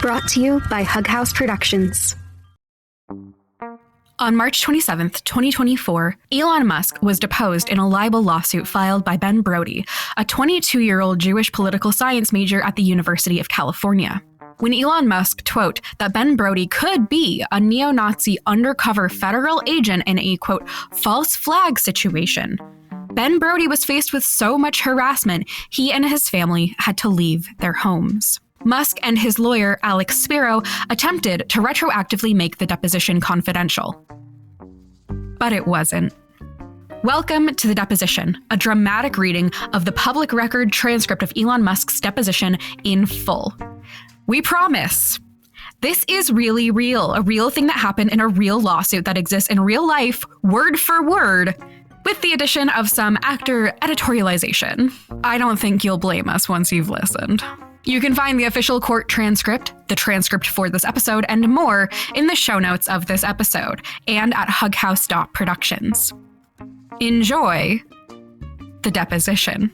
Brought to you by Hug House Productions. On March 27th, 2024, Elon Musk was deposed in a libel lawsuit filed by Ben Brody, a 22-year-old Jewish political science major at the University of California. When Elon Musk quote that Ben Brody could be a neo-Nazi undercover federal agent in a, quote, false flag situation, Ben Brody was faced with so much harassment, he and his family had to leave their homes. Musk and his lawyer, Alex Spiro, attempted to retroactively make the deposition confidential. But it wasn't. Welcome to The Deposition, a dramatic reading of the public record transcript of Elon Musk's deposition in full. We promise. This is really real, a real thing that happened in a real lawsuit that exists in real life, word for word, with the addition of some actor editorialization. I don't think you'll blame us once you've listened. You can find the official court transcript, the transcript for this episode, and more in the show notes of this episode and at hughouse.productions. Enjoy the deposition.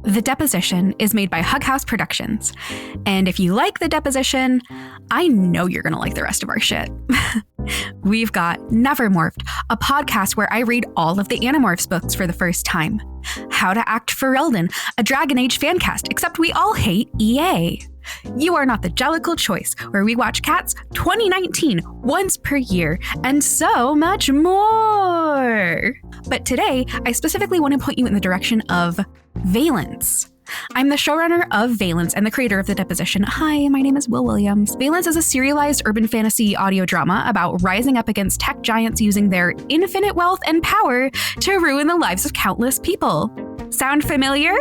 The Deposition is made by Hug House Productions, and if you like The Deposition, I know you're going to like the rest of our shit. We've got Nevermorphed, a podcast where I read all of the Animorphs books for the first time. How to Act for Eldon, a Dragon Age fancast, except we all hate EA. You Are Not the Jellicle Choice, where we watch Cats 2019 once per year, and so much more. But today, I specifically want to point you in the direction of Valence. I'm the showrunner of Valence and the creator of The Deposition. Hi, my name is Will Williams. Valence is a serialized urban fantasy audio drama about rising up against tech giants using their infinite wealth and power to ruin the lives of countless people. Sound familiar?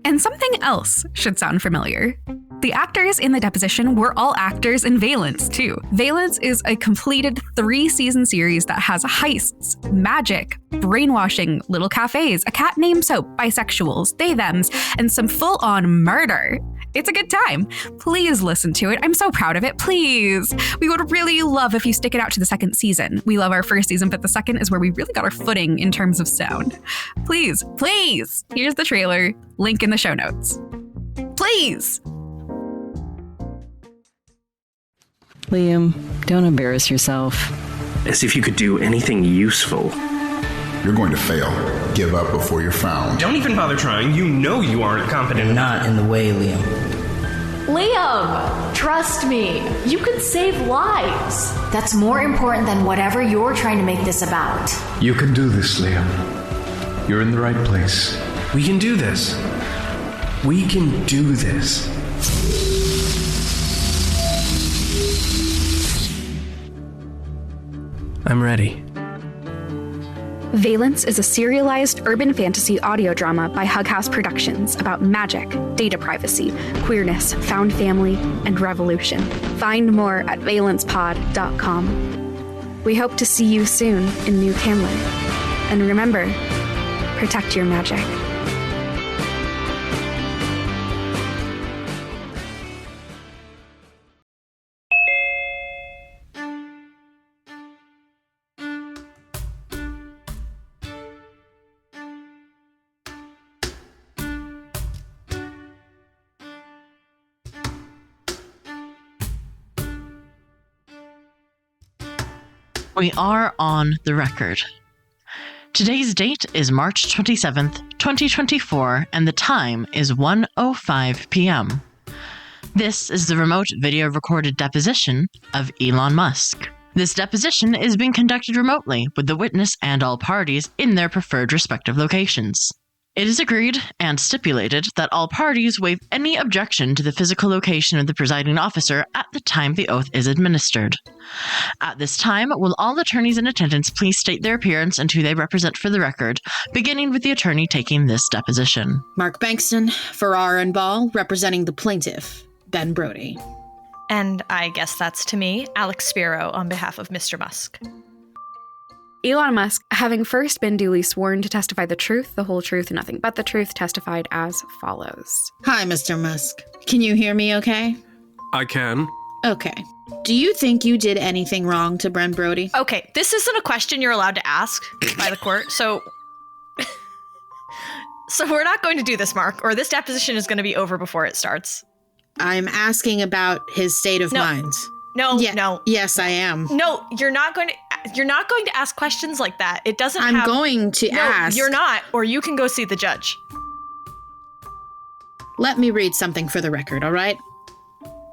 And something else should sound familiar. The actors in The Deposition were all actors in Valence, too. Valence is a completed 3-season series that has heists, magic, brainwashing, little cafes, a cat named Soap, bisexuals, they-thems, and some full-on murder. It's a good time. Please listen to it. I'm so proud of it. Please. We would really love if you stick it out to the second season. We love our first season, but the second is where we really got our footing in terms of sound. Please, please. Here's the trailer. Link in the show notes. Please. Liam, don't embarrass yourself. As if you could do anything useful. You're going to fail. Give up before you're found. Don't even bother trying. You know you aren't competent. Not in the way, Liam. Liam, trust me. You can save lives. That's more important than whatever you're trying to make this about. You can do this, Liam. You're in the right place. We can do this. We can do this. I'm ready. Valence is a serialized urban fantasy audio drama by Hug House Productions about magic, data privacy, queerness, found family, and revolution. Find more at valencepod.com. We hope to see you soon in New Candler. And remember, protect your magic. We are on the record. Today's date is March 27th, 2024, and the time is 1:05 p.m. This is the remote video recorded deposition of Elon Musk. This deposition is being conducted remotely with the witness and all parties in their preferred respective locations. It is agreed and stipulated that all parties waive any objection to the physical location of the presiding officer at the time the oath is administered. At this time, will all attorneys in attendance please state their appearance and who they represent for the record, beginning with the attorney taking this deposition. Mark Bankston, Farrar and Ball, representing the plaintiff, Ben Brody. And I guess that's to me, Alex Spiro, on behalf of Mr. Musk. Elon Musk, having first been duly sworn to testify the truth, the whole truth, and nothing but the truth, testified as follows. Hi, Mr. Musk. Can you hear me okay? I can. Okay. Do you think you did anything wrong to Ben Brody? Okay, this isn't a question you're allowed to ask by the court, so So we're not going to do this, Mark, or this deposition is going to be over before it starts. I'm asking about his state of mind. No. Yes, I am. No, you're not going to ask questions like that. It doesn't I'm going to ask. You're not, or you can go see the judge. Let me read something for the record, all right?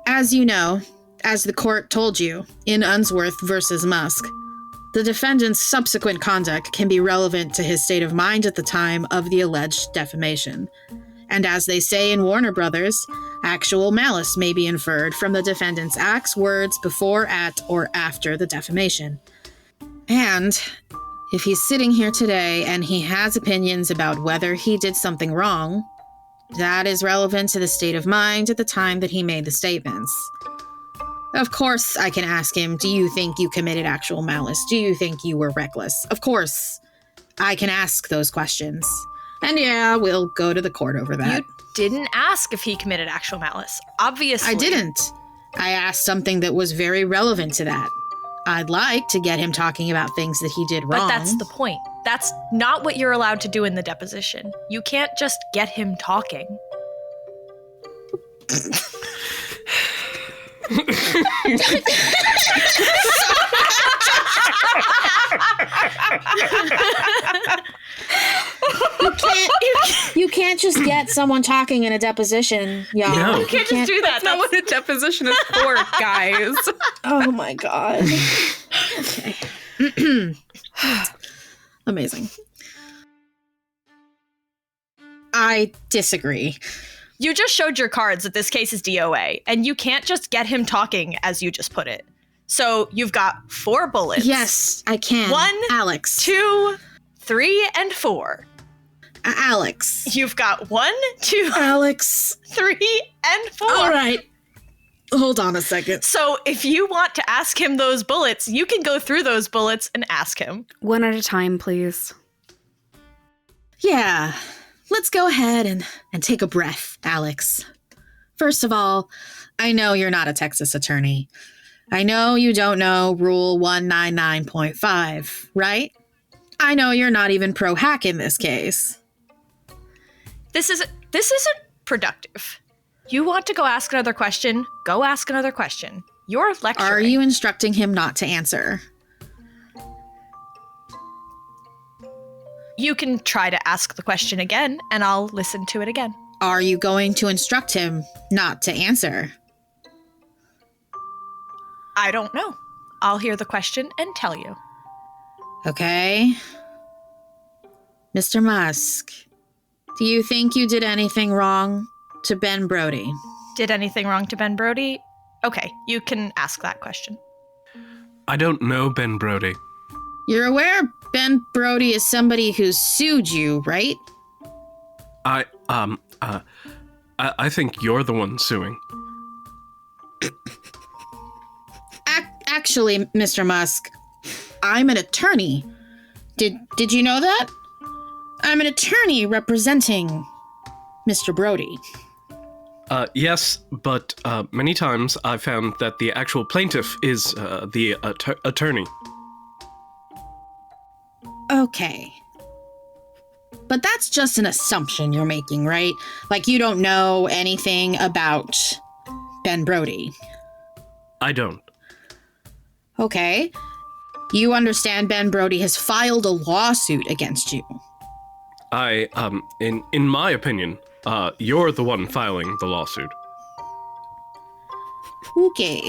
As you know, as the court told you, in Unsworth versus Musk, the defendant's subsequent conduct can be relevant to his state of mind at the time of the alleged defamation. And as they say in Warner Brothers, actual malice may be inferred from the defendant's acts, words before, at, or after the defamation. And if he's sitting here today and he has opinions about whether he did something wrong, that is relevant to the state of mind at the time that he made the statements. Of course, I can ask him, do you think you committed actual malice? Do you think you were reckless? Of course, I can ask those questions. And yeah, we'll go to the court over that. You didn't ask if he committed actual malice. Obviously. I didn't. I asked something that was very relevant to that. I'd like to get him talking about things that he did wrong. But that's the point. That's not what you're allowed to do in the deposition. You can't just get him talking. You can't just get someone talking in a deposition, y'all. No. You can't just do that. That's not what a deposition is for, guys. Oh my god. Okay. Amazing. I disagree. You just showed your cards that this case is DOA, and you can't just get him talking as you just put it. So you've got 4 bullets. Yes, I can. 1, Alex. 2, 3, and 4. Alex. You've got 1, 2, Alex. 3, and 4. All right. Hold on a second. So if you want to ask him those bullets, you can go through those bullets and ask him. One at a time, please. Yeah. Let's go ahead and take a breath, Alex. First of all, I know you're not a Texas attorney. I know you don't know Rule 199.5, right? I know you're not even pro-hack in this case. This isn't productive. You want to go ask another question? Go ask another question. You're lecturing. Are you instructing him not to answer? You can try to ask the question again, and I'll listen to it again. Are you going to instruct him not to answer? I don't know. I'll hear the question and tell you. Okay. Mr. Musk, do you think you did anything wrong to Ben Brody? Did anything wrong to Ben Brody? Okay, you can ask that question. I don't know Ben Brody. You're aware Ben Brody is somebody who sued you, right? I think you're the one suing. Actually, Mr. Musk, I'm an attorney. Did you know that? I'm an attorney representing Mr. Brody. Yes, but many times I've found that the actual plaintiff is the attorney. Okay. But that's just an assumption you're making, right? Like you don't know anything about Ben Brody. I don't. Okay. You understand Ben Brody has filed a lawsuit against you. In my opinion, you're the one filing the lawsuit. Okay.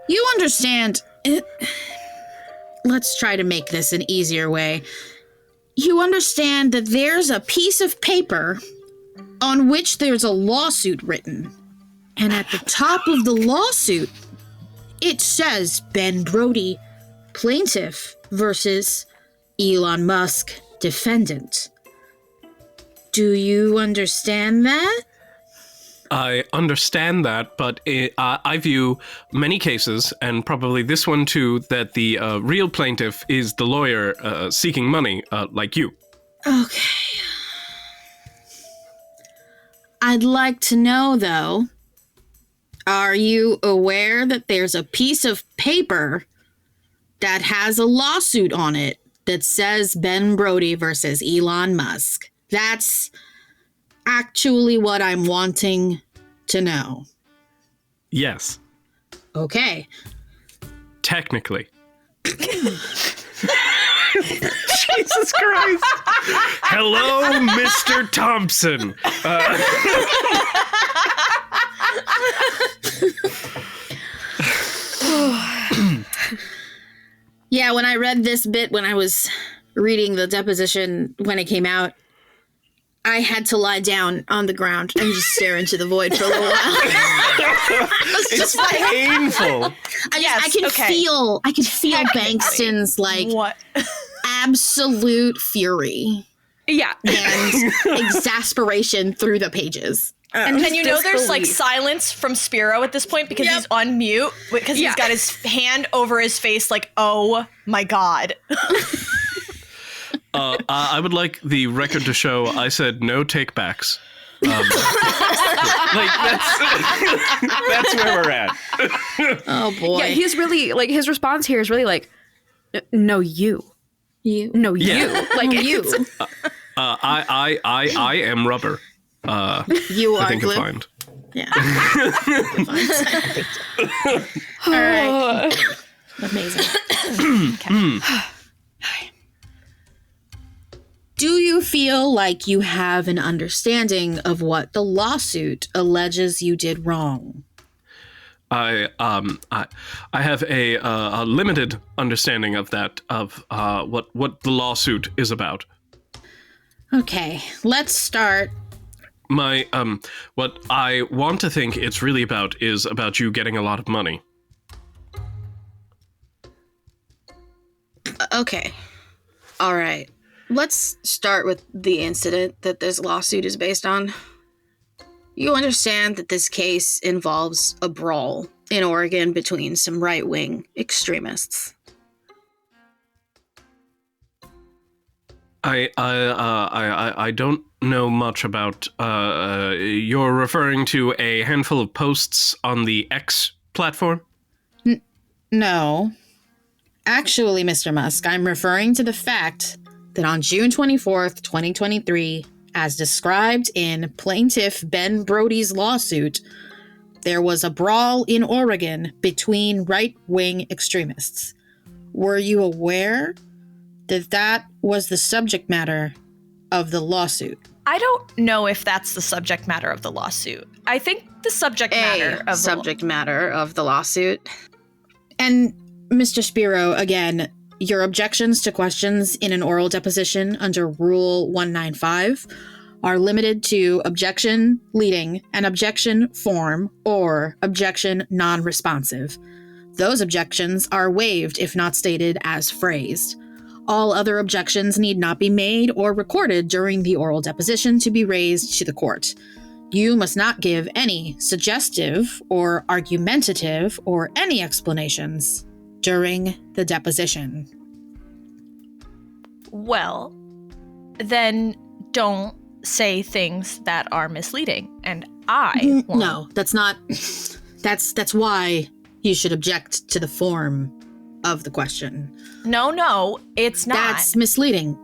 You understand... Let's try to make this an easier way. You understand that there's a piece of paper on which there's a lawsuit written. And at the top of the lawsuit, it says Ben Brody, plaintiff versus Elon Musk, defendant. Do you understand that? I understand that, but I view many cases, and probably this one too, that the real plaintiff is the lawyer seeking money, like you. Okay. I'd like to know, though, are you aware that there's a piece of paper that has a lawsuit on it that says Ben Brody versus Elon Musk? That's actually what I'm wanting to know. Yes. Okay. Technically. Jesus Christ. Hello, Mr. Thompson. Yeah, when I read this bit, when I was reading the deposition when it came out, I had to lie down on the ground and just stare into the void for a little while. It's just painful. I can feel Bankston's absolute fury. Yeah. And exasperation through the pages. And you know there's like silence from Spiro at this point because he's on mute because he's got his hand over his face like, oh my God. I would like the record to show I said no takebacks. That's where we're at. Oh boy. Yeah, he's really like his response here is really like, no, you. No, you. Like you. I am rubber. You are I think glue. you'll find. Yeah. All right. Amazing. Do you feel like you have an understanding of what the lawsuit alleges you did wrong? I have a limited understanding of that, of what the lawsuit is about. Okay, let's start. My what I want to think it's really about is about you getting a lot of money. Okay. All right. Let's start with the incident that this lawsuit is based on. You understand that this case involves a brawl in Oregon between some right-wing extremists. I don't know much about. You're referring to a handful of posts on the X platform? No. Actually, Mr. Musk, I'm referring to the fact that on June 24th, 2023, as described in Plaintiff Ben Brody's lawsuit, there was a brawl in Oregon between right-wing extremists. Were you aware that that was the subject matter of the lawsuit? I don't know if that's the subject matter of the lawsuit. I think the subject matter of the lawsuit. And Mr. Spiro, again, your objections to questions in an oral deposition under Rule 195 are limited to objection leading, an objection form, or objection non-responsive. Those objections are waived if not stated as phrased. All other objections need not be made or recorded during the oral deposition to be raised to the court. You must not give any suggestive or argumentative or any explanations during the deposition. Well, then don't say things that are misleading, and I won't. No, that's not. That's why you should object to the form of the question. No, it's not. That's misleading.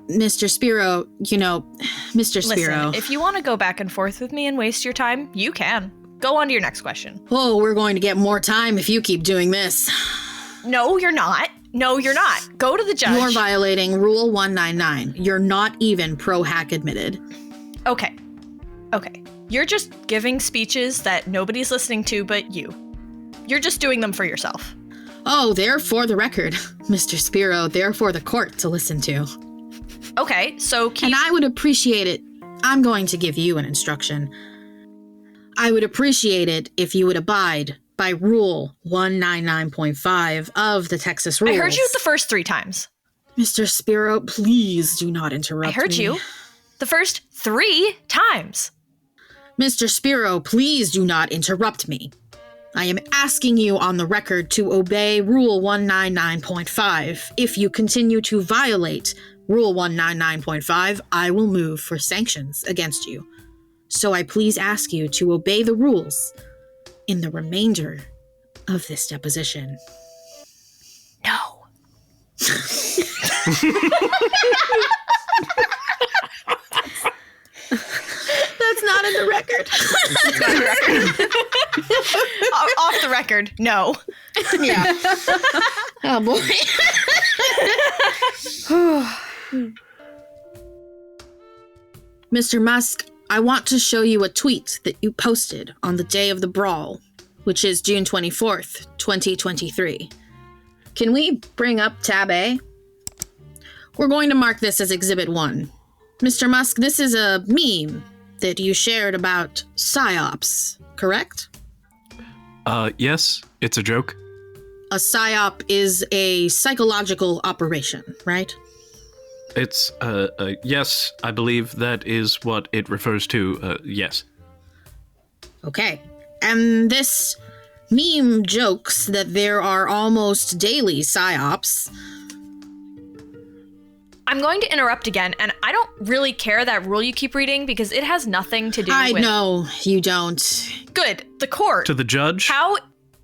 Mr. Spiro, Mr. Spiro. Listen, if you want to go back and forth with me and waste your time, you can. Go on to your next question. Oh, we're going to get more time if you keep doing this. No, you're not. Go to the judge. You're violating Rule 199. You're not even pro-hack admitted. Okay. You're just giving speeches that nobody's listening to but you. You're just doing them for yourself. Oh, they're for the record, Mr. Spiro. They're for the court to listen to. Okay, so And I would appreciate it. I'm going to give you an instruction. I would appreciate it if you would abide by Rule 199.5 of the Texas Rules. I heard you the first 3 times. Mr. Spiro, please do not interrupt me. I heard you the first 3 times. Mr. Spiro, please do not interrupt me. I am asking you on the record to obey Rule 199.5. If you continue to violate Rule 199.5, I will move for sanctions against you. So I please ask you to obey the rules in the remainder of this deposition. No. That's not in the record. It's not in the record. Off the record, no. Yeah. Oh, boy. Mr. Musk, I want to show you a tweet that you posted on the day of the brawl, which is June 24th, 2023. Can we bring up tab A? We're going to mark this as Exhibit 1. Mr. Musk, this is a meme that you shared about PSYOPs, correct? Yes, it's a joke. A PSYOP is a psychological operation, right? It's, yes, I believe that is what it refers to, yes. Okay. And this meme jokes that there are almost daily PSYOPs. I'm going to interrupt again, and I don't really care that rule you keep reading because it has nothing to do with... I know you don't. Good. The court. To the judge? How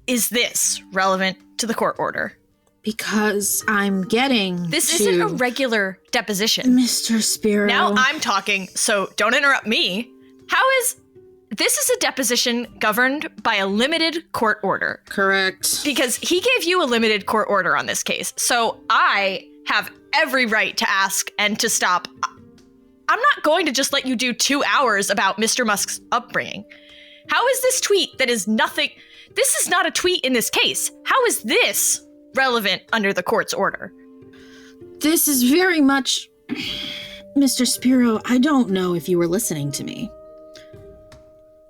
is this relevant to the court order? Because I'm getting This isn't a regular deposition. Mr. Spiro. Now I'm talking, so don't interrupt me. This is a deposition governed by a limited court order. Correct. Because he gave you a limited court order on this case, so I have every right to ask and to stop. I'm not going to just let you do 2 hours about Mr. Musk's upbringing. How is this tweet that is nothing... This is not a tweet in this case. How is this relevant under the court's order? This is very much... Mr. Spiro, I don't know if you were listening to me.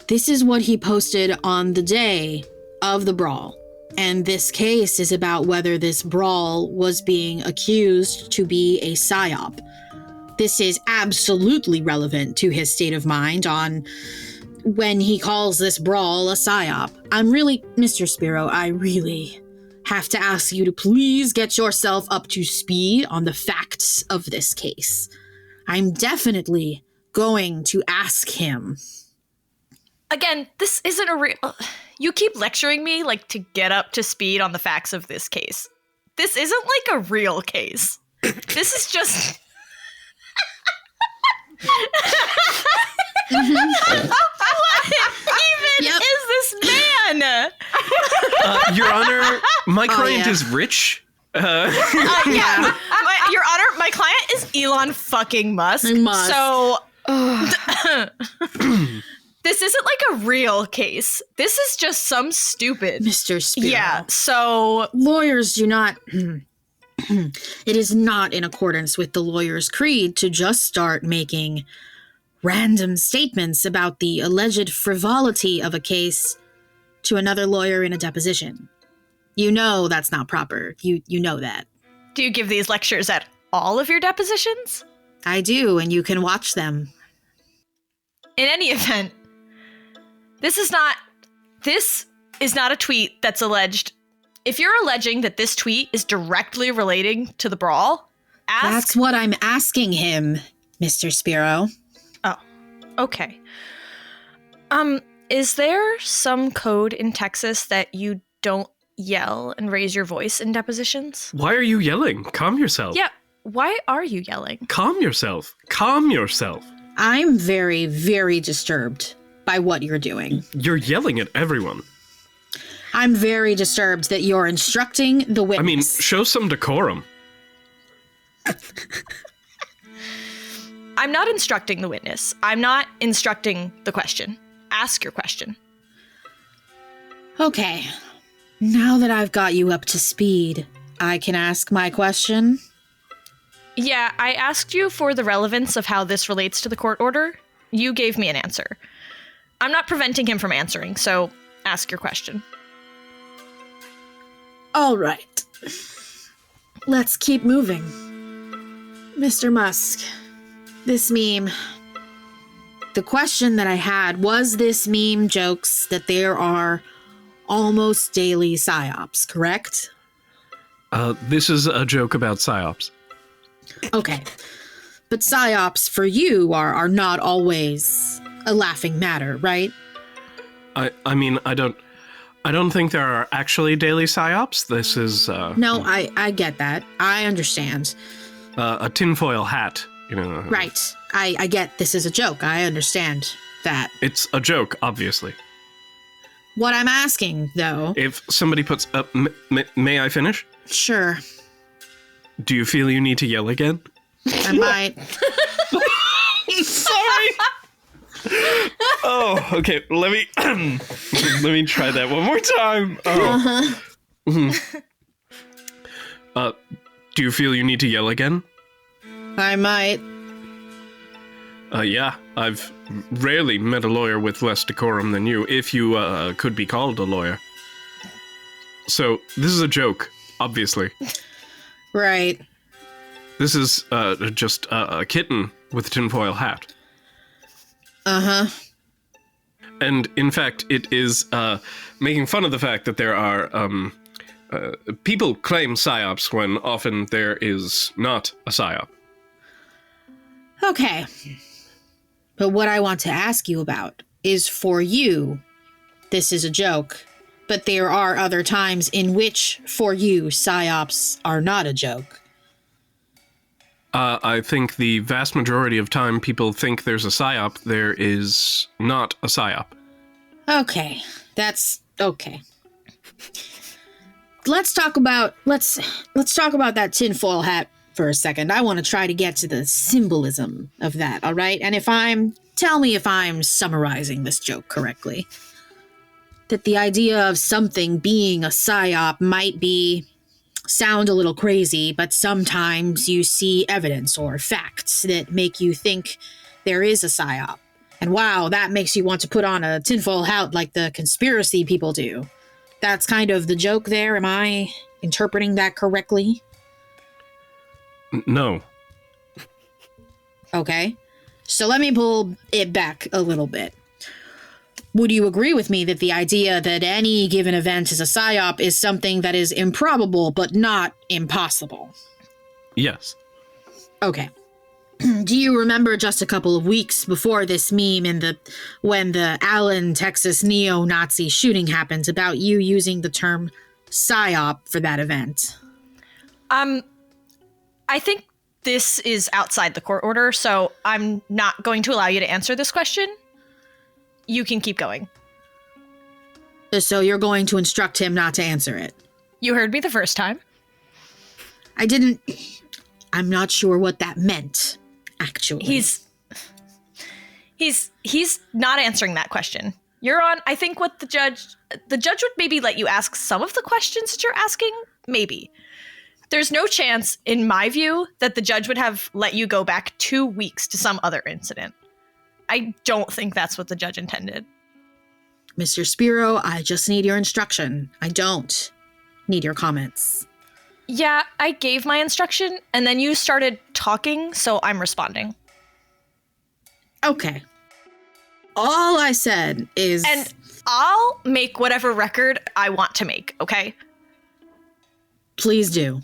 This is what he posted on the day of the brawl. And this case is about whether this brawl was being accused to be a PSYOP. This is absolutely relevant to his state of mind on when he calls this brawl a PSYOP. Mr. Spiro, I really have to ask you to please get yourself up to speed on the facts of this case. I'm definitely going to ask him. Again, this isn't a real... You keep lecturing me, like, to get up to speed on the facts of this case. This isn't, like, a real case. This is just... What even is this man? Your Honor, my client is rich. Yeah. Your Honor, my client is Elon fucking Musk. So... This isn't like a real case. This is just some stupid... Mr. Spiro. Yeah, so... Lawyers do not... It is not in accordance with the lawyer's creed to just start making random statements about the alleged frivolity of a case to another lawyer in a deposition. You know that's not proper. You know that. Do you give these lectures at all of your depositions? I do, and you can watch them. In any event, this is not a tweet that's alleged. If you're alleging that this tweet is directly relating to the brawl, ask... That's what I'm asking him, Mr. Spiro. Oh, okay. Is there some code in Texas that you don't yell and raise your voice in depositions? Why are you yelling? Calm yourself. Yeah, why are you yelling? Calm yourself. Calm yourself. I'm very, very disturbed by what you're doing. You're yelling at everyone. I'm very disturbed that you're instructing the witness. I mean, show some decorum. I'm not instructing the witness. I'm not instructing the question. Ask your question. Okay. Now that I've got you up to speed, I can ask my question? Yeah, I asked you for the relevance of how this relates to the court order. You gave me an answer. I'm not preventing him from answering, so ask your question. All right. Let's keep moving. Mr. Musk, this meme. The question that I had was this meme jokes that there are almost daily PSYOPs, correct? This is a joke about PSYOPs. Okay. But PSYOPs for you are not always a laughing matter, right? I mean, I don't think there are actually daily PSYOPs. This is... No, I get that. I understand. a tinfoil hat, you know. Right. I get this is a joke. I understand that. It's a joke, obviously. What I'm asking, though... If somebody puts... may I finish? Sure. Do you feel you need to yell again? I might. Sorry! Oh, okay. Let me try that one more time. Oh. Do you feel you need to yell again? I might. Yeah. I've rarely met a lawyer with less decorum than you, if you could be called a lawyer. So, this is a joke, obviously. Right. This is just a kitten with a tinfoil hat. Uh-huh. And, in fact, it is making fun of the fact that there are... people claim psyops when often there is not a psyop. Okay. But what I want to ask you about is for you, this is a joke, but there are other times in which, for you, psyops are not a joke. I think the vast majority of time people think there's a psyop, there is not a psyop. Okay. That's okay. Let's talk about that tinfoil hat for a second. I want to try to get to the symbolism of that, all right? And tell me if I'm summarizing this joke correctly. That the idea of something being a psyop might sound a little crazy, but sometimes you see evidence or facts that make you think there is a psyop. And wow, that makes you want to put on a tinfoil hat like the conspiracy people do. That's kind of the joke there. Am I interpreting that correctly? No. Okay. So let me pull it back a little bit. Would you agree with me that the idea that any given event is a psyop is something that is improbable but not impossible? Yes. Okay. Do you remember just a couple of weeks before this meme when the Allen, Texas neo-Nazi shooting happened about you using the term psyop for that event? I think this is outside the court order, so I'm not going to allow you to answer this question. You can keep going. So you're going to instruct him not to answer it? You heard me the first time. I'm not sure what that meant, actually. He's not answering that question. You're on, I think what the judge would maybe let you ask some of the questions that you're asking, maybe. There's no chance, in my view, that the judge would have let you go back 2 weeks to some other incident. I don't think that's what the judge intended. Mr. Spiro, I just need your instruction. I don't need your comments. Yeah, I gave my instruction, and then you started talking, so I'm responding. Okay. All I said is... And I'll make whatever record I want to make, okay? Please do.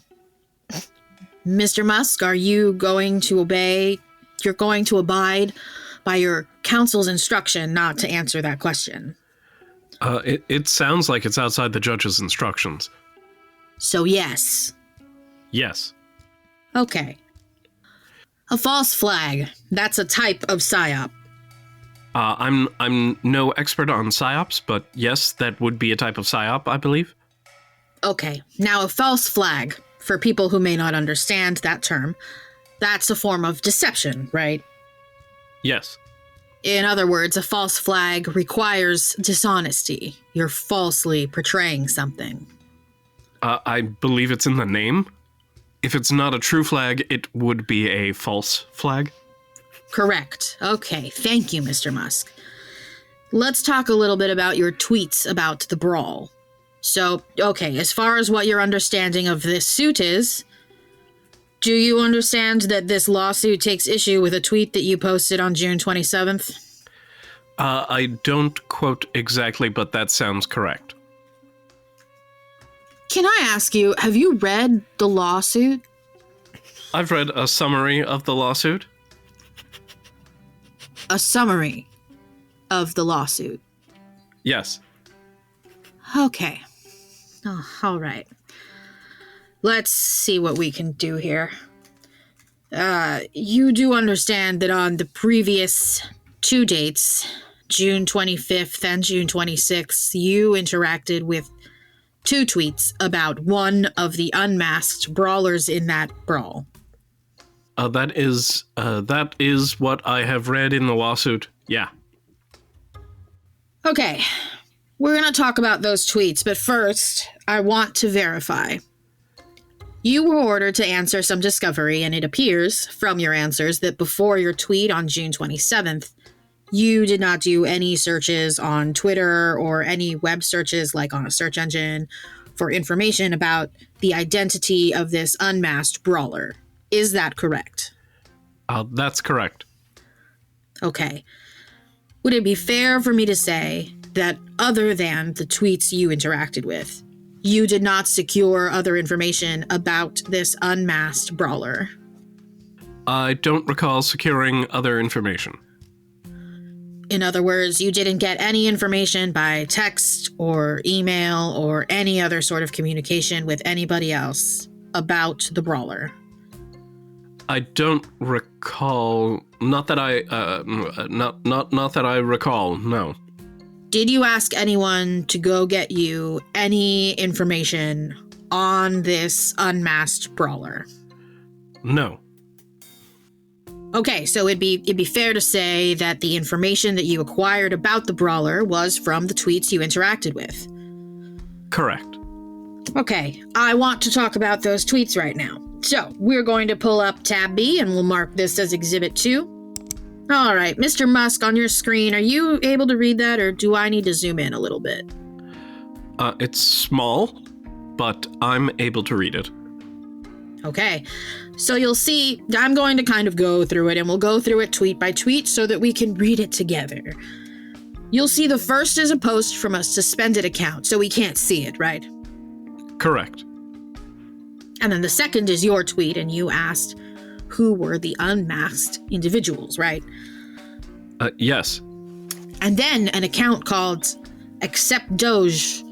Mr. Musk, are you going to obey? You're going to abide by your counsel's instruction not to answer that question? It sounds like it's outside the judge's instructions. So yes. Yes. Okay. A false flag. That's a type of psyop. I'm no expert on psyops, but yes, that would be a type of psyop, I believe. Okay. Now, a false flag, for people who may not understand that term, that's a form of deception, right? Yes. In other words, a false flag requires dishonesty. You're falsely portraying something. I believe it's in the name. If it's not a true flag, it would be a false flag. Correct. Okay, thank you, Mr. Musk. Let's talk a little bit about your tweets about the brawl. So, okay, as far as what your understanding of this suit is, do you understand that this lawsuit takes issue with a tweet that you posted on June 27th? I don't quote exactly, but that sounds correct. Can I ask you, have you read the lawsuit? I've read a summary of the lawsuit. A summary of the lawsuit? Yes. Okay. Oh, all right. Let's see what we can do here. You do understand that on the previous 2 dates, June 25th and June 26th, you interacted with 2 tweets about one of the unmasked brawlers in that brawl. That is what I have read in the lawsuit. Yeah. Okay, we're going to talk about those tweets, but first, I want to verify. You were ordered to answer some discovery, and it appears from your answers that before your tweet on June 27th, you did not do any searches on Twitter or any web searches like on a search engine for information about the identity of this unmasked brawler. Is that correct? That's correct. Okay. Would it be fair for me to say that other than the tweets you interacted with, you did not secure other information about this unmasked brawler? I don't recall securing other information. In other words, you didn't get any information by text or email or any other sort of communication with anybody else about the brawler? I don't recall. Not that I recall. No. Did you ask anyone to go get you any information on this unmasked brawler? No. Okay, so it'd be fair to say that the information that you acquired about the brawler was from the tweets you interacted with. Correct. Okay, I want to talk about those tweets right now. So, we're going to pull up tab B and we'll mark this as Exhibit 2. All right, Mr. Musk, on your screen, are you able to read that or do I need to zoom in a little bit? It's small, but I'm able to read it. Okay, so you'll see, I'm going to kind of go through it and we'll go through it tweet by tweet so that we can read it together. You'll see the first is a post from a suspended account, so we can't see it, right? Correct. And then the second is your tweet, and you asked who were the unmasked individuals, right? Yes. And then an account called Accept Doge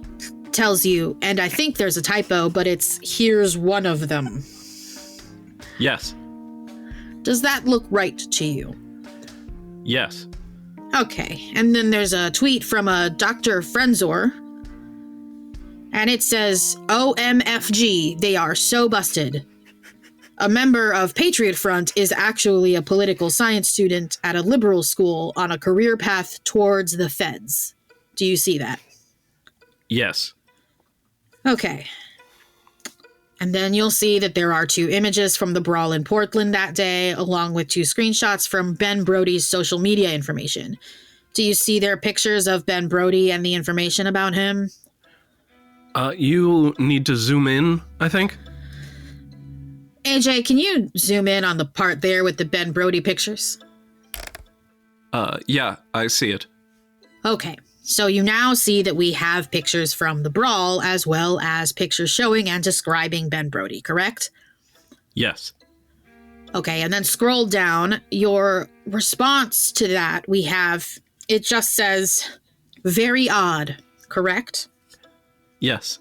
tells you, and I think there's a typo, but it's here's one of them. Yes. Does that look right to you? Yes. Okay, and then there's a tweet from a Dr. Frenzor, and it says, OMFG, they are so busted. A member of Patriot Front is actually a political science student at a liberal school on a career path towards the feds. Do you see that? Yes. Okay. And then you'll see that there are 2 images from the brawl in Portland that day, along with 2 screenshots from Ben Brody's social media information. Do you see their pictures of Ben Brody and the information about him? You need to zoom in, I think. AJ, can you zoom in on the part there with the Ben Brody pictures? Yeah, I see it. Okay, so you now see that we have pictures from the brawl as well as pictures showing and describing Ben Brody, correct? Yes. Okay, and then scroll down. Your response to that, we have, it just says, very odd, correct? Yes.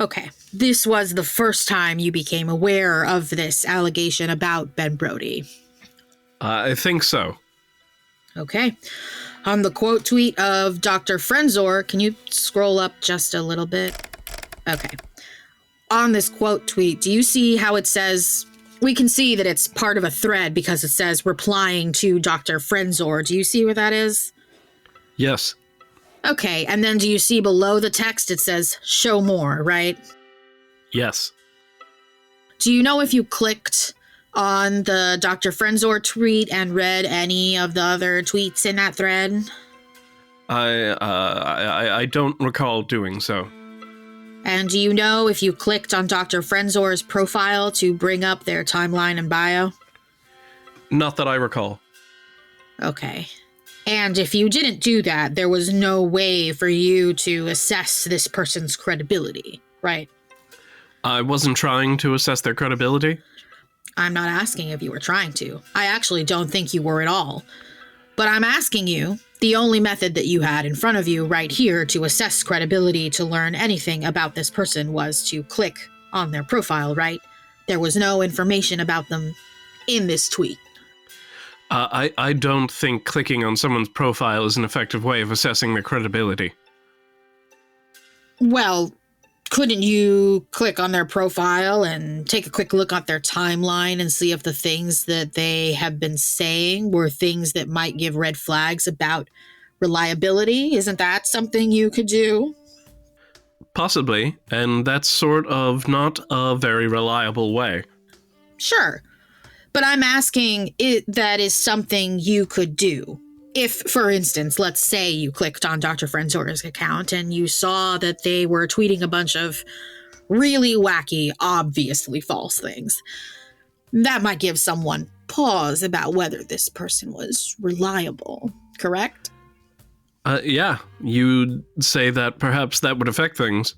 Okay, this was the first time you became aware of this allegation about Ben Brody. I think so. Okay. On the quote tweet of Dr. Frenzor, can you scroll up just a little bit? Okay. On this quote tweet, do you see how it says, we can see that it's part of a thread because it says replying to Dr. Frenzor. Do you see what that is? Yes. Okay, and then do you see below the text it says show more, right? Yes. Do you know if you clicked on the Dr. Frenzor tweet and read any of the other tweets in that thread? I don't recall doing so. And do you know if you clicked on Dr. Frenzor's profile to bring up their timeline and bio? Not that I recall. Okay. And if you didn't do that, there was no way for you to assess this person's credibility, right? I wasn't trying to assess their credibility. I'm not asking if you were trying to. I actually don't think you were at all. But I'm asking you, the only method that you had in front of you right here to assess credibility to learn anything about this person was to click on their profile, right? There was no information about them in this tweet. I don't think clicking on someone's profile is an effective way of assessing their credibility. Well, couldn't you click on their profile and take a quick look at their timeline and see if the things that they have been saying were things that might give red flags about reliability? Isn't that something you could do? Possibly, and that's sort of not a very reliable way. Sure, but I'm asking if that is something you could do. If, for instance, let's say you clicked on Dr. Frenzor's account and you saw that they were tweeting a bunch of really wacky, obviously false things, that might give someone pause about whether this person was reliable, correct? Yeah, you'd say that perhaps that would affect things.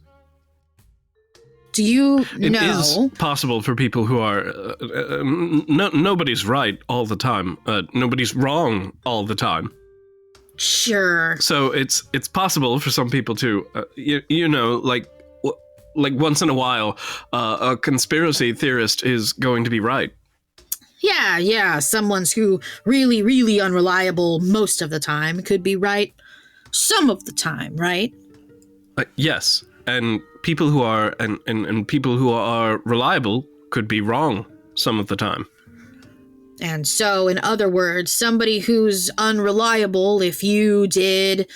Do you know? It is possible for people who are... nobody's right all the time. Nobody's wrong all the time. Sure. So it's possible for some people to, like once in a while, a conspiracy theorist is going to be right. Yeah, someone's who really, really unreliable most of the time could be right some of the time, right? Yes, and people who are and people who are reliable could be wrong some of the time. And so, in other words, somebody who's unreliable, if you did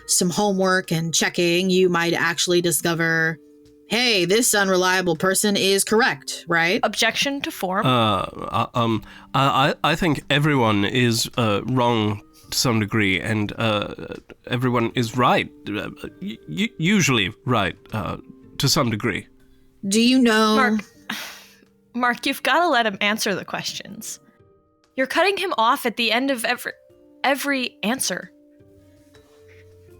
some homework and checking, you might actually discover, hey, this unreliable person is correct, right? Objection to form. I think everyone is wrong to some degree, and everyone is right, usually right, to some degree. Do you know... Mark, you've got to let him answer the questions. You're cutting him off at the end of every answer.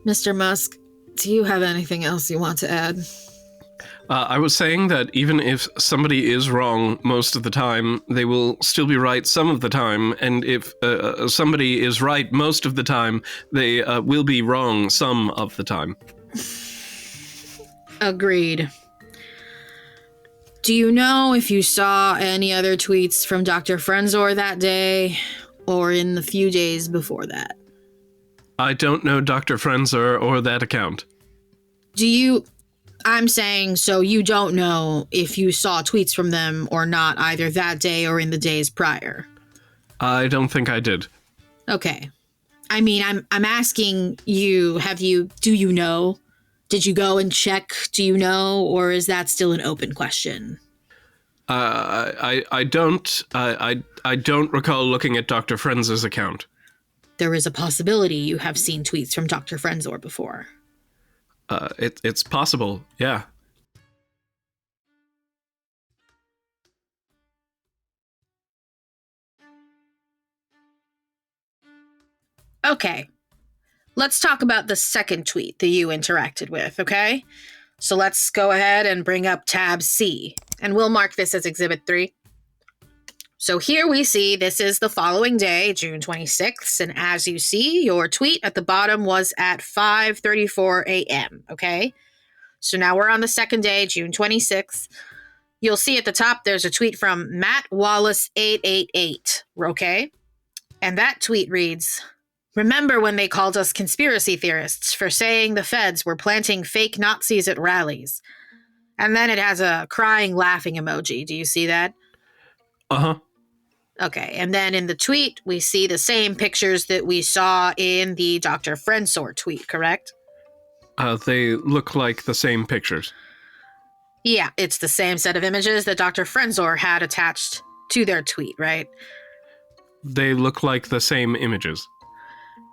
Mr. Musk, do you have anything else you want to add? I was saying that even if somebody is wrong most of the time, they will still be right some of the time. And if somebody is right most of the time, they will be wrong some of the time. Agreed. Do you know if you saw any other tweets from Dr. Frenzor that day or in the few days before that? I don't know Dr. Frenzor or that account. I'm saying, so you don't know if you saw tweets from them or not, either that day or in the days prior? I don't think I did. Okay. I mean, I'm asking you, do you know? Did you go and check? Do you know? Or is that still an open question? I don't recall looking at Dr. Frenzor's account. There is a possibility you have seen tweets from Dr. Frenzor before. It's possible, yeah. Okay. Let's talk about the second tweet that you interacted with, okay? So let's go ahead and bring up tab C, and we'll mark this as Exhibit 3. So here we see this is the following day, June 26th, and as you see, your tweet at the bottom was at 5:34 a.m., okay? So now we're on the second day, June 26th. You'll see at the top there's a tweet from Matt Wallace 888, okay? And that tweet reads, "Remember when they called us conspiracy theorists for saying the feds were planting fake Nazis at rallies?" And then it has a crying, laughing emoji. Do you see that? Uh-huh. Okay, and then in the tweet, we see the same pictures that we saw in the Dr. Frenzor tweet, correct? They look like the same pictures. Yeah, it's the same set of images that Dr. Frenzor had attached to their tweet, right? They look like the same images.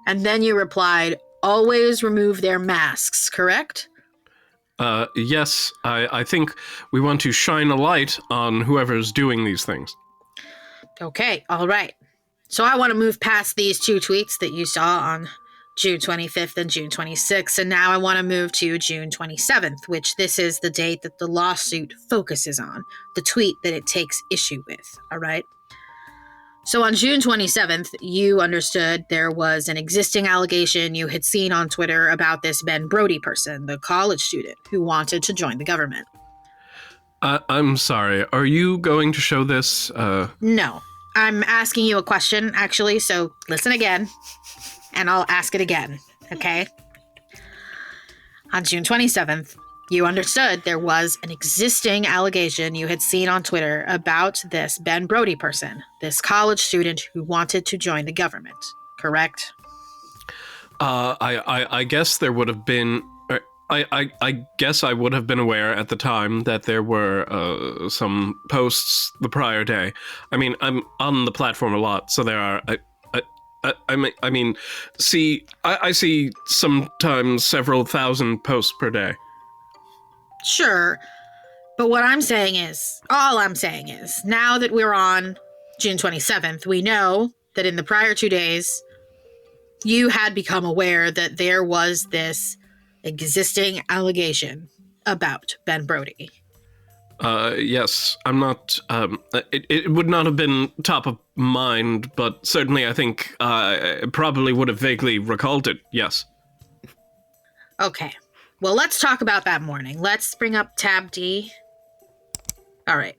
And then you replied, always remove their masks, correct? Yes, I think we want to shine a light on whoever's doing these things. Okay, all right. So I want to move past these two tweets that you saw on June 25th and June 26th, and now I want to move to June 27th, which this is the date that the lawsuit focuses on, the tweet that it takes issue with, all right? So on June 27th, you understood there was an existing allegation you had seen on Twitter about this Ben Brody person, the college student who wanted to join the government. I'm sorry. Are you going to show this? No. I'm asking you a question, actually, so listen again, and I'll ask it again, okay? On June 27th, you understood there was an existing allegation you had seen on Twitter about this Ben Brody person, this college student who wanted to join the government, correct? I guess there would have been... I guess I would have been aware at the time that there were some posts the prior day. I mean, I'm on the platform a lot, so there are... I mean, I see sometimes several thousand posts per day. Sure, but what I'm saying is, all I'm saying is, now that we're on June 27th, we know that in the prior 2 days, you had become aware that there was this existing allegation about Ben Brody. Yes, I'm not, it would not have been top of mind, but certainly I think probably would have vaguely recalled it, yes. Okay, well, let's talk about that morning. Let's bring up tab D. All right,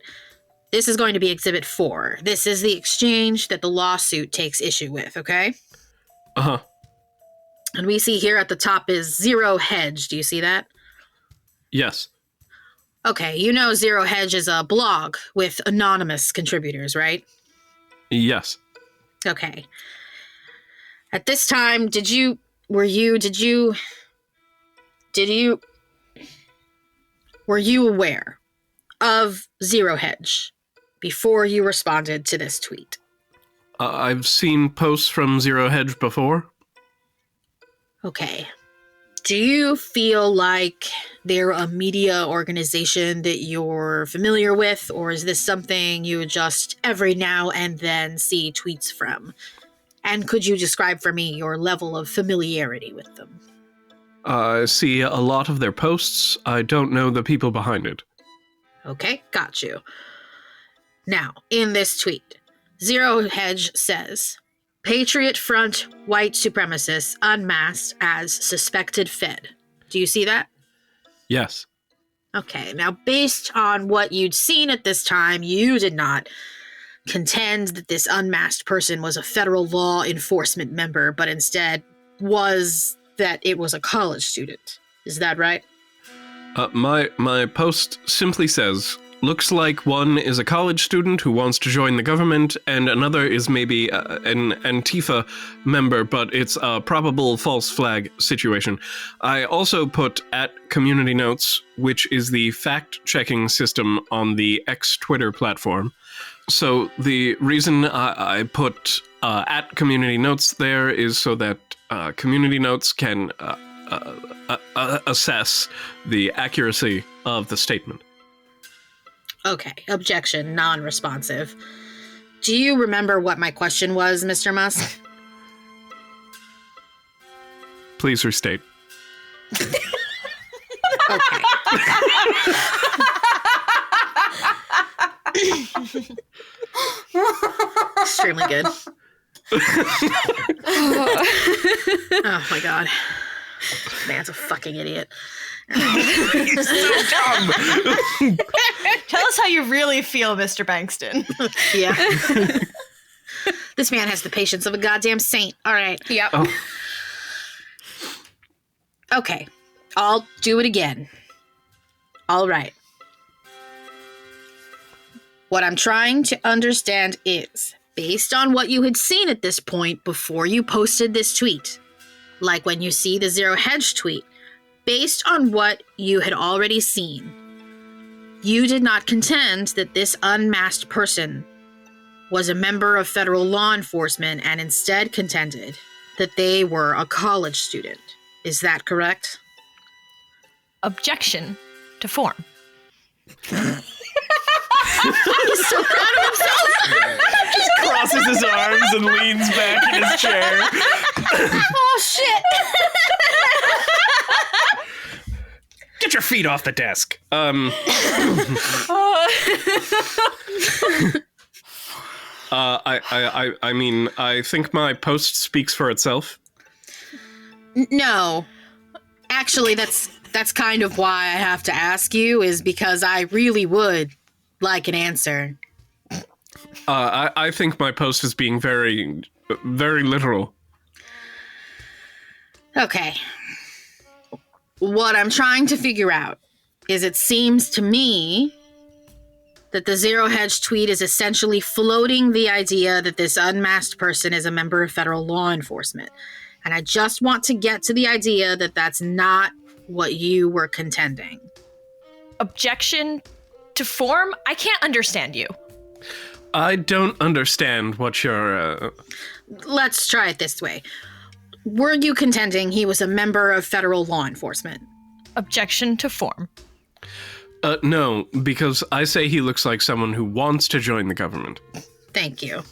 this is going to be Exhibit 4. This is the exchange that the lawsuit takes issue with, okay? Uh-huh. And we see here at the top is Zero Hedge. Do you see that? Yes. Okay, you know Zero Hedge is a blog with anonymous contributors, right? Yes. Okay. At this time, were you aware of Zero Hedge before you responded to this tweet? I've seen posts from Zero Hedge before. Okay. Do you feel like they're a media organization that you're familiar with, or is this something you just every now and then see tweets from? And could you describe for me your level of familiarity with them? I see a lot of their posts. I don't know the people behind it. Okay, got you. Now, in this tweet, Zero Hedge says, Patriot Front white supremacists unmasked as suspected Fed. Do you see that? Yes. Okay, now based on what you'd seen at this time, you did not contend that this unmasked person was a federal law enforcement member, but instead was that it was a college student. Is that right? My post simply says, looks like one is a college student who wants to join the government, and another is maybe an Antifa member, but it's a probable false flag situation. I also put at community notes, which is the fact-checking system on the X Twitter platform. So the reason I put at community notes there is so that community notes can assess the accuracy of the statement. Okay, objection, non-responsive. Do you remember what my question was, Mr. Musk? Please restate. Okay. Extremely good. Oh my god. Man's a fucking idiot. He's so dumb. Tell us how you really feel, Mr. Bankston. Yeah. This man has the patience of a goddamn saint. All right. Yep. Oh. Okay. I'll do it again. All right. What I'm trying to understand is, based on what you had seen at this point before you posted this tweet, like when you see the Zero Hedge tweet, based on what you had already seen, you did not contend that this unmasked person was a member of federal law enforcement and instead contended that they were a college student. Is that correct? Objection to form. He's so proud of himself. Just crosses his arms and leans back in his chair. Oh, shit. Get your feet off the desk. I mean, I think my post speaks for itself. No. Actually, that's That's kind of why I have to ask you, is because I really would like an answer. I think my post is being very, very literal. Okay. What I'm trying to figure out is it seems to me that the Zero Hedge tweet is essentially floating the idea that this unmasked person is a member of federal law enforcement. And I just want to get to the idea that that's not what you were contending. Objection to form? I can't understand you. I don't understand what you're... Let's try it this way. Were you contending he was a member of federal law enforcement? Objection to form. No, because I say he looks like someone who wants to join the government. Thank you.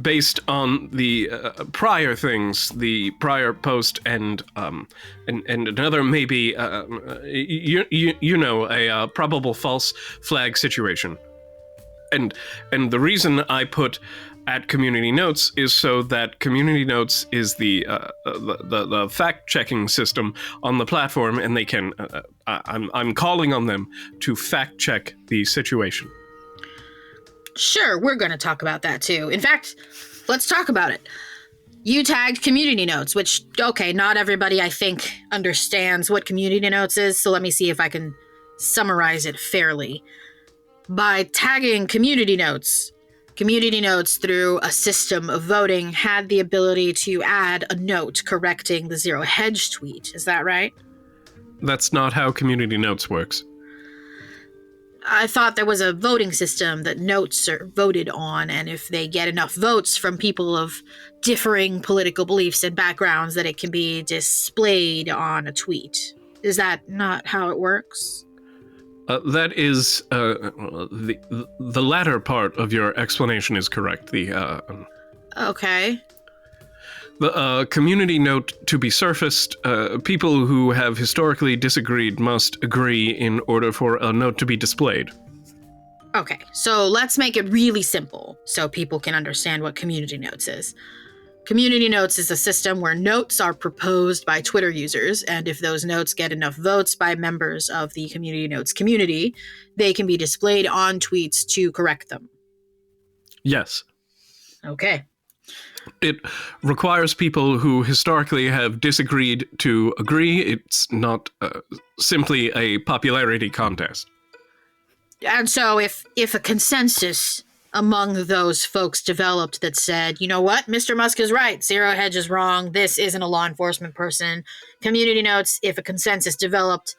Based on the prior things, the prior post and another maybe, you know, a probable false flag situation. And the reason I put at Community Notes is so that Community Notes is the fact-checking system on the platform, and they can. I'm calling on them to fact-check the situation. Sure, we're going to talk about that too. In fact, let's talk about it. You tagged Community Notes, which, okay, not everybody, I think, understands what Community Notes is, so let me see if I can summarize it fairly. By tagging Community Notes, through a system of voting, had the ability to add a note correcting the Zero Hedge tweet. Is that right? That's not how Community Notes works. I thought there was a voting system that notes are voted on, and if they get enough votes from people of differing political beliefs and backgrounds, that it can be displayed on a tweet. Is that not how it works? That is the latter part of your explanation is correct. Okay. The community note to be surfaced, people who have historically disagreed must agree in order for a note to be displayed. Okay, so let's make it really simple so people can understand what Community Notes is. Community Notes is a system where notes are proposed by Twitter users, and if those notes get enough votes by members of the Community Notes community, they can be displayed on tweets to correct them. Yes. Okay. It requires people who historically have disagreed to agree. It's not simply a popularity contest. And so if a consensus among those folks developed that said, you know what, Mr. Musk is right, Zero Hedge is wrong, this isn't a law enforcement person, Community Notes, if a consensus developed,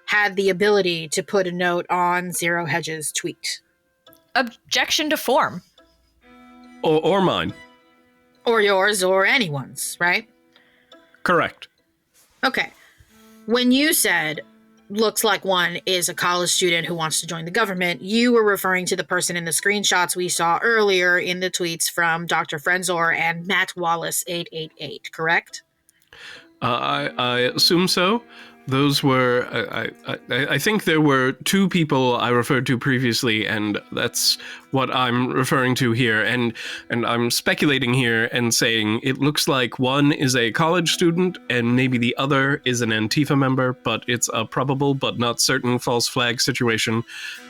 had the ability to put a note on Zero Hedge's tweet. Objection to form. Or mine. Or yours, or anyone's, right? Correct. Okay. When you said, looks like one is a college student who wants to join the government, you were referring to the person in the screenshots we saw earlier in the tweets from Dr. Frenzor and Matt Wallace 888, correct? I assume so. Those were, I think there were two people I referred to previously, and that's what I'm referring to here. And I'm speculating here and saying it looks like one is a college student and maybe the other is an Antifa member, but it's a probable but not certain false flag situation.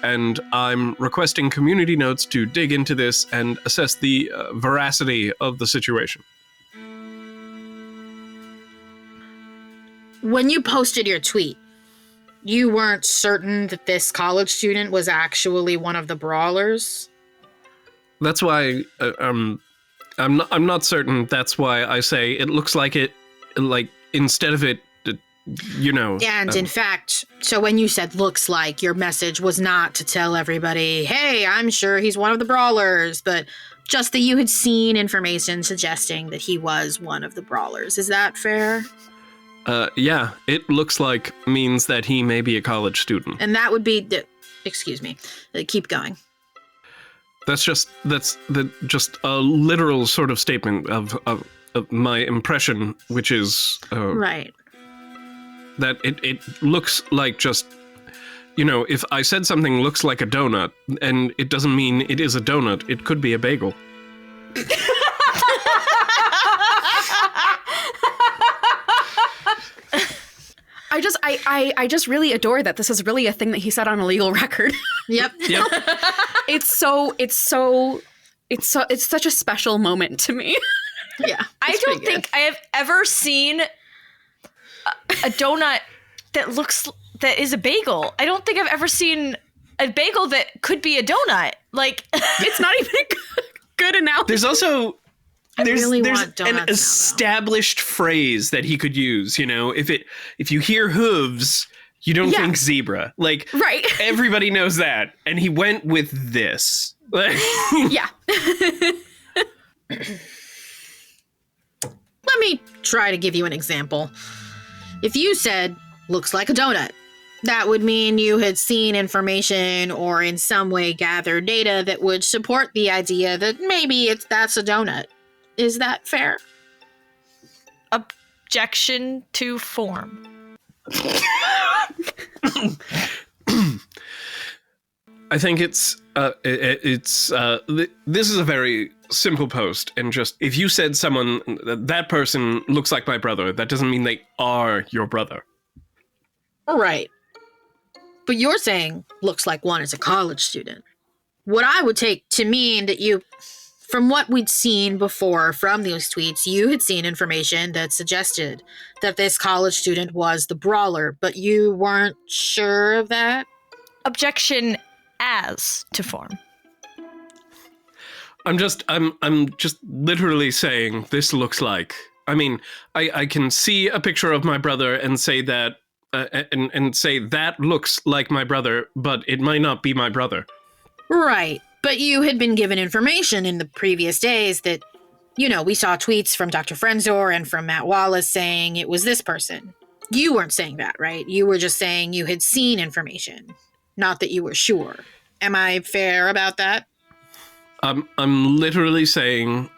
And I'm requesting Community Notes to dig into this and assess the veracity of the situation. When you posted your tweet, you weren't certain that this college student was actually one of the brawlers? That's why I'm not certain. That's why I say it looks like it, like instead of it, you know. And in fact, so when you said looks like, your message was not to tell everybody, hey, I'm sure he's one of the brawlers, but just that you had seen information suggesting that he was one of the brawlers. Is that fair? Yeah, it looks like means that he may be a college student. And that would be, excuse me, keep going. That's just a literal sort of statement of my impression, which is right. That it looks like just, you know, if I said something looks like a donut, and it doesn't mean it is a donut, it could be a bagel. I just really adore that this is really a thing that he said on a legal record. Yep. It's such a special moment to me. Yeah. I don't think I have ever seen a donut that is a bagel. I don't think I've ever seen a bagel that could be a donut. Like, it's not even a good analogy. There's also there's an now, established phrase that he could use, you know, if you hear hooves, you don't think zebra. Like, right. Everybody knows that. And he went with this. Yeah. Let me try to give you an example. If you said, looks like a donut, that would mean you had seen information or in some way gathered data that would support the idea that maybe that's a donut. Is that fair? Objection to form. I think this is a very simple post, and just if you said that person looks like my brother, that doesn't mean they are your brother. Right. But you're saying looks like one is a college student. What I would take to mean that you, from what we'd seen before from those tweets, you had seen information that suggested that this college student was the brawler, but you weren't sure of that? Objection as to form. I'm just literally saying this looks like. I mean, I can see a picture of my brother and say that and say that looks like my brother, but it might not be my brother. Right. But you had been given information in the previous days that, you know, we saw tweets from Dr. Frenzor and from Matt Wallace saying it was this person. You weren't saying that, right? You were just saying you had seen information, not that you were sure. Am I fair about that? I'm literally saying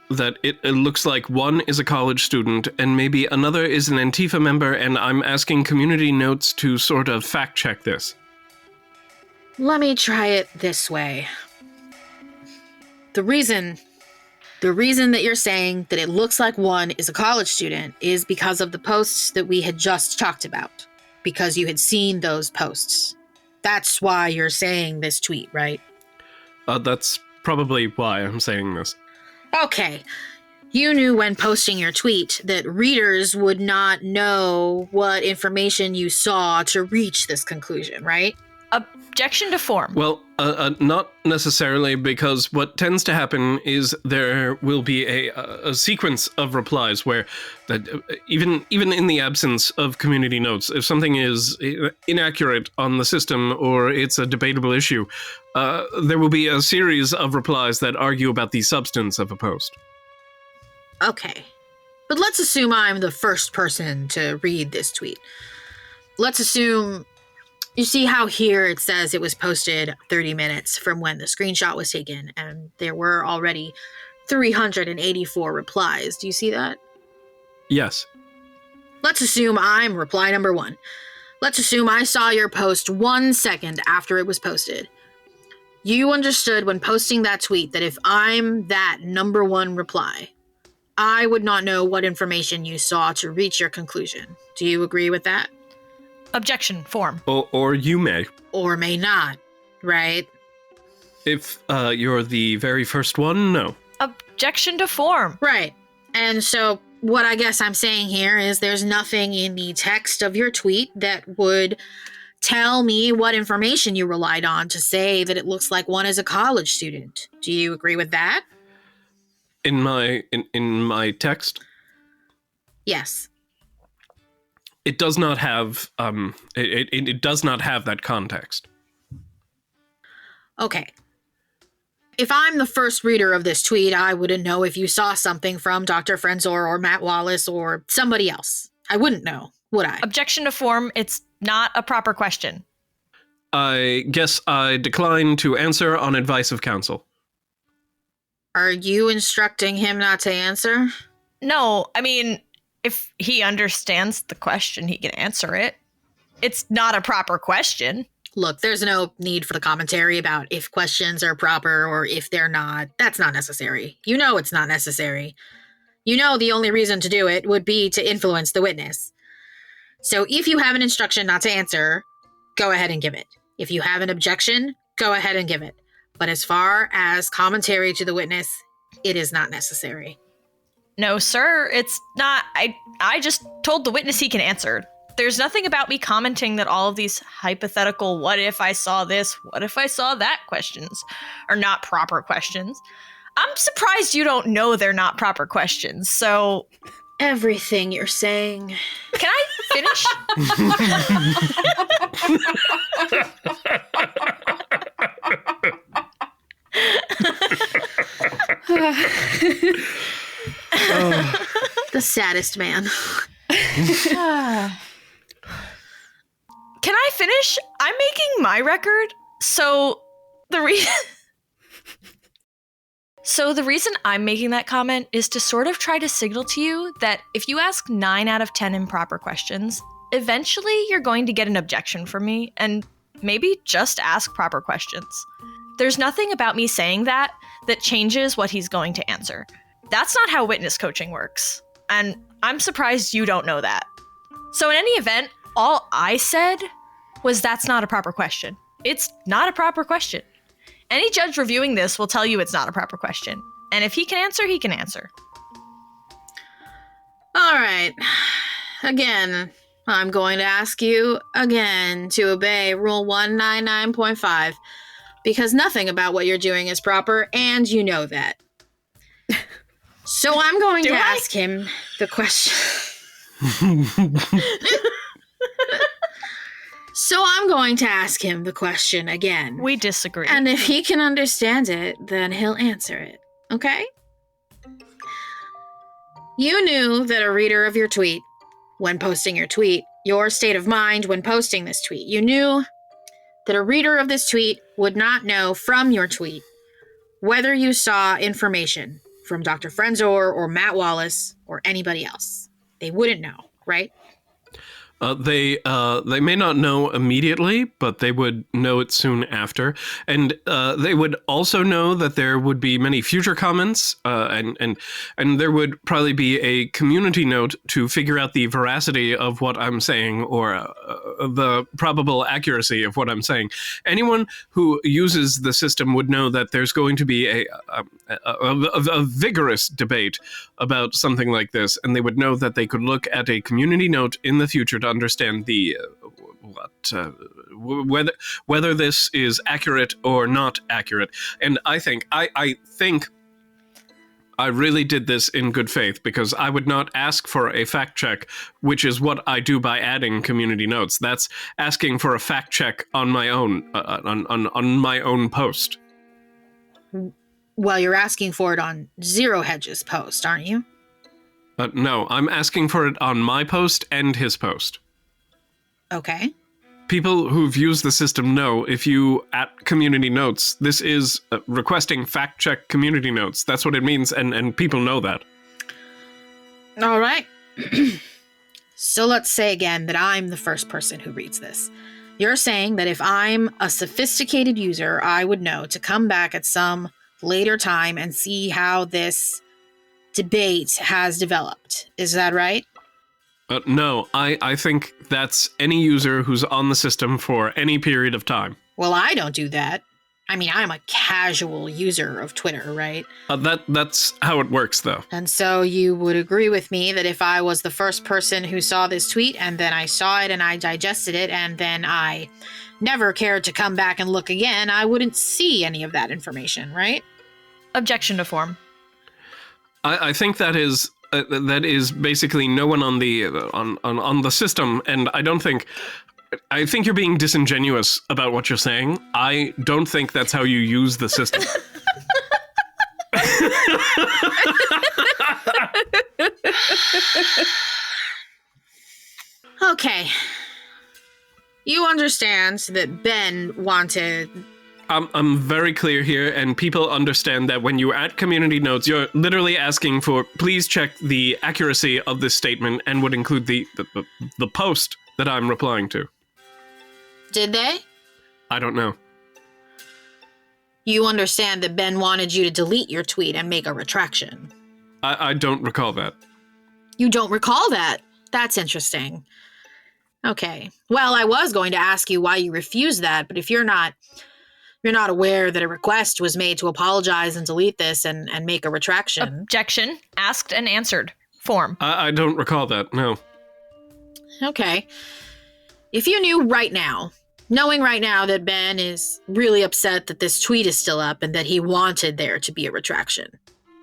that it looks like one is a college student and maybe another is an Antifa member, and I'm asking community notes to sort of fact check this. Let me try it this way. The reason that you're saying that it looks like one is a college student is because of the posts that we had just talked about, because you had seen those posts. That's why you're saying this tweet, right? That's probably why I'm saying this. Okay. You knew when posting your tweet that readers would not know what information you saw to reach this conclusion, right? Objection to form. Well, not necessarily, because what tends to happen is there will be a sequence of replies where that even in the absence of community notes, if something is inaccurate on the system or it's a debatable issue, there will be a series of replies that argue about the substance of a post. Okay. But let's assume I'm the first person to read this tweet. Let's assume... You see how here it says it was posted 30 minutes from when the screenshot was taken, and there were already 384 replies. Do you see that? Yes. Let's assume I'm reply number 1. Let's assume I saw your post 1 second after it was posted. You understood when posting that tweet that if I'm that number 1 reply, I would not know what information you saw to reach your conclusion. Do you agree with that? Objection, form. Or you may. Or may not, right? If you're the very first one, no. Objection to form. Right. And so what I guess I'm saying here is there's nothing in the text of your tweet that would tell me what information you relied on to say that it looks like one is a college student. Do you agree with that? In my text? Yes. It does not have it does not have that context. Okay. If I'm the first reader of this tweet, I wouldn't know if you saw something from Dr. Frenzor or Matt Wallace or somebody else. I wouldn't know, would I? Objection to form. It's not a proper question. I guess I decline to answer on advice of counsel. Are you instructing him not to answer? No, I mean... If he understands the question, he can answer it. It's not a proper question. Look, there's no need for the commentary about if questions are proper or if they're not. That's not necessary. You know it's not necessary. You know the only reason to do it would be to influence the witness. So if you have an instruction not to answer, go ahead and give it. If you have an objection, go ahead and give it. But as far as commentary to the witness, it is not necessary. No, sir, it's not. I just told the witness he can answer. There's nothing about me commenting that all of these hypothetical what if I saw this, what if I saw that questions are not proper questions. I'm surprised you don't know they're not proper questions, so... Everything you're saying. Can I finish? The saddest man. Can I finish? I'm making my record, so the reason I'm making that comment is to sort of try to signal to you that if you ask 9 out of 10 improper questions, eventually you're going to get an objection from me, and maybe just ask proper questions. There's nothing about me saying that changes what he's going to answer. That's not how witness coaching works, and I'm surprised you don't know that. So in any event, all I said was that's not a proper question. It's not a proper question. Any judge reviewing this will tell you it's not a proper question. And if he can answer, he can answer. All right. Again, I'm going to ask you again to obey Rule 199.5 because nothing about what you're doing is proper, and you know that. So I'm going to ask him the question. So I'm going to ask him the question again. We disagree. And if he can understand it, then he'll answer it. Okay? You knew that a reader of your tweet, when posting your tweet, your state of mind when posting this tweet, you knew that a reader of this tweet would not know from your tweet whether you saw information from Dr. Frenzor or Matt Wallace or anybody else. They wouldn't know, right? They may not know immediately, but they would know it soon after, and they would also know that there would be many future comments, and there would probably be a community note to figure out the veracity of what I'm saying or the probable accuracy of what I'm saying. Anyone who uses the system would know that there's going to be a vigorous debate about something like this, and they would know that they could look at a community note in the future to understand the whether this is accurate or not accurate. And I think I really did this in good faith, because I would not ask for a fact check, which is what I do by adding community notes. That's asking for a fact check on my own on my own post. Well, you're asking for it on Zero Hedge's post, aren't you? No, I'm asking for it on my post and his post. Okay. People who've used the system know if you at community notes, this is requesting fact check community notes. That's what it means, and people know that. All right. So let's say again that I'm the first person who reads this. You're saying that if I'm a sophisticated user, I would know to come back at some later time and see how this debate has developed. Is that right? No, I think that's any user who's on the system for any period of time. Well, I don't do that. I mean, I'm a casual user of Twitter, right? That's how it works, though. And so you would agree with me that if I was the first person who saw this tweet and then I saw it and I digested it and then I never cared to come back and look again, I wouldn't see any of that information, right? Objection to form. I think that is basically no one on the on the system, and I think you're being disingenuous about what you're saying. I don't think that's how you use the system. Okay. You understand that Ben wanted... I'm very clear here, and people understand that when you add community notes, you're literally asking for, please check the accuracy of this statement, and would include the post that I'm replying to. Did they? I don't know. You understand that Ben wanted you to delete your tweet and make a retraction. I don't recall that. You don't recall that? That's interesting. Okay. Well, I was going to ask you why you refused that, but if you're not aware that a request was made to apologize and delete this and make a retraction. Objection. Asked and answered. Form. I don't recall that, no. Okay. If you knew right now, knowing right now that Ben is really upset that this tweet is still up and that he wanted there to be a retraction,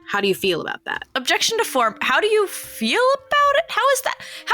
how do you feel about that? Objection to form. How do you feel about it? How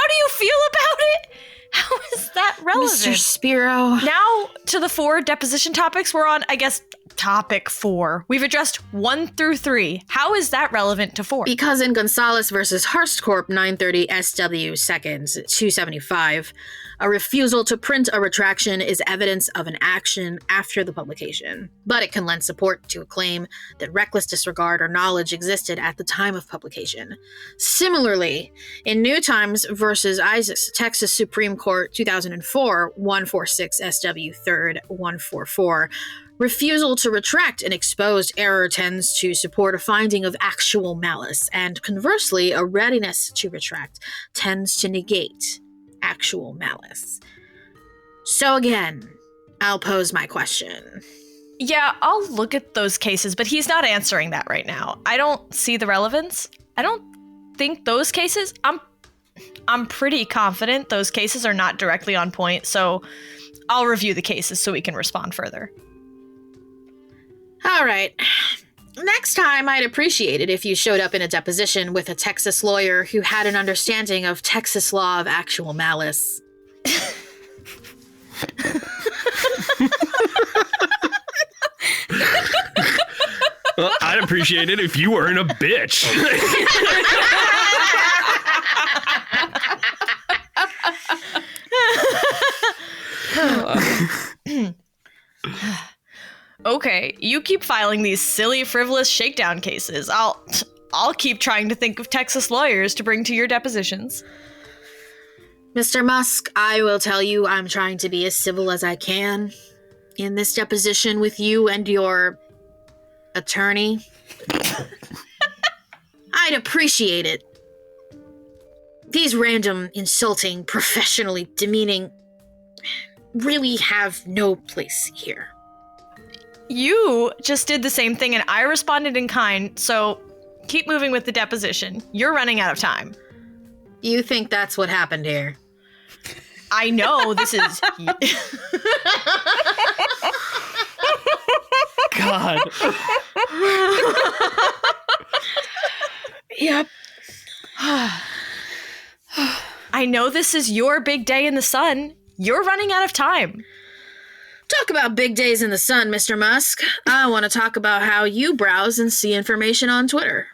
do you feel about it? How is that relevant? Mr. Spiro. Now to the 4 deposition topics we're on, I guess, topic 4. We've addressed 1 through 3. How is that relevant to 4? Because in Gonzalez versus Hearst Corp 930 SW seconds 275, a refusal to print a retraction is evidence of an action after the publication, but it can lend support to a claim that reckless disregard or knowledge existed at the time of publication. Similarly, in New Times versus Isaacs, Texas Supreme Court 2004 146 SW 3rd 144, refusal to retract an exposed error tends to support a finding of actual malice, and conversely, a readiness to retract tends to negate actual malice. So again, I'll pose my question. Yeah, I'll look at those cases, but he's not answering that right now. I don't see the relevance. I don't think those cases, I'm pretty confident those cases are not directly on point, so I'll review the cases so we can respond further. All right. Next time, I'd appreciate it if you showed up in a deposition with a Texas lawyer who had an understanding of Texas law of actual malice. Well, I'd appreciate it if you weren't a bitch. Okay, you keep filing these silly, frivolous shakedown cases. I'll keep trying to think of Texas lawyers to bring to your depositions. Mr. Musk, I will tell you I'm trying to be as civil as I can in this deposition with you and your attorney. I'd appreciate it. These random, insulting, professionally demeaning really have no place here. You just did the same thing and I responded in kind, so keep moving with the deposition. You're running out of time. You think that's what happened here? I know this is... God. Yep. I know this is your big day in the sun. You're running out of time. Talk about big days in the sun, Mr. Musk. I want to talk about how you browse and see information on Twitter.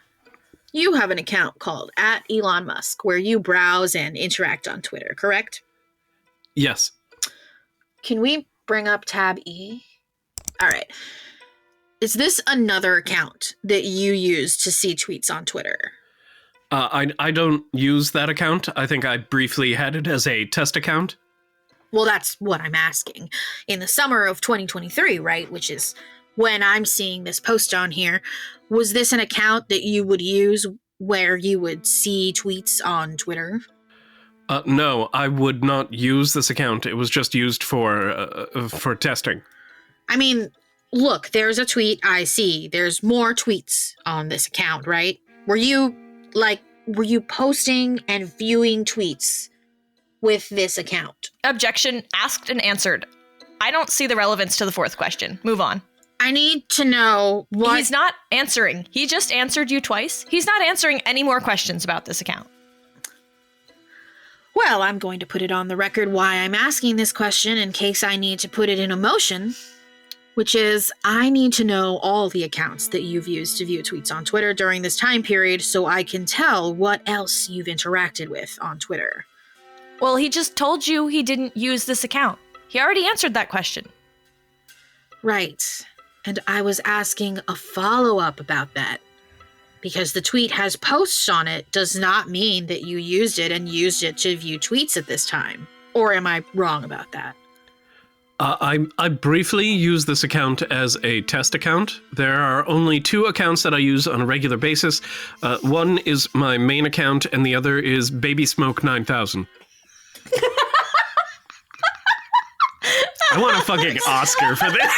You have an account called @ElonMusk where you browse and interact on Twitter, correct? Yes. Can we bring up tab E? All right. Is this another account that you use to see tweets on Twitter? I don't use that account. I think I briefly had it as a test account. Well, that's what I'm asking. In the summer of 2023, right, which is when I'm seeing this post on here, was this an account that you would use where you would see tweets on Twitter? No, I would not use this account. It was just used for testing. I mean, look, there's a tweet I see. There's more tweets on this account, right? Were you posting and viewing tweets with this account? Objection asked and answered. I don't see the relevance to the 4th question. Move on. I need to know what... He's not answering. He just answered you twice. He's not answering any more questions about this account. Well, I'm going to put it on the record why I'm asking this question in case I need to put it in a motion, which is I need to know all the accounts that you've used to view tweets on Twitter during this time period so I can tell what else you've interacted with on Twitter. Well, he just told you he didn't use this account. He already answered that question. Right. And I was asking a follow-up about that. Because the tweet has posts on it does not mean that you used it to view tweets at this time. Or am I wrong about that? I briefly use this account as a test account. There are only 2 accounts that I use on a regular basis. One is my main account and the other is Baby Smoke 9000. I want a fucking Oscar for this.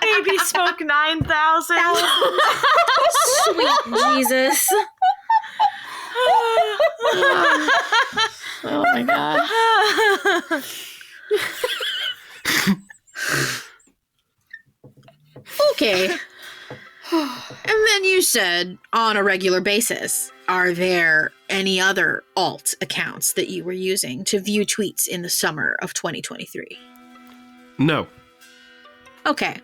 Baby Smoke 9,000. Sweet Jesus. Oh my god. Okay. And then you said on a regular basis, are there any other alt accounts that you were using to view tweets in the summer of 2023? No. Okay.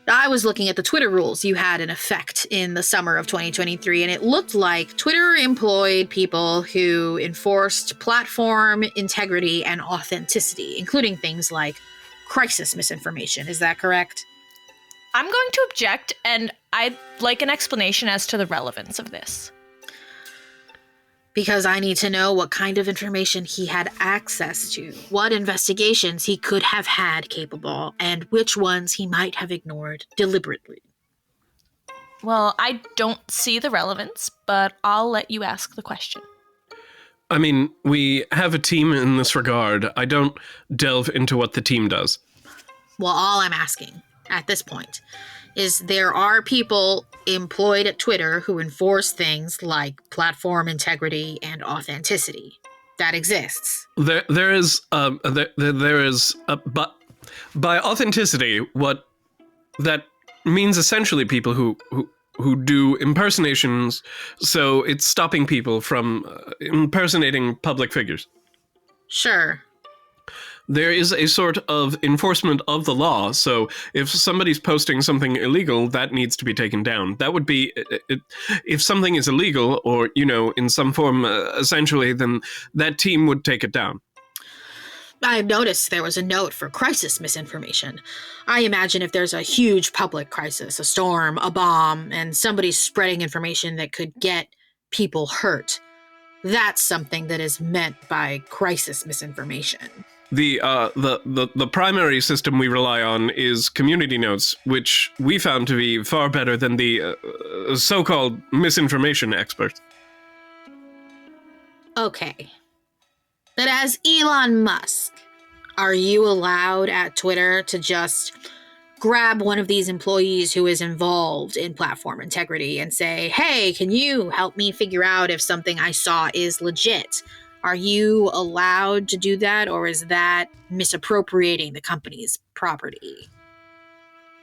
I was looking at the Twitter rules you had in effect in the summer of 2023, and it looked like Twitter employed people who enforced platform integrity and authenticity, including things like crisis misinformation. Is that correct? I'm going to object, and I'd like an explanation as to the relevance of this. Because I need to know what kind of information he had access to, what investigations he could have had capable, and which ones he might have ignored deliberately. Well, I don't see the relevance, but I'll let you ask the question. I mean, we have a team in this regard. I don't delve into what the team does. Well, all I'm asking at this point is there are people employed at Twitter who enforce things like platform integrity and authenticity. That exists. But by authenticity, what that means essentially people who do impersonations, so it's stopping people from impersonating public figures. Sure. There is a sort of enforcement of the law, so if somebody's posting something illegal, that needs to be taken down. That would be, if something is illegal or, in some form, essentially, then that team would take it down. I noticed there was a note for crisis misinformation. I imagine if there's a huge public crisis, a storm, a bomb, and somebody's spreading information that could get people hurt, that's something that is meant by crisis misinformation. The primary system we rely on is community notes, which we found to be far better than the so-called misinformation experts. Okay. But as Elon Musk, are you allowed at Twitter to just grab one of these employees who is involved in platform integrity and say, hey, can you help me figure out if something I saw is legit? Are you allowed to do that, or is that misappropriating the company's property?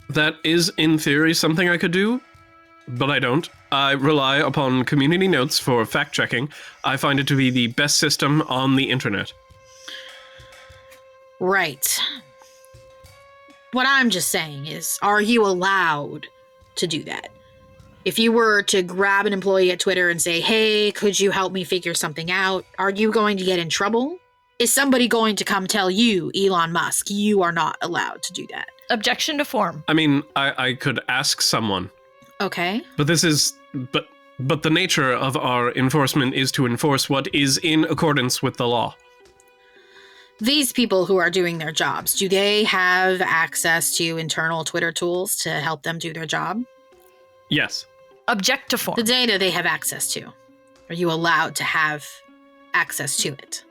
That is, in theory, something I could do, but I don't. I rely upon community notes for fact-checking. I find it to be the best system on the internet. Right. What I'm just saying is, are you allowed to do that? If you were to grab an employee at Twitter and say, hey, could you help me figure something out? Are you going to get in trouble? Is somebody going to come tell you, Elon Musk, you are not allowed to do that? Objection to form. I mean, I could ask someone. Okay. But this is... But the nature of our enforcement is to enforce what is in accordance with the law. These people who are doing their jobs, do they have access to internal Twitter tools to help them do their job? Yes. Object to form. The data they have access to. Are you allowed to have access to it?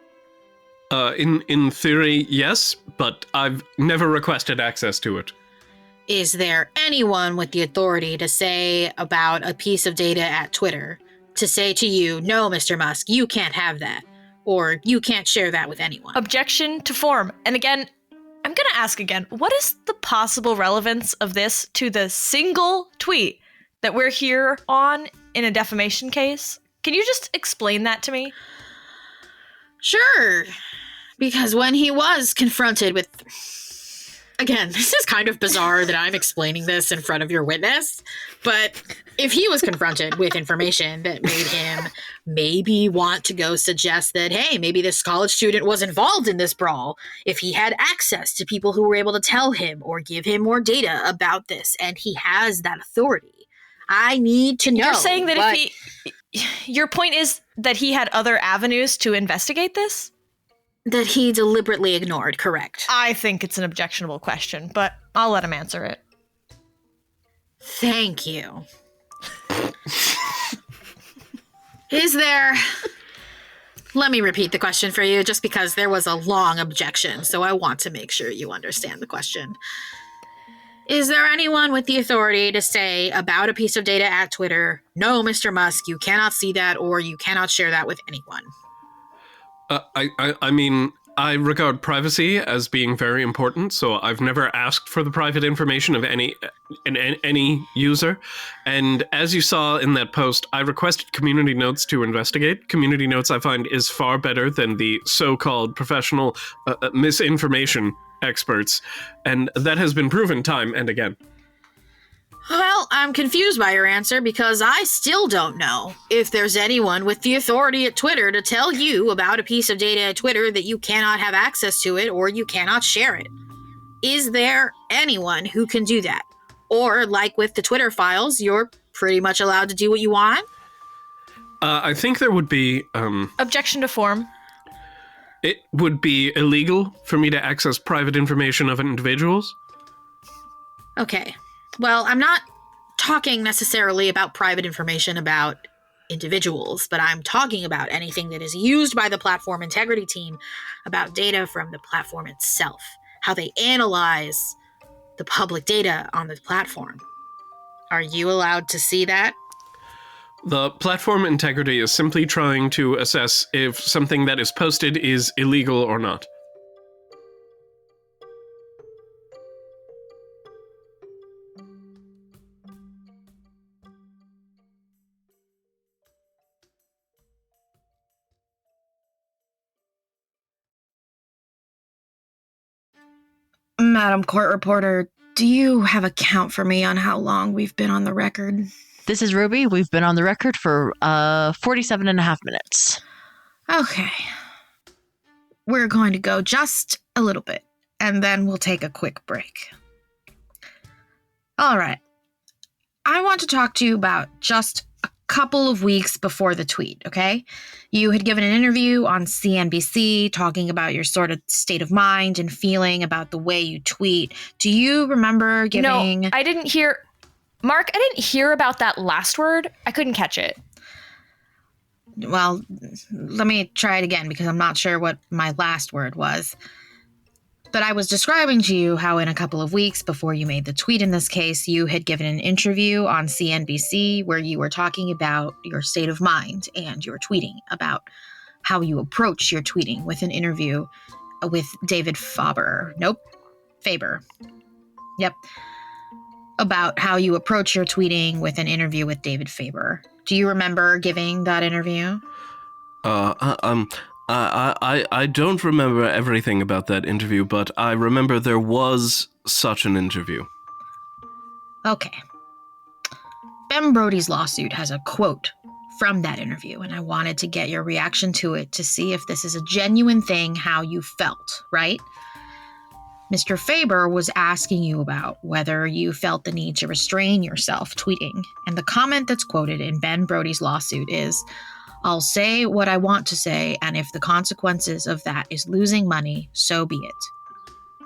In theory, yes, but I've never requested access to it. Is there anyone with the authority to say about a piece of data at Twitter, to say to you, no, Mr. Musk, you can't have that, or you can't share that with anyone? Objection to form. And again, I'm going to ask again, what is the possible relevance of this to the single tweet that we're here on in a defamation case? Can you just explain that to me? Sure. Because when he was confronted with... Again, this is kind of bizarre that I'm explaining this in front of your witness, but if he was confronted with information that made him maybe want to go suggest that, hey, maybe this college student was involved in this brawl, if he had access to people who were able to tell him or give him more data about this, and he has that authority, I need to know. You're saying that your point is that he had other avenues to investigate this? That he deliberately ignored, correct. I think it's an objectionable question, but I'll let him answer it. Thank you. Let me repeat the question for you, just because there was a long objection, so I want to make sure you understand the question. Is there anyone with the authority to say about a piece of data at Twitter, no, Mr. Musk, you cannot see that or you cannot share that with anyone? I mean, I regard privacy as being very important, so I've never asked for the private information of any user. And as you saw in that post, I requested community notes to investigate. Community notes, I find, is far better than the so-called professional misinformation experts, and that has been proven time and again. Well, I'm confused by your answer because I still don't know if there's anyone with the authority at Twitter to tell you about a piece of data at Twitter that you cannot have access to it or you cannot share it. Is there anyone who can do that? Or, like with the Twitter files, you're pretty much allowed to do what you want? I think there would be... Objection to form. It would be illegal for me to access private information of individuals. Okay. Well, I'm not talking necessarily about private information about individuals, but I'm talking about anything that is used by the platform integrity team about data from the platform itself, how they analyze the public data on the platform. Are you allowed to see that? The platform integrity is simply trying to assess if something that is posted is illegal or not. Madam Court Reporter, do you have a count for me on how long we've been on the record? This is Ruby. We've been on the record for 47 and a half minutes. Okay. We're going to go just a little bit, and then we'll take a quick break. All right. I want to talk to you about just a couple of weeks before the tweet, okay? You had given an interview on CNBC talking about your sort of state of mind and feeling about the way you tweet. Do you remember giving... No, I didn't hear... Mark, I didn't hear about that last word. I couldn't catch it. Well, let me try it again because I'm not sure what my last word was. But I was describing to you how in a couple of weeks before you made the tweet in this case, you had given an interview on CNBC where you were talking about your state of mind and your tweeting, about how you approach your tweeting with an interview with David Faber. Nope. Faber. Yep. About how you approach your tweeting with an interview with David Faber. Do you remember giving that interview? I don't remember everything about that interview, but I remember there was such an interview. Okay. Ben Brody's lawsuit has a quote from that interview, and I wanted to get your reaction to it to see if this is a genuine thing, how you felt, right? Mr. Faber was asking you about whether you felt the need to restrain yourself tweeting, and the comment that's quoted in Ben Brody's lawsuit is, "I'll say what I want to say, and if the consequences of that is losing money, so be it."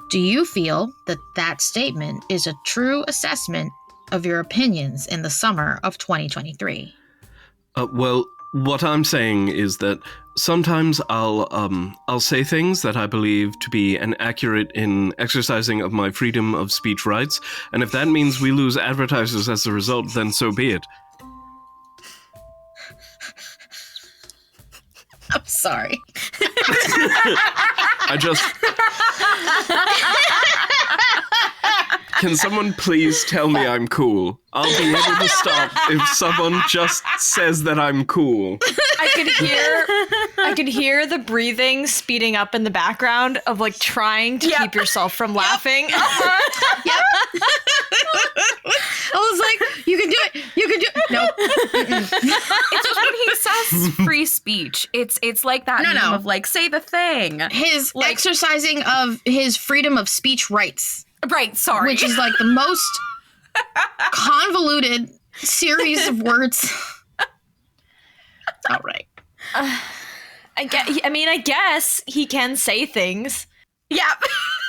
Do you feel that that statement is a true assessment of your opinions in the summer of 2023? Well, what I'm saying is that sometimes I'll say things that I believe to be inaccurate in exercising of my freedom of speech rights, and if that means we lose advertisers as a result, then so be it. I'm sorry. I just... Can someone please tell me I'm cool? I'll be able to stop if someone just says that I'm cool. I could hear the breathing speeding up in the background of like trying to keep yourself from laughing. Yep. I was like, you can do it. You can do it. No. It's just when he says free speech. It's like that meme of like, say the thing. His exercising of his freedom of speech rights. Right, sorry. Which is like the most convoluted series of words. All right. I guess he can say things. Yeah.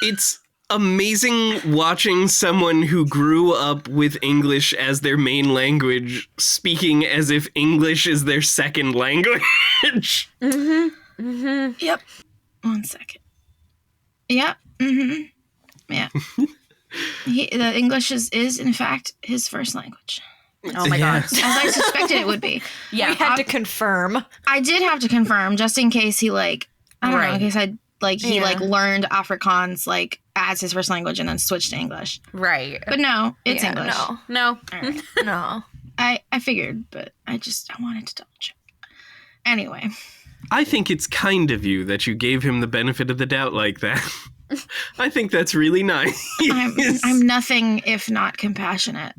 It's amazing watching someone who grew up with English as their main language speaking as if English is their second language. Mm-hmm. Mm-hmm. Yep. 1 second. Yep. Mm-hmm. Yeah. The English is in fact his first language. Oh my god. As I suspected it would be. Yeah, we had to confirm. I did have to confirm just in case he I don't know, in case he learned Afrikaans as his first language and then switched to English. Right. But no, it's English. No. Right. No. I figured, but I wanted to double check. Anyway. I think it's kind of you that you gave him the benefit of the doubt like that. I think that's really nice. I'm nothing if not compassionate.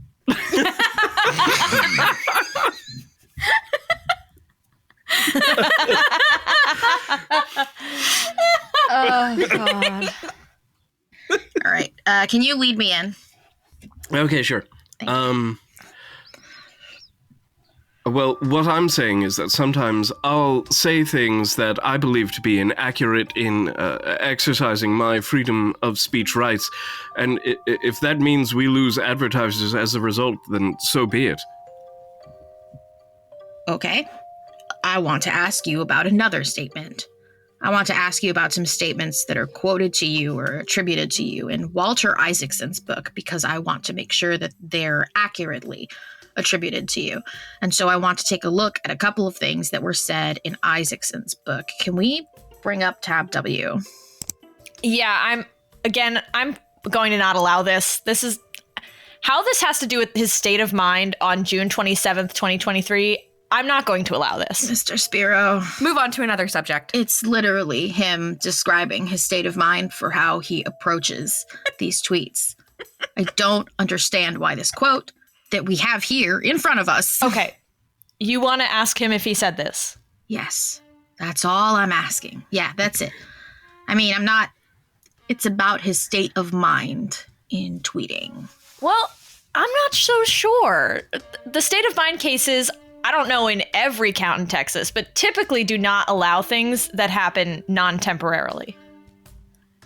Oh god. All right. Can you lead me in? Okay, sure. Well, what I'm saying is that sometimes I'll say things that I believe to be inaccurate in exercising my freedom of speech rights, and if that means we lose advertisers as a result, then so be it. Okay. I want to ask you about another statement. I want to ask you about some statements that are quoted to you or attributed to you in Walter Isaacson's book, because I want to make sure that they're accurately attributed to you. And so I want to take a look at a couple of things that were said in Isaacson's book. Can we bring up tab W? Yeah, I'm going to not allow this. This is how this has to do with his state of mind on June 27th, 2023. I'm not going to allow this. Mr. Spiro. Move on to another subject. It's literally him describing his state of mind for how he approaches these tweets. I don't understand why this quote that we have here in front of us. Okay. You want to ask him if he said this? Yes. That's all I'm asking. Yeah, that's it. I mean, it's about his state of mind in tweeting. Well, I'm not so sure. The state of mind cases, I don't know in every count in Texas, but typically do not allow things that happen non-temporarily.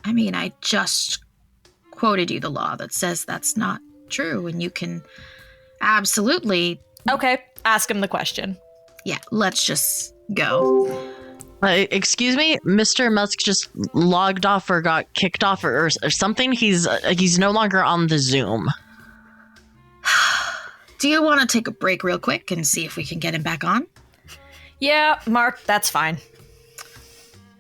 I mean, I just quoted you the law that says that's not true, and you can absolutely... Okay, ask him the question. Yeah, let's just go. Excuse me, Mr. Musk just logged off or got kicked off or something. He's no longer on the Zoom. Do you want to take a break real quick and see if we can get him back on? Yeah, Mark, that's fine.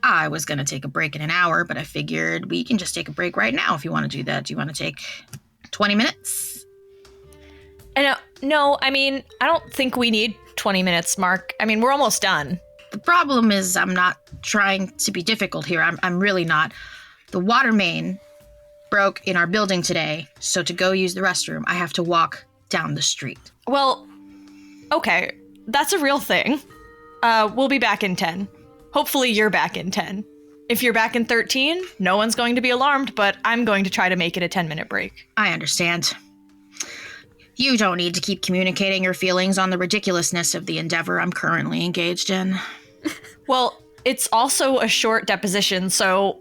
I was going to take a break in an hour, but I figured we can just take a break right now if you want to do that. Do you want to take 20 minutes? No, I mean, I don't think we need 20 minutes, Mark. I mean, we're almost done. The problem is I'm not trying to be difficult here. I'm really not. The water main broke in our building today, so to go use the restroom, I have to walk down the street. Well, okay, that's a real thing. We'll be back in 10. Hopefully you're back in 10. If you're back in 13, no one's going to be alarmed, but I'm going to try to make it a 10-minute break. I understand. You don't need to keep communicating your feelings on the ridiculousness of the endeavor I'm currently engaged in. Well, it's also a short deposition, so...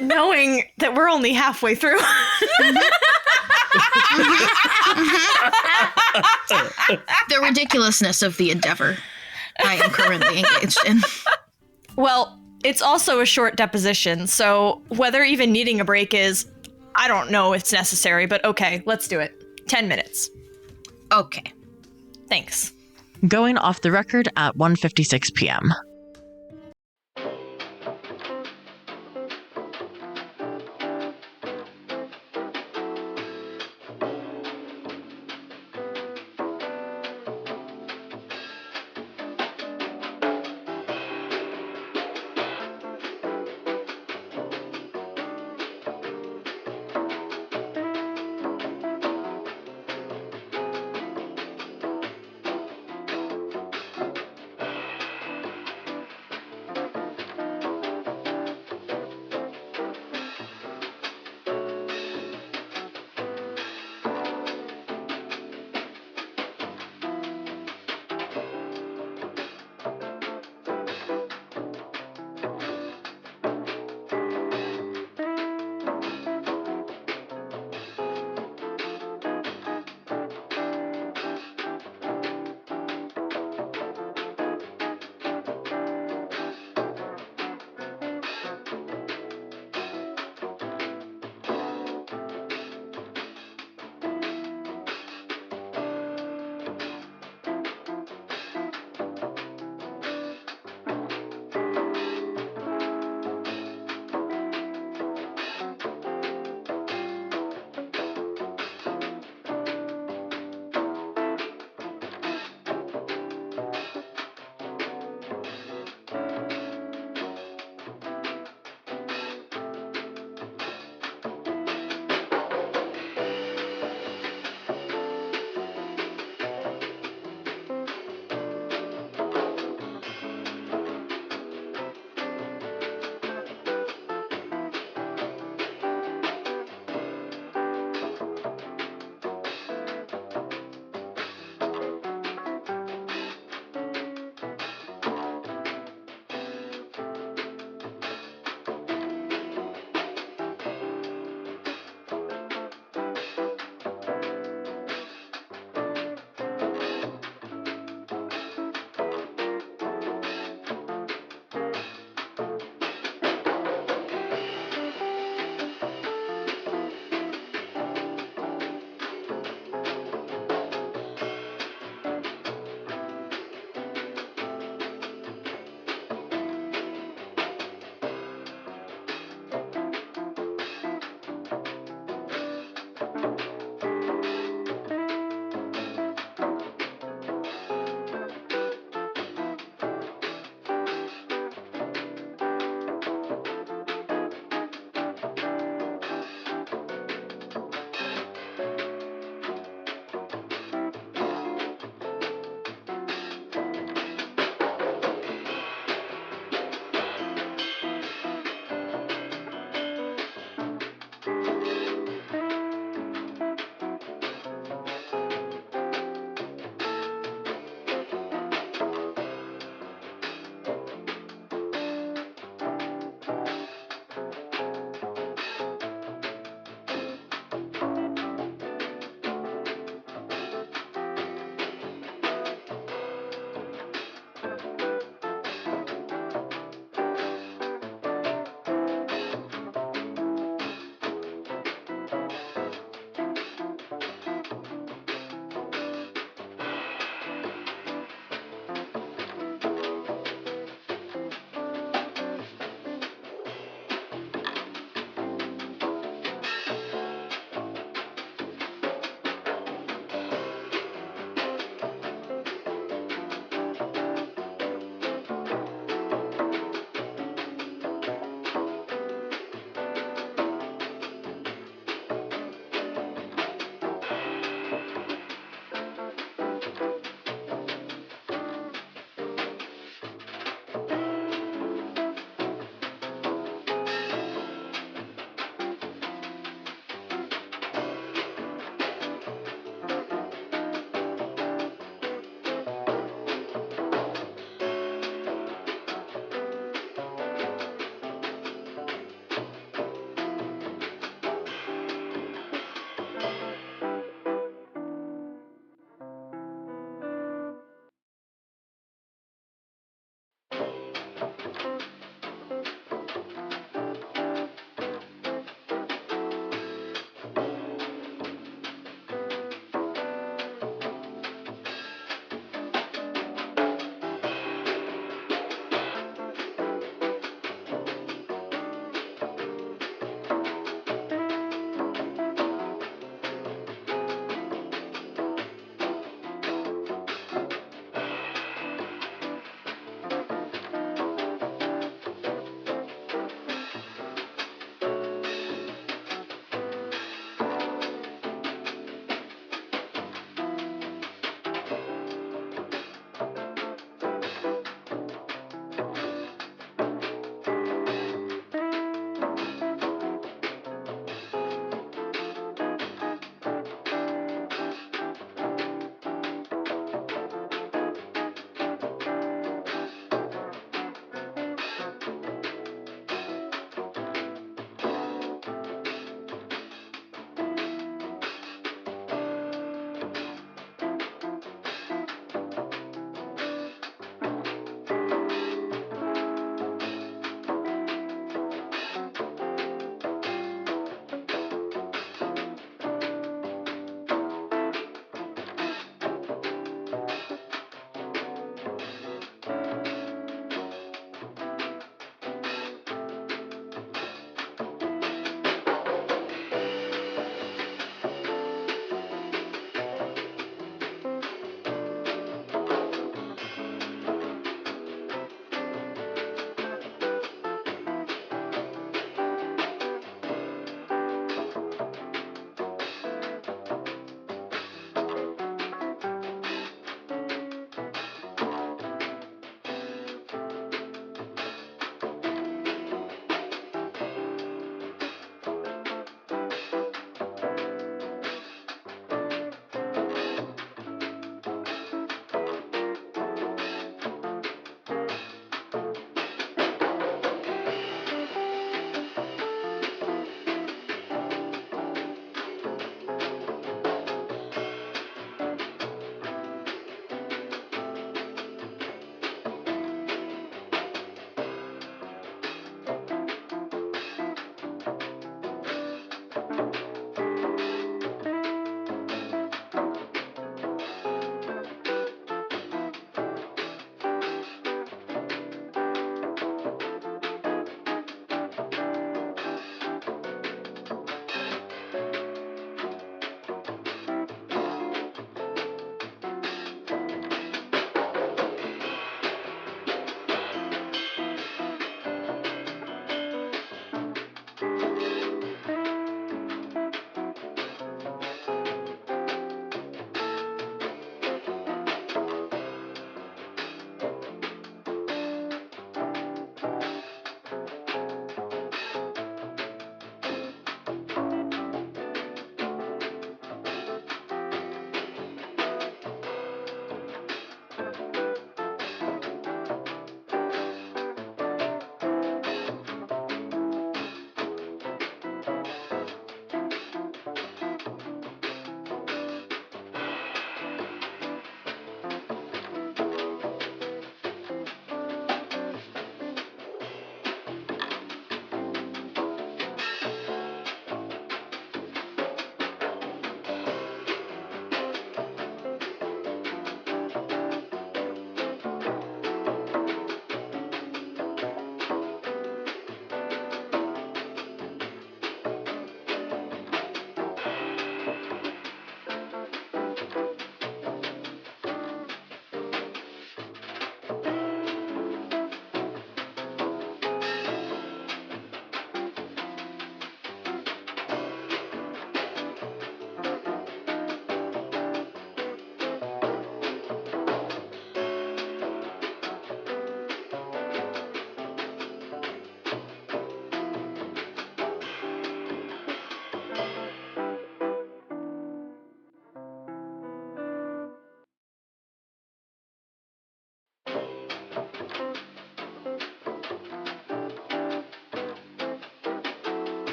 Knowing that we're only halfway through. The ridiculousness of the endeavor I am currently engaged in. Well, it's also a short deposition, so whether even needing a break is, I don't know if it's necessary, but okay, let's do it. 10 minutes. Okay. Thanks. Going off the record at 1:56 p.m.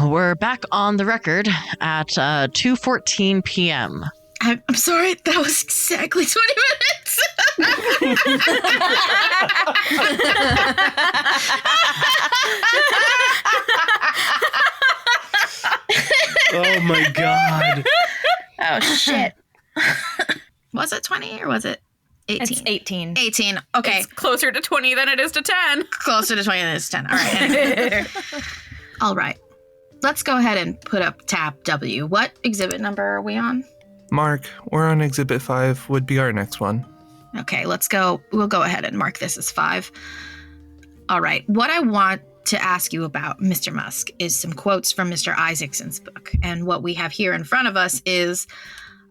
We're back on the record at 2:14 p.m. I'm sorry, that was exactly 20 minutes. Oh my god. Oh shit. Was it 20 or was it 18? It's 18. 18. Okay. It's closer to 20 than it is to 10. Closer to 20 than it is to 10. All right. Anyway. All right. Let's go ahead and put up tab W. What exhibit number are we on? Mark, we're on Exhibit 5, would be our next one. Okay, let's go. We'll go ahead and mark this as 5. All right. What I want to ask you about, Mr. Musk, is some quotes from Mr. Isaacson's book. And what we have here in front of us is,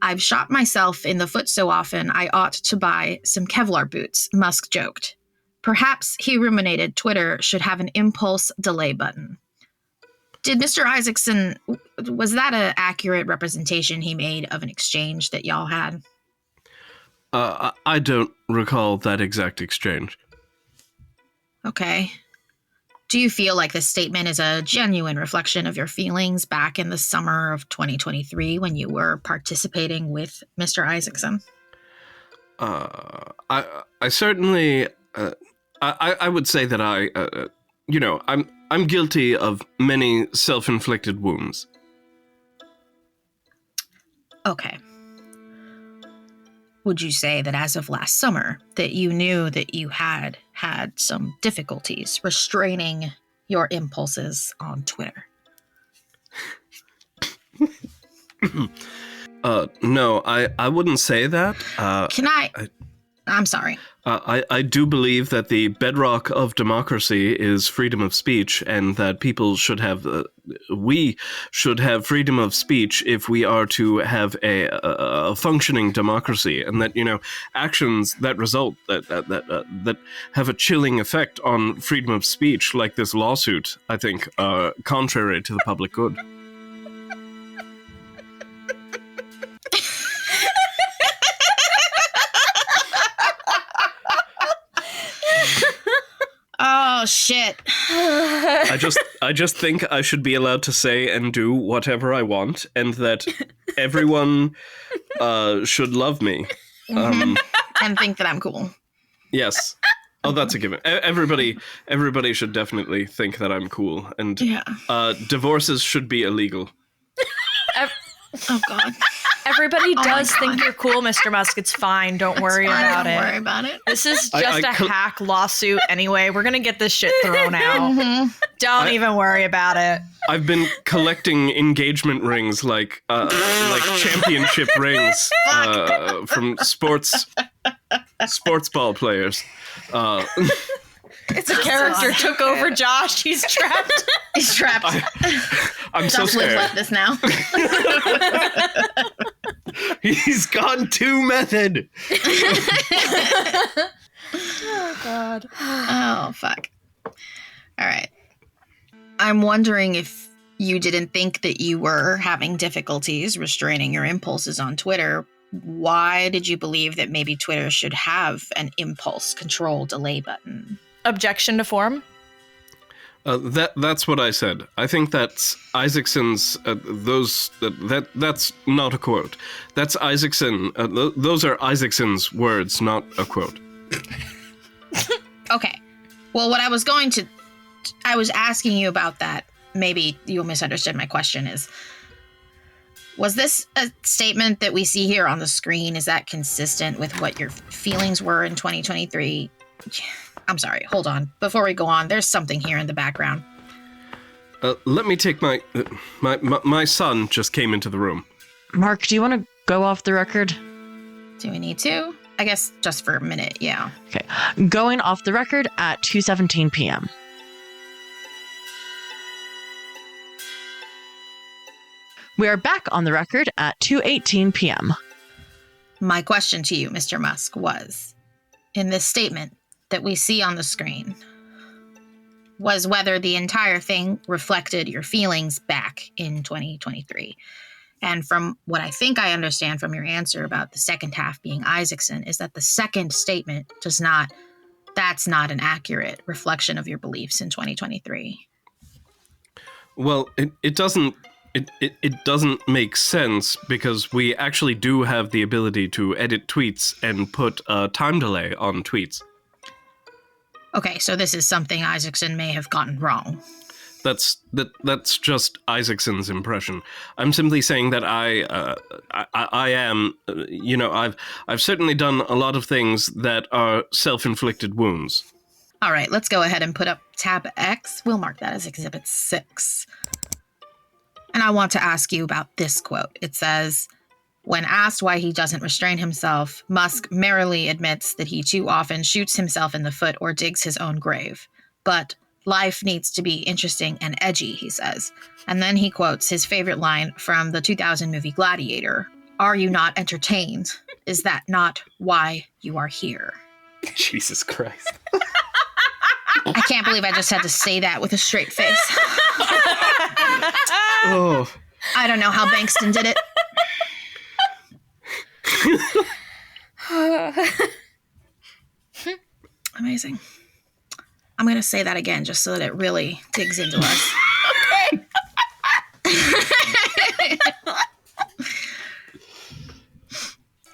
"I've shot myself in the foot so often I ought to buy some Kevlar boots," Musk joked. Perhaps, he ruminated, Twitter should have an impulse delay button. Did Mr. Isaacson, was that an accurate representation he made of an exchange that y'all had? I don't recall that exact exchange. Okay. Do you feel like this statement is a genuine reflection of your feelings back in the summer of 2023 when you were participating with Mr. Isaacson? I certainly, I would say that I'm guilty of many self-inflicted wounds. Okay. Would you say that as of last summer, that you knew that you had some difficulties restraining your impulses on Twitter? No, I wouldn't say that. I'm sorry. I do believe that the bedrock of democracy is freedom of speech, and that people should have, we should have freedom of speech if we are to have a functioning democracy, and that, actions that result, that have a chilling effect on freedom of speech, like this lawsuit, I think, are contrary to the public good. Oh, shit. I just think I should be allowed to say and do whatever I want, and that everyone should love me. And think that I'm cool. Yes. Oh, that's a given. Everybody should definitely think that I'm cool, and divorces should be illegal. Oh, God. Everybody does think you're cool, Mr. Musk. It's fine. Don't worry about it. Don't worry about it. This is just a hack lawsuit anyway. We're going to get this shit thrown out. Don't even worry about it. I've been collecting engagement rings like championship rings from sports ball players. It's a character took over Josh. He's trapped. He's trapped. I'm so scared. Like this now. He's gone too method. Oh, God. Oh, fuck. All right. I'm wondering if you didn't think that you were having difficulties restraining your impulses on Twitter. Why did you believe that maybe Twitter should have an impulse control delay button? Objection to form? That's what I said. I think that's Isaacson's. That's not a quote. That's Isaacson. Those are Isaacson's words, not a quote. Okay. Well, what I was asking you about that. Maybe you misunderstood my question. Was this a statement that we see here on the screen? Is that consistent with what your feelings were in 2023? I'm sorry, hold on. Before we go on, there's something here in the background. Let me take my son just came into the room. Mark, do you want to go off the record? Do we need to? I guess just for a minute, yeah. Okay. Going off the record at 2:17 p.m. We are back on the record at 2:18 p.m. My question to you, Mr. Musk, was, in this statement that we see on the screen, was whether the entire thing reflected your feelings back in 2023. And from what I think I understand from your answer about the second half being Isaacson, is that the second statement that's not an accurate reflection of your beliefs in 2023. Well, it doesn't make sense because we actually do have the ability to edit tweets and put a time delay on tweets. Okay, so this is something Isaacson may have gotten wrong. That's just Isaacson's impression. I'm simply saying that I am, I've certainly done a lot of things that are self-inflicted wounds. All right, let's go ahead and put up tab X. We'll mark that as Exhibit 6. And I want to ask you about this quote. It says, when asked why he doesn't restrain himself, Musk merrily admits that he too often shoots himself in the foot or digs his own grave. But life needs to be interesting and edgy, he says. And then he quotes his favorite line from the 2000 movie Gladiator. Are you not entertained? Is that not why you are here? Jesus Christ. I can't believe I just had to say that with a straight face. Oh. I don't know how Bankston did it. Amazing. I'm going to say that again just so that it really digs into us.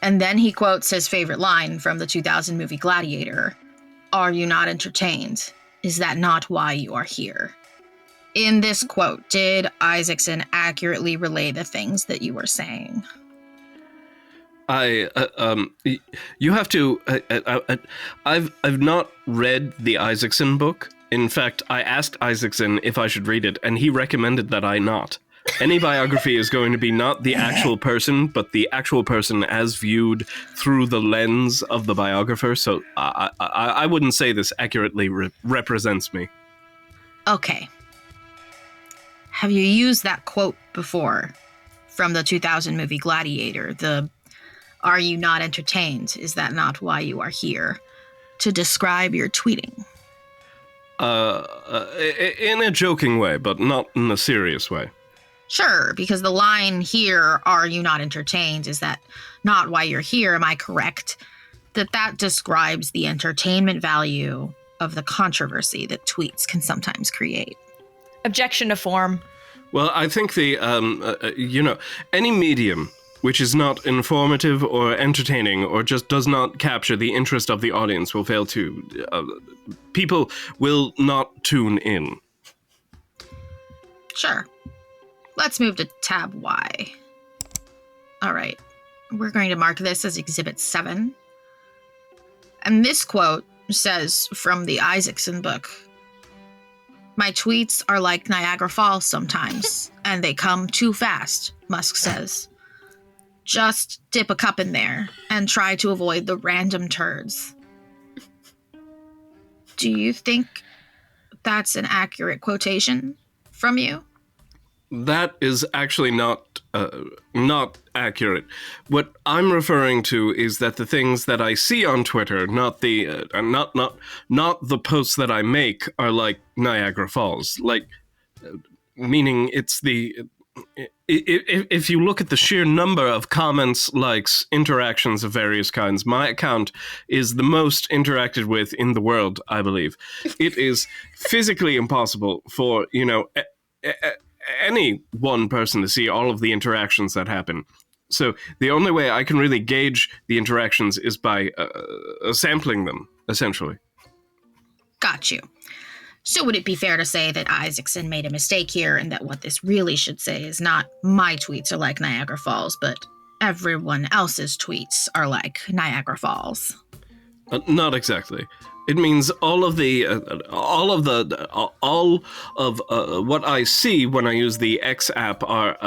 And then he quotes his favorite line from the 2000 movie Gladiator. Are you not entertained? Is that not why you are here? In this quote, did Isaacson accurately relay the things that you were saying? You have to. I've not read the Isaacson book. In fact, I asked Isaacson if I should read it, and he recommended that I not. Any biography is going to be not the actual person, but the actual person as viewed through the lens of the biographer. So I wouldn't say this accurately represents me. Okay. Have you used that quote before from the 2000 movie Gladiator? The "Are you not entertained? Is that not why you are here?" to describe your tweeting? In a joking way, but not in a serious way. Sure, because the line here, "Are you not entertained? Is that not why you're here?" Am I correct? That describes the entertainment value of the controversy that tweets can sometimes create. Objection to form. Well, I think any medium which is not informative or entertaining or just does not capture the interest of the audience will fail to... people will not tune in. Sure. Let's move to tab Y. All right. We're going to mark this as Exhibit 7. And this quote says from the Isaacson book, "My tweets are like Niagara Falls sometimes, and they come too fast," Musk says. "Just dip a cup in there and try to avoid the random turds." Do you think that's an accurate quotation from you? That is actually not accurate. What I'm referring to is that the things that I see on Twitter, not the posts that I make, are like Niagara Falls. Like, meaning it's the... If you look at the sheer number of comments, likes, interactions of various kinds, my account is the most interacted with in the world, I believe. It is physically impossible for, any one person to see all of the interactions that happen. So the only way I can really gauge the interactions is by sampling them, essentially. Got you. So would it be fair to say that Isaacson made a mistake here and that what this really should say is not "my tweets are like Niagara Falls," but everyone else's tweets are like Niagara Falls? Not exactly. It means all of what I see when I use the X app are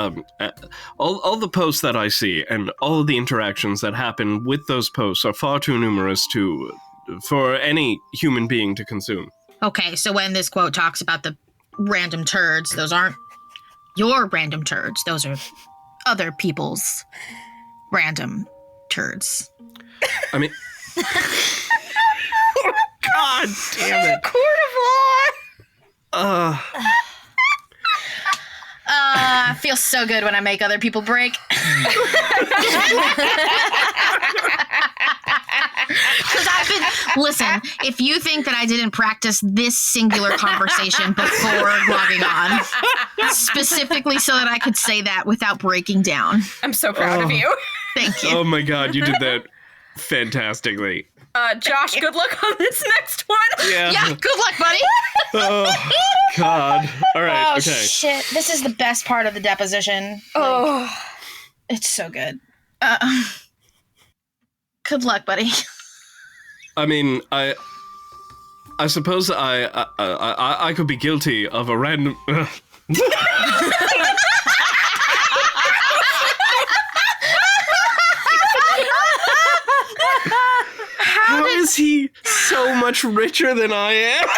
all the posts that I see and all of the interactions that happen with those posts are far too numerous for any human being to consume. Okay, so when this quote talks about the random turds, those aren't your random turds. Those are other people's random turds. I mean... God damn it. Court of law! Feels so good when I make other people break. Because Listen, if you think that I didn't practice this singular conversation before logging on, specifically so that I could say that without breaking down. I'm so proud of you. Thank you. Oh my god, you did that fantastically. Josh, good luck on this next one. Yeah, good luck, buddy. Oh god. All right, Oh, okay. shit. This is the best part of the deposition. Oh. It's so good. Good luck, buddy. I mean, I suppose I could be guilty of a random How is he so much richer than I am?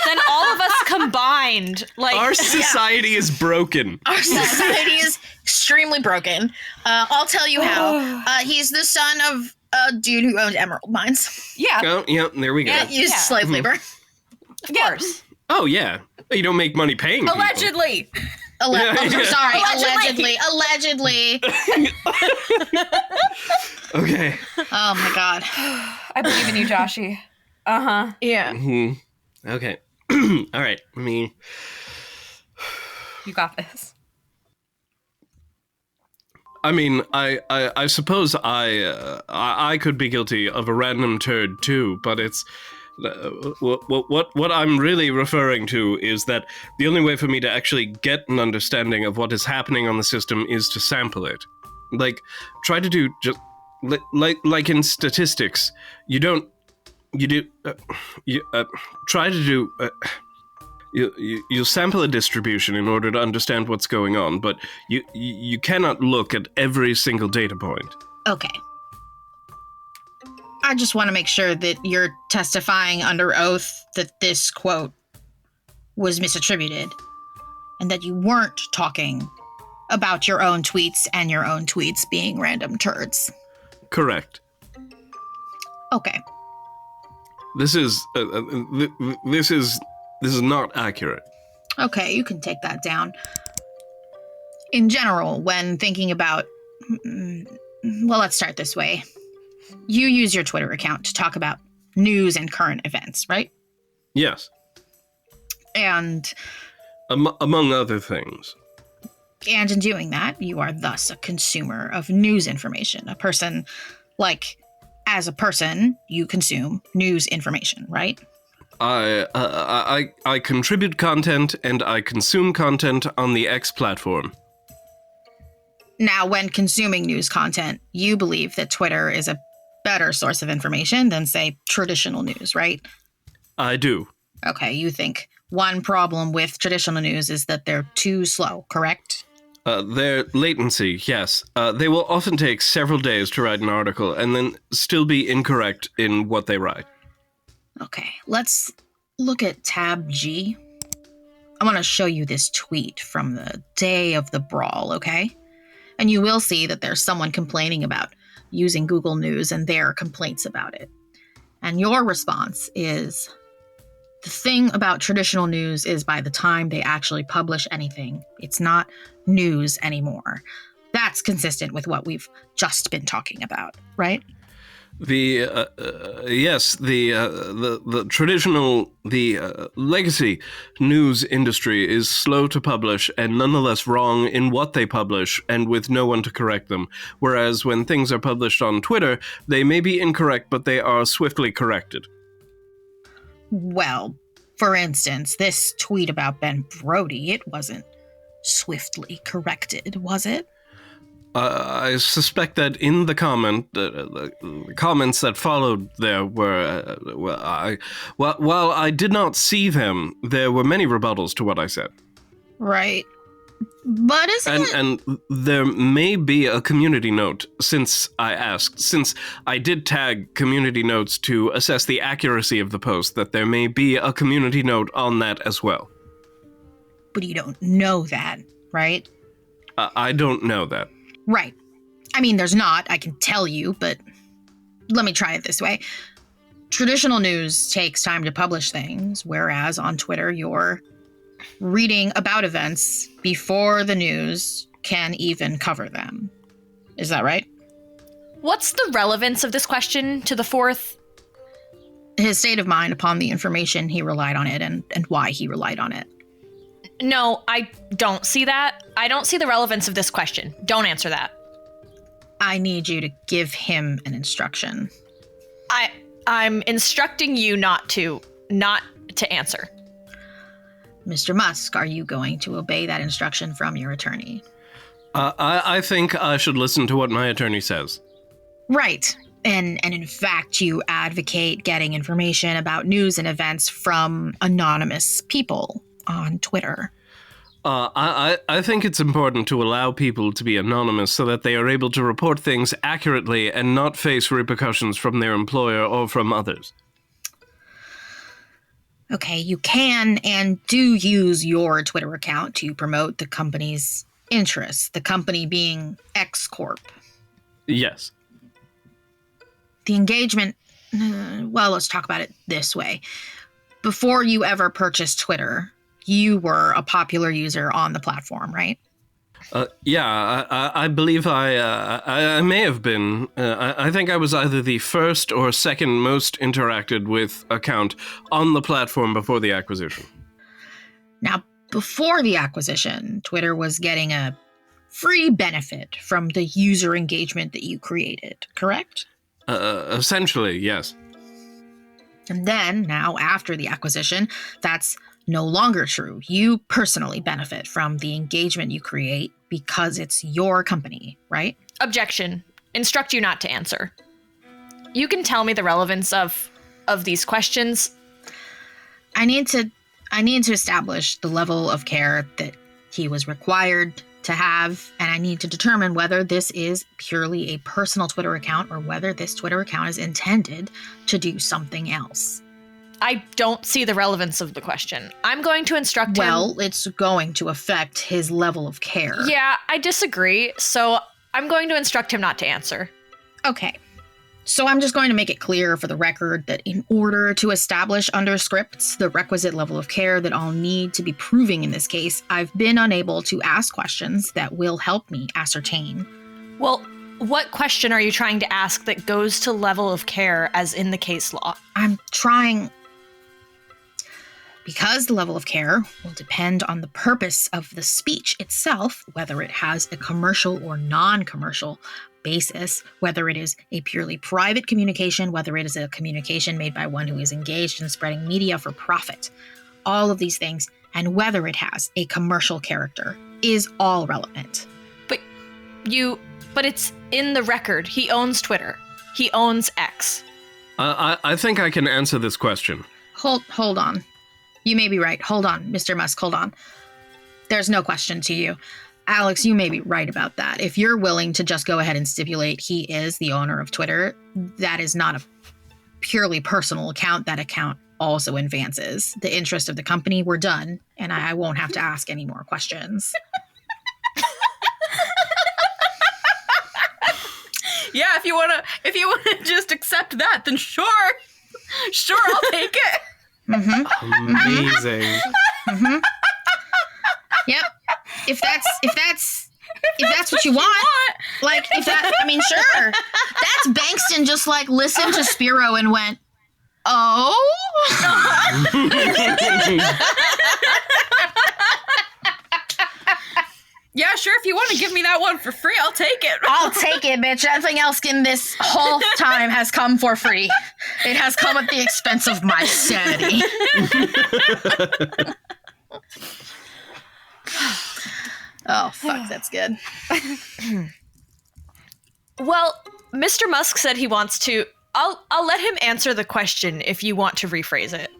Then all of us combined, like Our society is broken. Our society is extremely broken. I'll tell you how. He's the son of a dude who owned emerald mines. Yeah. Oh, yeah, there we go. Yeah, used slave labor. Of course. Oh, yeah. You don't make money paying people. Allegedly. Sorry, Allegedly. Okay. Oh my god. I believe in you, Joshy. Uh-huh. Yeah. Mm-hmm. Okay. All right. I mean, You got this. I suppose I could be guilty of a random turd too, but it's what I'm really referring to is that the only way for me to actually get an understanding of what is happening on the system is to sample it. Like, try to do just like in statistics, try to do. You sample a distribution in order to understand what's going on, but you cannot look at every single data point. Okay. I just want to make sure that you're testifying under oath that this quote was misattributed and that you weren't talking about your own tweets and your own tweets being random turds. Correct. Okay. This is not accurate. Okay, you can take that down. In general, when thinking about... Well, let's start this way. You use your Twitter account to talk about news and current events, right? Yes. And... among other things. And in doing that, you are thus a consumer of news information. A person, like, as a person, you consume news information, right? I contribute content and I consume content on the X platform. Now, when consuming news content, you believe that Twitter is a better source of information than, say, traditional news, right? I do. Okay, you think one problem with traditional news is that they're too slow, correct? Their latency, yes. They will often take several days to write an article and then still be incorrect in what they write. Okay, let's look at tab G. I want to show you this tweet from the day of the brawl, okay? And you will see that there's someone complaining about using Google News and their complaints about it. And your response is, the thing about traditional news is by the time they actually publish anything, it's not news anymore. That's consistent with what we've just been talking about, right? The traditional, legacy news industry is slow to publish and nonetheless wrong in what they publish and with no one to correct them. Whereas when things are published on Twitter, they may be incorrect, but they are swiftly corrected. Well, for instance, this tweet about Ben Brody, it wasn't swiftly corrected, was it? I suspect that in the the comments that followed there were, while I did not see them, there were many rebuttals to what I said. Right. But and there may be a community note, since I did tag community notes to assess the accuracy of the post, that there may be a community note on that as well. But you don't know that, right? I don't know that. Right. I mean, there's not, I can tell you, but let me try it this way. Traditional news takes time to publish things, whereas on Twitter, you're reading about events before the news can even cover them. Is that right? What's the relevance of this question to the fourth? His state of mind upon the information he relied on it and why he relied on it. No, I don't see that. I don't see the relevance of this question. Don't answer that. I need you to give him an instruction. I'm instructing you not to answer. Mr. Musk, are you going to obey that instruction from your attorney? I think I should listen to what my attorney says. Right. And in fact, you advocate getting information about news and events from anonymous people on Twitter. I think it's important to allow people to be anonymous so that they are able to report things accurately and not face repercussions from their employer or from others. Okay, you can and do use your Twitter account to promote the company's interests, the company being X Corp. Yes. The engagement, well, let's talk about it this way. Before you ever purchased Twitter, you were a popular user on the platform, right? Yeah, I believe I may have been. I think I was either the first or second most interacted with account on the platform before the acquisition. Now, before the acquisition, Twitter was getting a free benefit from the user engagement that you created, correct? Essentially, yes. And then, now after the acquisition, that's no longer true. You personally benefit from the engagement you create because it's your company, right? Objection. Instruct you not to answer. You can tell me the relevance of these questions. I need to establish the level of care that he was required to have, and I need to determine whether this is purely a personal Twitter account or whether this Twitter account is intended to do something else. I don't see the relevance of the question. I'm going to instruct him. Well, it's going to affect his level of care. Yeah, I disagree, so I'm going to instruct him not to answer. Okay. So I'm just going to make it clear for the record that in order to establish under scripts the requisite level of care that I'll need to be proving in this case, I've been unable to ask questions that will help me ascertain. Well, what question are you trying to ask that goes to level of care as in the case law? I'm trying... Because the level of care will depend on the purpose of the speech itself, whether it has a commercial or non-commercial basis, whether it is a purely private communication, whether it is a communication made by one who is engaged in spreading media for profit. All of these things, and whether it has a commercial character, is all relevant. But it's in the record. He owns Twitter. He owns X. I think I can answer this question. Hold on. You may be right. Hold on, Mr. Musk, hold on. There's no question to you. Alex, you may be right about that. If you're willing to just go ahead and stipulate he is the owner of Twitter, that is not a purely personal account. That account also advances the interest of the company. We're done, and I won't have to ask any more questions. Yeah, if you wanna just accept that, then sure, I'll take it. Mm-hmm. Amazing. Mm-hmm. Yep. If that's what you want, like if that, I mean, sure. That's Bankston just like listened to Spiro and went, oh. Yeah, sure. If you want to give me that one for free, I'll take it. I'll take it, bitch. Nothing else in this whole time has come for free. It has come at the expense of my sanity. Oh, fuck, that's good. Well, Mr. Musk said he wants to... I'll let him answer the question if you want to rephrase it.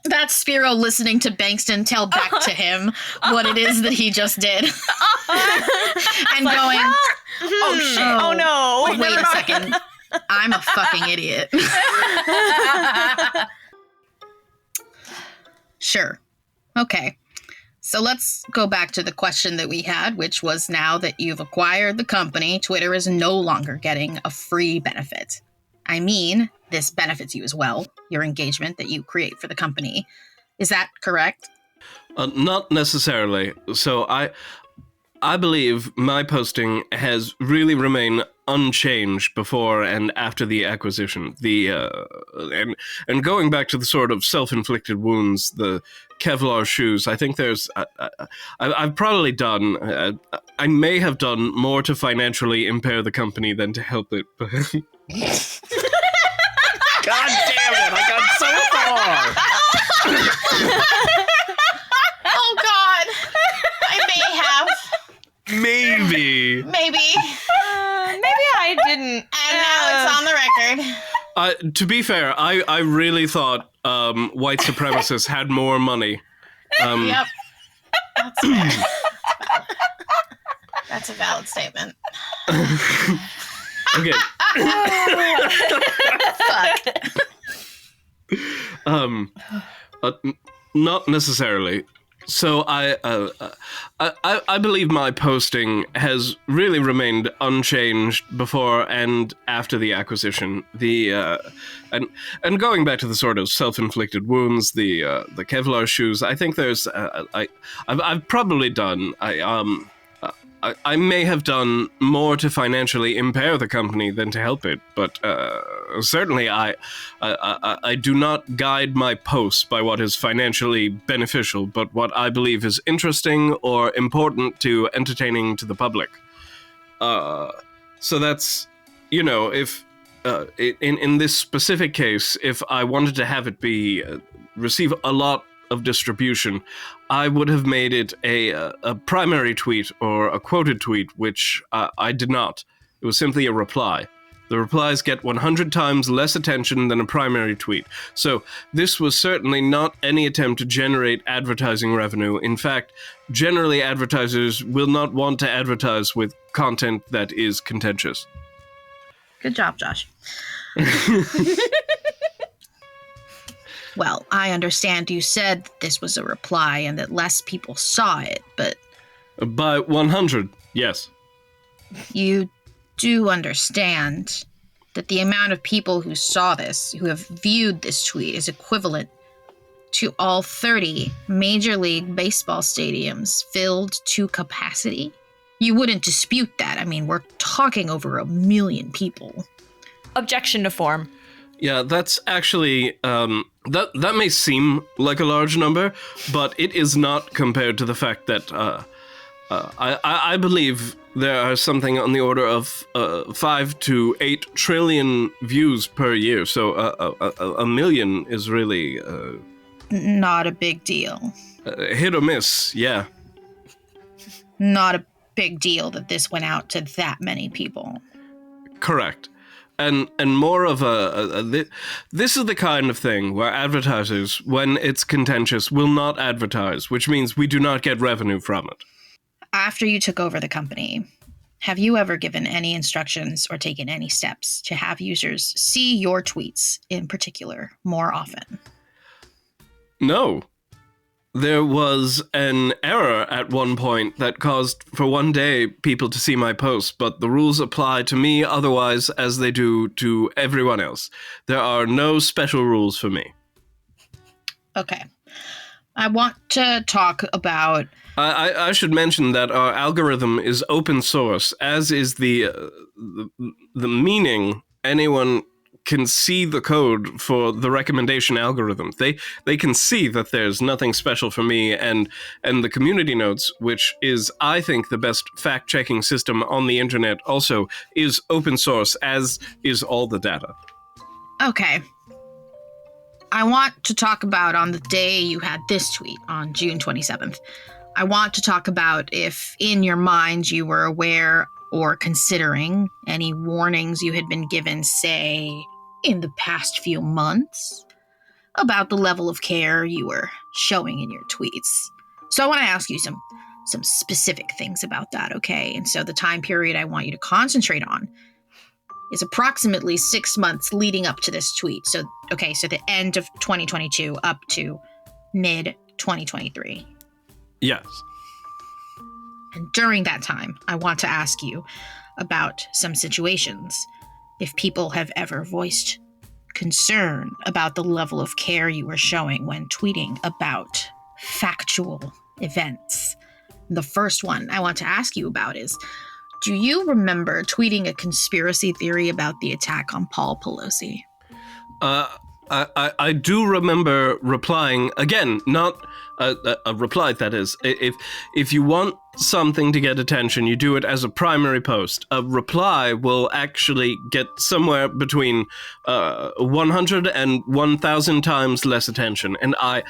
That's Spiro listening to Bankston tell back to him what it is that he just did. And like, going, oh shit, oh no. Wait a second. I'm a fucking idiot. Sure. Okay. So let's go back to the question that we had, which was now that you've acquired the company, Twitter is no longer getting a free benefit. I mean, this benefits you as well, your engagement that you create for the company. Is that correct? Not necessarily. So I believe my posting has really remained unchanged before and after the acquisition. And going back to the sort of self-inflicted wounds, the Kevlar shoes, I think there's... I've probably done... I may have done more to financially impair the company than to help it. God damn it, I got so far! Oh, God. I may have. Maybe. Maybe I didn't. And now it's on the record. To be fair, I really thought white supremacists had more money. Yep. That's fair. That's a valid statement. Okay. Fuck. Not necessarily. So I believe my posting has really remained unchanged before and after the acquisition. And going back to the sort of self-inflicted wounds, the Kevlar shoes. I think there's I've probably done I may have done more to financially impair the company than to help it, but certainly I do not guide my posts by what is financially beneficial, but what I believe is interesting or important to entertaining to the public. So that's, if in this specific case, if I wanted to have it be receive a lot of distribution, I would have made it a primary tweet or a quoted tweet, which I did not. It was simply a reply. The replies get 100 times less attention than a primary tweet. So this was certainly not any attempt to generate advertising revenue. In fact, generally advertisers will not want to advertise with content that is contentious. Good job, Josh. Well, I understand you said this was a reply and that less people saw it, but... By 100, yes. You do understand that the amount of people who saw this, who have viewed this tweet, is equivalent to all 30 Major League Baseball stadiums filled to capacity? You wouldn't dispute that. I mean, we're talking over 1 million people. Objection to form. Yeah, that's actually, that may seem like a large number, but it is not compared to the fact that I believe there are something on the order of 5 to 8 trillion views per year, so 1 million is really... Not a big deal. Hit or miss, yeah. Not a big deal that this went out to that many people. Correct. And more of this is the kind of thing where advertisers, when it's contentious, will not advertise, which means we do not get revenue from it. After you took over the company, have you ever given any instructions or taken any steps to have users see your tweets in particular more often? No. There was an error at one point that caused for one day people to see my posts, but the rules apply to me otherwise as they do to everyone else. There are no special rules for me. Okay. I want to talk about... I should mention that our algorithm is open source, as is the meaning. Anyone can see the code for the recommendation algorithm. They can see that there's nothing special for me, and the community notes, which is, I think, the best fact-checking system on the internet, also is open source, as is all the data. Okay. I want to talk about on the day you had this tweet, on June 27th. I want to talk about if in your mind you were aware or considering any warnings you had been given, say, in the past few months, about the level of care you were showing in your tweets. So I want to ask you some specific things about that, okay? And so the time period I want you to concentrate on is approximately 6 months leading up to this tweet. So the end of 2022 up to mid-2023. Yes. And during that time, I want to ask you about some situations. If people have ever voiced concern about the level of care you were showing when tweeting about factual events, The first one I want to ask you about is, do you remember tweeting a conspiracy theory about the attack on Paul Pelosi? I do remember replying, again, not a reply, that is. If you want something to get attention, you do it as a primary post. A reply will actually get somewhere between 100 and 1,000 times less attention. And I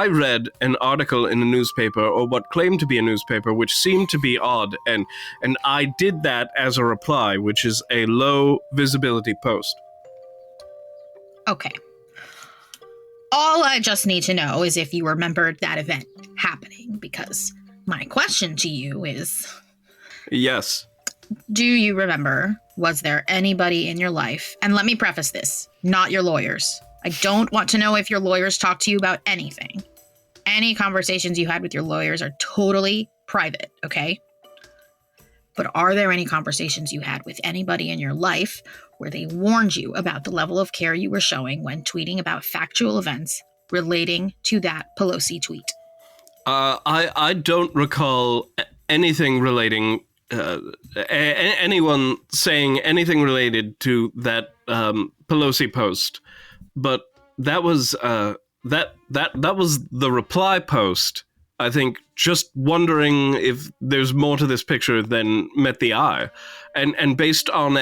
read an article in a newspaper, or what claimed to be a newspaper, which seemed to be odd, and I did that as a reply, which is a low visibility post. Okay. All I just need to know is if you remembered that event happening, because my question to you is... Yes. Do you remember, was there anybody in your life, and let me preface this, not your lawyers. I don't want to know if your lawyers talked to you about anything. Any conversations you had with your lawyers are totally private, okay? But are there any conversations you had with anybody in your life where they warned you about the level of care you were showing when tweeting about factual events relating to that Pelosi tweet? I don't recall anything relating, anyone saying anything related to that Pelosi post, but that was that was the reply post. I think just wondering if there's more to this picture than met the eye, and based on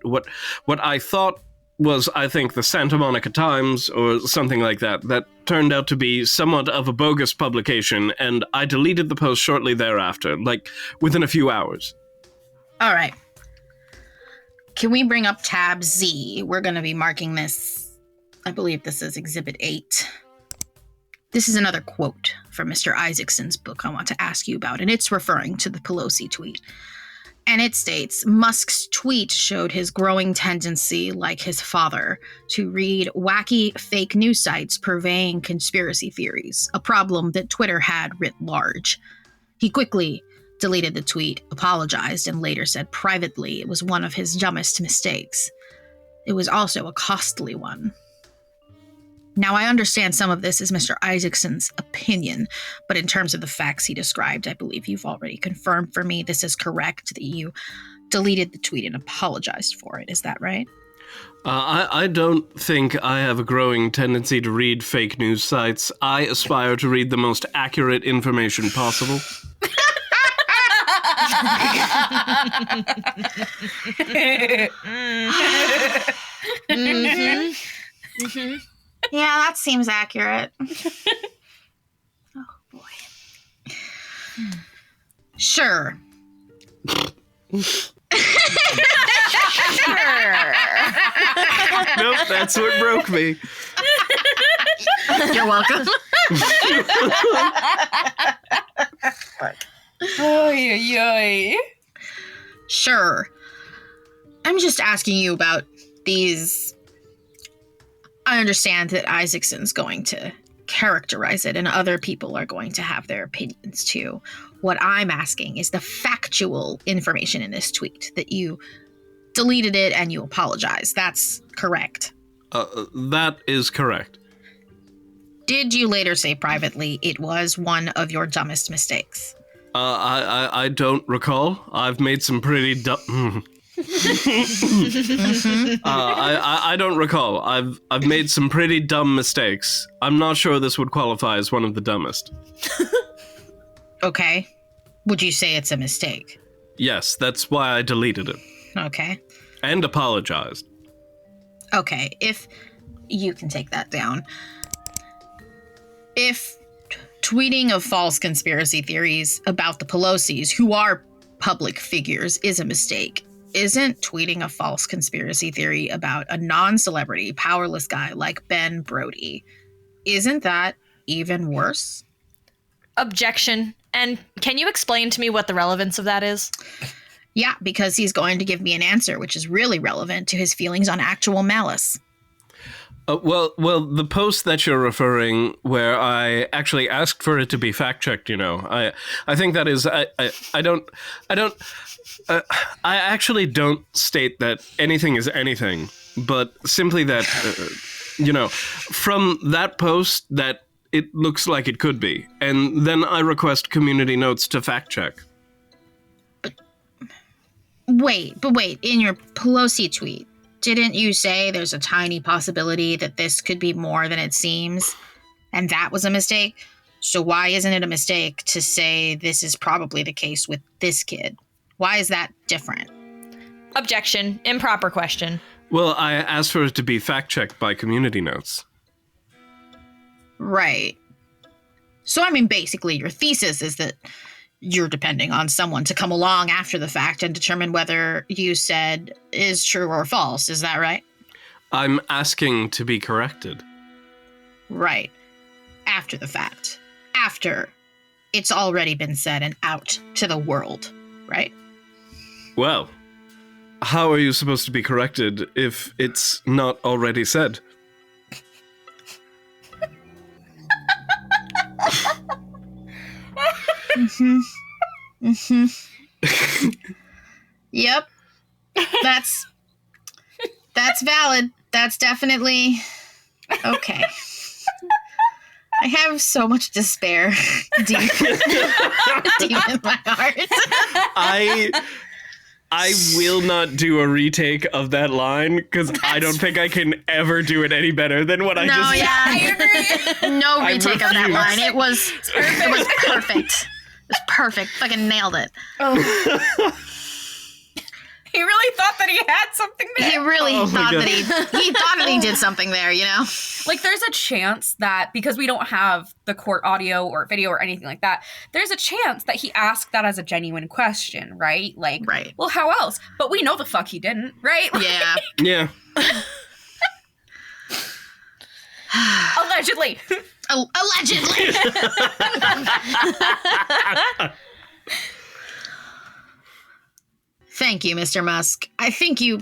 what I thought was, I think, the Santa Monica Times or something like that turned out to be somewhat of a bogus publication, and I deleted the post shortly thereafter, like within a few hours. All right. Can we bring up tab Z? We're going to be marking this, I believe this is Exhibit 8. This is another quote from Mr. Isaacson's book I want to ask you about, and it's referring to the Pelosi tweet. And it states, Musk's tweet showed his growing tendency, like his father, to read wacky fake news sites purveying conspiracy theories, a problem that Twitter had writ large. He quickly deleted the tweet, apologized, and later said privately it was one of his dumbest mistakes. It was also a costly one. Now, I understand some of this is Mr. Isaacson's opinion, but in terms of the facts he described, I believe you've already confirmed for me this is correct, that you deleted the tweet and apologized for it. Is that right? I don't think I have a growing tendency to read fake news sites. I aspire to read the most accurate information possible. Mm-hmm. Mm-hmm. Yeah, that seems accurate. Oh, boy. Sure. Sure. Nope, that's what broke me. You're welcome. Oy. Sure. I'm just asking you about these. I understand that Isaacson's going to characterize it and other people are going to have their opinions too. What I'm asking is the factual information in this tweet, that you deleted it and you apologize. That's correct. That is correct. Did you later say privately it was one of your dumbest mistakes? I don't recall. I've made some pretty dumb... I don't recall. I've made some pretty dumb mistakes. I'm not sure this would qualify as one of the dumbest. Okay. Would you say it's a mistake? Yes, that's why I deleted it. Okay. And apologized. Okay, if you can take that down. If tweeting of false conspiracy theories about the Pelosi's, who are public figures, is a mistake, isn't tweeting a false conspiracy theory about a non-celebrity, powerless guy like Ben Brody, isn't that even worse? Objection. And can you explain to me what the relevance of that is? Yeah, because he's going to give me an answer, which is really relevant to his feelings on actual malice. Well, the post that you're referring, where I actually asked for it to be fact-checked, I think that is, I actually don't state that anything is anything, but simply that, from that post, that it looks like it could be. And then I request community notes to fact check. Wait, in your Pelosi tweet, didn't you say there's a tiny possibility that this could be more than it seems? And that was a mistake? So why isn't it a mistake to say this is probably the case with this kid? Why is that different? Objection. Improper question. Well, I asked for it to be fact-checked by community notes. Right. So, I mean, basically, your thesis is that you're depending on someone to come along after the fact and determine whether you said is true or false. Is that right? I'm asking to be corrected. Right. After the fact. After it's already been said and out to the world, right? Well, how are you supposed to be corrected if it's not already said? Yep. That's valid. That's definitely okay. I have so much despair deep in my heart. I will not do a retake of that line because I don't think I can ever do it any better than what I just did. I agree. No retake of that line. It was perfect. It was perfect. Fucking nailed it. Oh. He really thought that he had something there. He really thought that he did something there, you know? Like, there's a chance that, because we don't have the court audio or video or anything like that, there's a chance that he asked that as a genuine question, right? Like, right. Well, how else? But we know the fuck he didn't, right? Like, yeah. Yeah. Allegedly. Allegedly. Thank you, Mr. Musk. I think you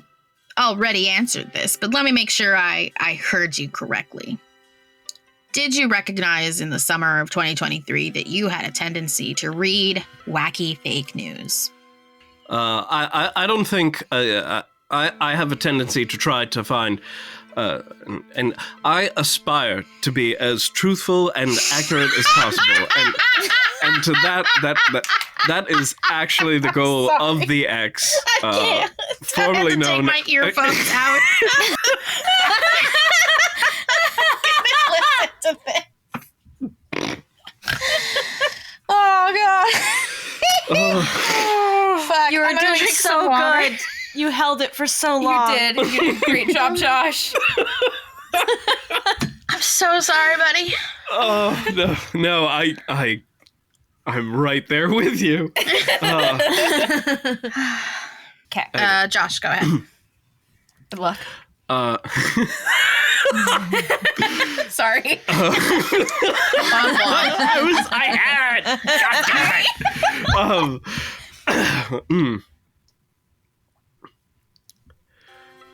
already answered this, but let me make sure I heard you correctly. Did you recognize in the summer of 2023 that you had a tendency to read wacky fake news? I don't think I have a tendency to try to find, and I aspire to be as truthful and accurate as possible, and to that is actually the goal of the X, formerly known. Take my earphones out. Listen to this. Oh god. Oh, fuck. You were doing so good. You held it for so long. You did. You did a great job, Josh. I'm so sorry, buddy. Oh no! I'm right there with you. Okay. Josh, go ahead. Good luck. Sorry. I had it.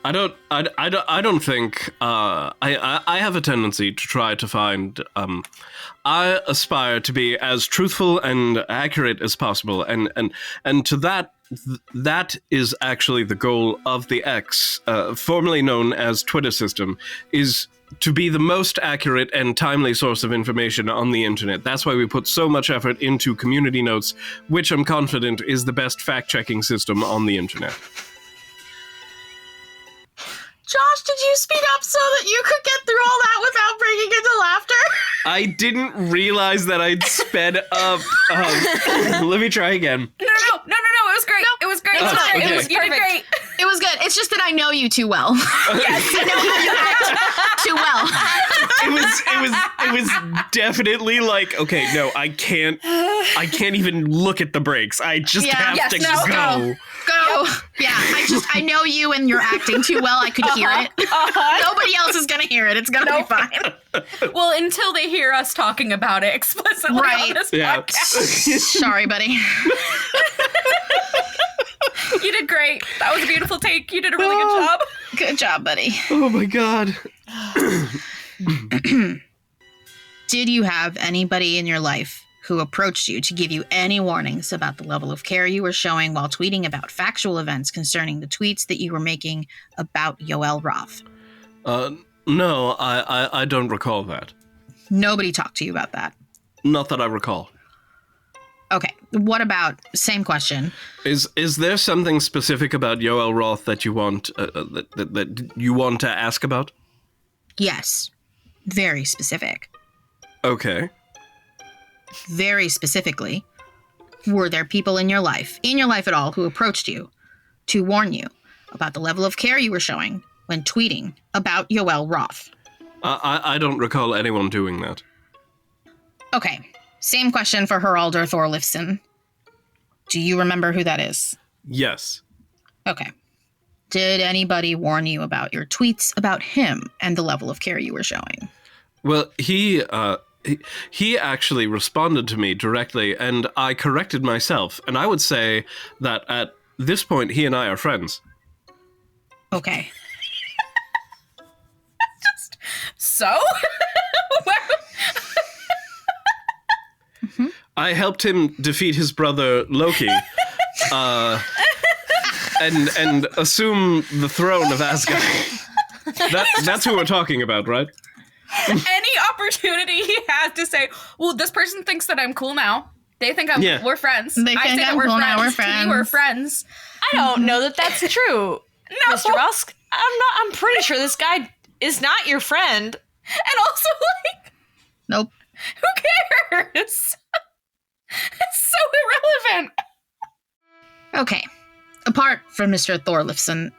I don't think I have a tendency to try to find I aspire to be as truthful and accurate as possible, and to that is actually the goal of the X, formerly known as Twitter system, is to be the most accurate and timely source of information on the internet. That's why we put so much effort into community notes, which I'm confident is the best fact-checking system on the internet. Josh, did you speed up so that you could get through all that without breaking into laughter? I didn't realize that I'd sped up. Let me try again. No. It was great. It was great. Okay. You did great. It was good. It's just that I know you too well. Yes, I know how you act too well. It was definitely like, okay, no, I can't even look at the brakes. I just have to go. Go. Yeah, I know you and you're acting too well. I could hear it. Nobody else is going to hear it. It's going to be fine. Well, until they hear us talking about it explicitly on this podcast. Sorry, buddy. You did great. That was a beautiful take. You did a really good job. Good job, buddy. Oh my god. Did you have anybody in your life who approached you to give you any warnings about the level of care you were showing while tweeting about factual events concerning the tweets that you were making about Yoel Roth? No, I don't recall that. Nobody talked to you about that. Not that I recall. Okay, what about, same question. Is there something specific about Yoel Roth that you want that you want to ask about? Yes, very specific. Okay. Very specifically, were there people in your life at all, who approached you to warn you about the level of care you were showing when tweeting about Yoel Roth? I don't recall anyone doing that. Okay, same question for Heralder Thorlifson. Do you remember who that is? Yes. Okay. Did anybody warn you about your tweets about him and the level of care you were showing? Well, he actually responded to me directly, and I corrected myself. And I would say that at this point, he and I are friends. Okay. So? I helped him defeat his brother Loki, and assume the throne of Asgard. That's who we're talking about, right? Any opportunity he has to say, well, this person thinks that I'm cool now. They think we're friends. They think I say that I'm we're cool friends. now, we're To me, friends. we're friends. I don't know that that's true, No. Mr. Musk. I'm pretty sure this guy is not your friend. And also, like, Nope. who cares? It's so irrelevant. Okay. Apart from Mr. Thorlifson,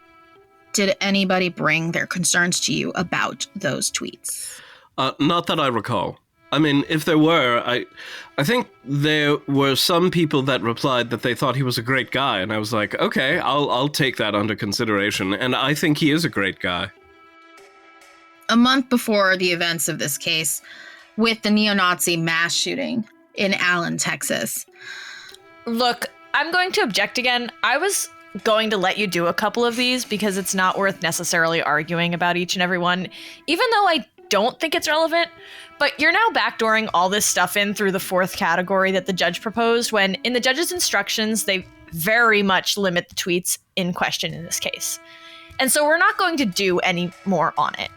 did anybody bring their concerns to you about those tweets? Not that I recall. I mean, if there were, I think there were some people that replied that they thought he was a great guy, and I was like, okay, I'll take that under consideration, and I think he is a great guy. A month before the events of this case, with the neo-Nazi mass shooting in Allen, Texas. Look, I'm going to object again. I was going to let you do a couple of these because it's not worth necessarily arguing about each and every one, even though I don't think it's relevant. But you're now backdooring all this stuff in through the fourth category that the judge proposed, when in the judge's instructions, they very much limit the tweets in question in this case. And so we're not going to do any more on it.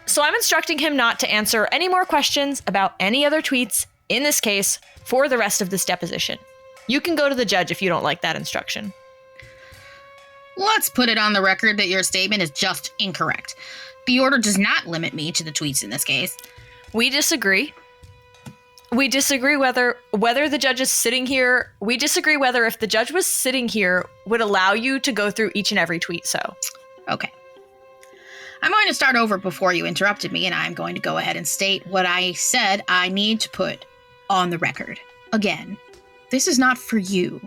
So I'm instructing him not to answer any more questions about any other tweets in this case for the rest of this deposition. You can go to the judge if you don't like that instruction. Let's put it on the record that your statement is just incorrect. The order does not limit me to the tweets in this case. We disagree. We disagree whether the judge is sitting here. We disagree whether if the judge was sitting here would allow you to go through each and every tweet. So, okay. I'm going to start over before you interrupted me, and I'm going to go ahead and state what I said I need to put on the record. Again, this is not for you.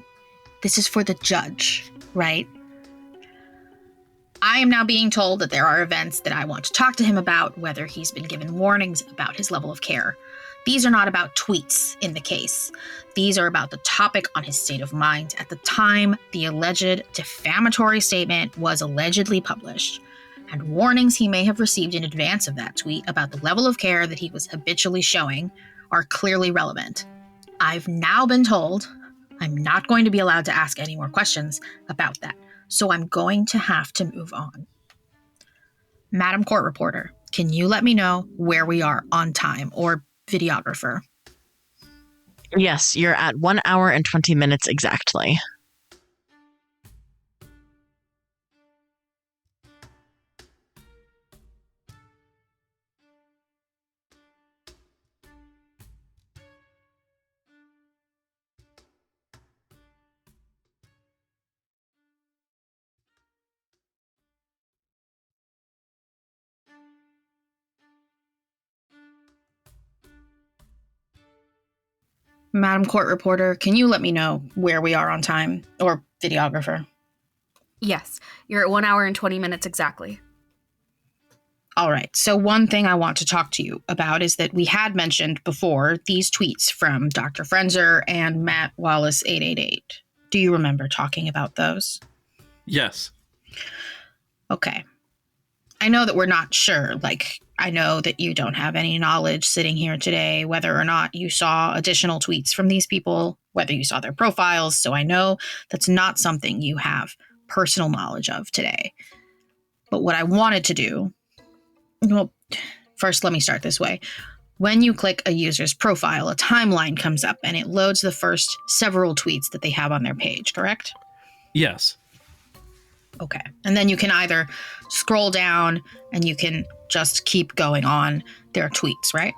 This is for the judge, right? I am now being told that there are events that I want to talk to him about, whether he's been given warnings about his level of care. These are not about tweets in the case. These are about the topic on his state of mind at the time the alleged defamatory statement was allegedly published, and warnings he may have received in advance of that tweet about the level of care that he was habitually showing are clearly relevant. I've now been told I'm not going to be allowed to ask any more questions about that, so I'm going to have to move on. Madam Court Reporter, can you let me know where we are on time, or videographer? Yes, you're at 1 hour and 20 minutes exactly. Madam Court Reporter, can you let me know where we are on time, or videographer? Yes, you're at 1 hour and 20 minutes exactly. All right, so one thing I want to talk to you about is that we had mentioned before these tweets from Dr. Frenzer and Matt Wallace 888. Do you remember talking about those? Yes. Okay. I know that we're not sure, I know that you don't have any knowledge sitting here today, whether or not you saw additional tweets from these people, whether you saw their profiles, so I know that's not something you have personal knowledge of today. But what I wanted to do, well, first let me start this way. when you click a user's profile, a timeline comes up and it loads the first several tweets that they have on their page, correct? Yes. Okay. And then you can either scroll down and you can just keep going on their tweets, right?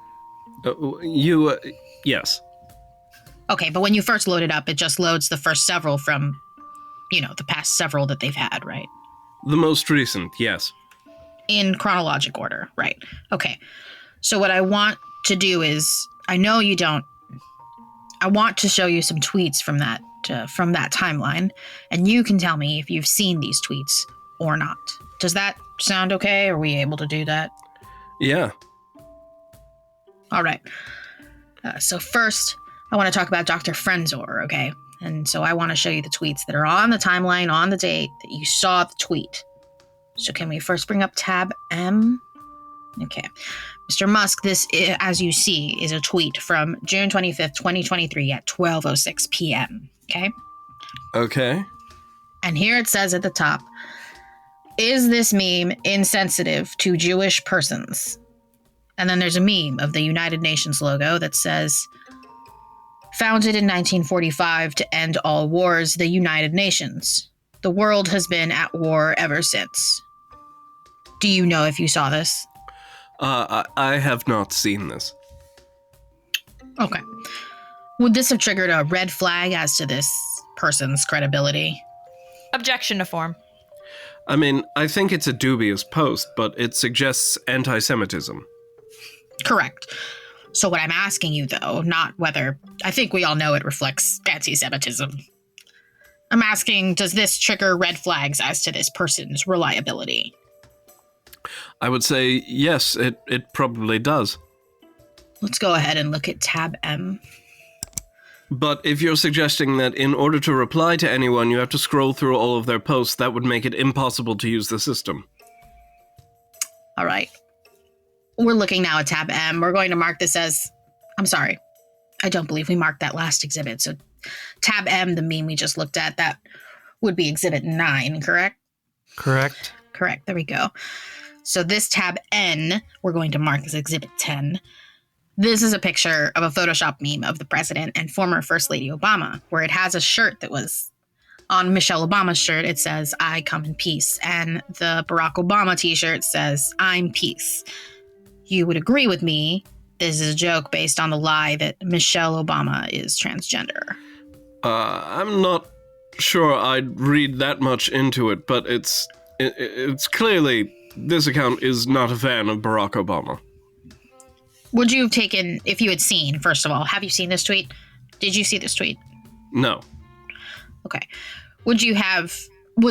Yes. Okay, but when you first load it up, it just loads the first several from, the past several that they've had, right? The most recent, yes. In chronologic order, right. Okay. So what I want to do is, I know you don't, I want to show you some tweets from that timeline, and you can tell me if you've seen these tweets or not. Does that sound okay? Are we able to do that? Yeah. All right. So first, I want to talk about Dr. Frenzor, okay? And so I want to show you the tweets that are on the timeline on the date that you saw the tweet. So can we first bring up tab M? Okay. Mr. Musk, this, as you see, is a tweet from June 25th, 2023 at 12:06 p.m., okay? Okay. And here it says at the top, is this meme insensitive to Jewish persons? And then there's a meme of the United Nations logo that says, founded in 1945 to end all wars, the United Nations. The world has been at war ever since. Do you know if you saw this? I have not seen this. Okay. Would this have triggered a red flag as to this person's credibility? Objection to form. I mean, I think it's a dubious post, but it suggests anti-Semitism. Correct. So what I'm asking you, though, not whether... I think we all know it reflects anti-Semitism. I'm asking, does this trigger red flags as to this person's reliability? I would say yes, it probably does. Let's go ahead and look at tab M. But if you're suggesting that in order to reply to anyone, you have to scroll through all of their posts, that would make it impossible to use the system. All right. We're looking now at tab M. We're going to mark this as... I'm sorry. I don't believe we marked that last exhibit. So tab M, the meme we just looked at, that would be exhibit 9, correct? Correct. Correct. There we go. So this tab N, we're going to mark as exhibit 10. This is a picture of a Photoshop meme of the president and former First Lady Obama, where it has a shirt that was on Michelle Obama's shirt. It says, I come in peace. And the Barack Obama t-shirt says, I'm peace. You would agree with me, this is a joke based on the lie that Michelle Obama is transgender. I'm not sure I'd read that much into it, but it's clearly this account is not a fan of Barack Obama. Would you have taken, if you had seen, first of all, have you seen this tweet? Did you see this tweet? No. Okay. Would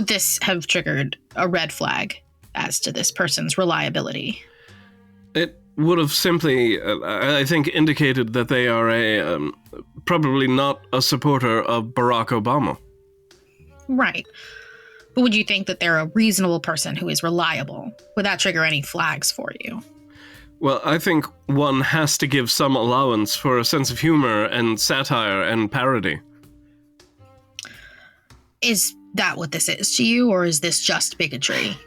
this have triggered a red flag as to this person's reliability? It would have simply, I think, indicated that they are probably not a supporter of Barack Obama. Right. But would you think that they're a reasonable person who is reliable? Would that trigger any flags for you? Well, I think one has to give some allowance for a sense of humor and satire and parody. Is that what this is to you, or is this just bigotry?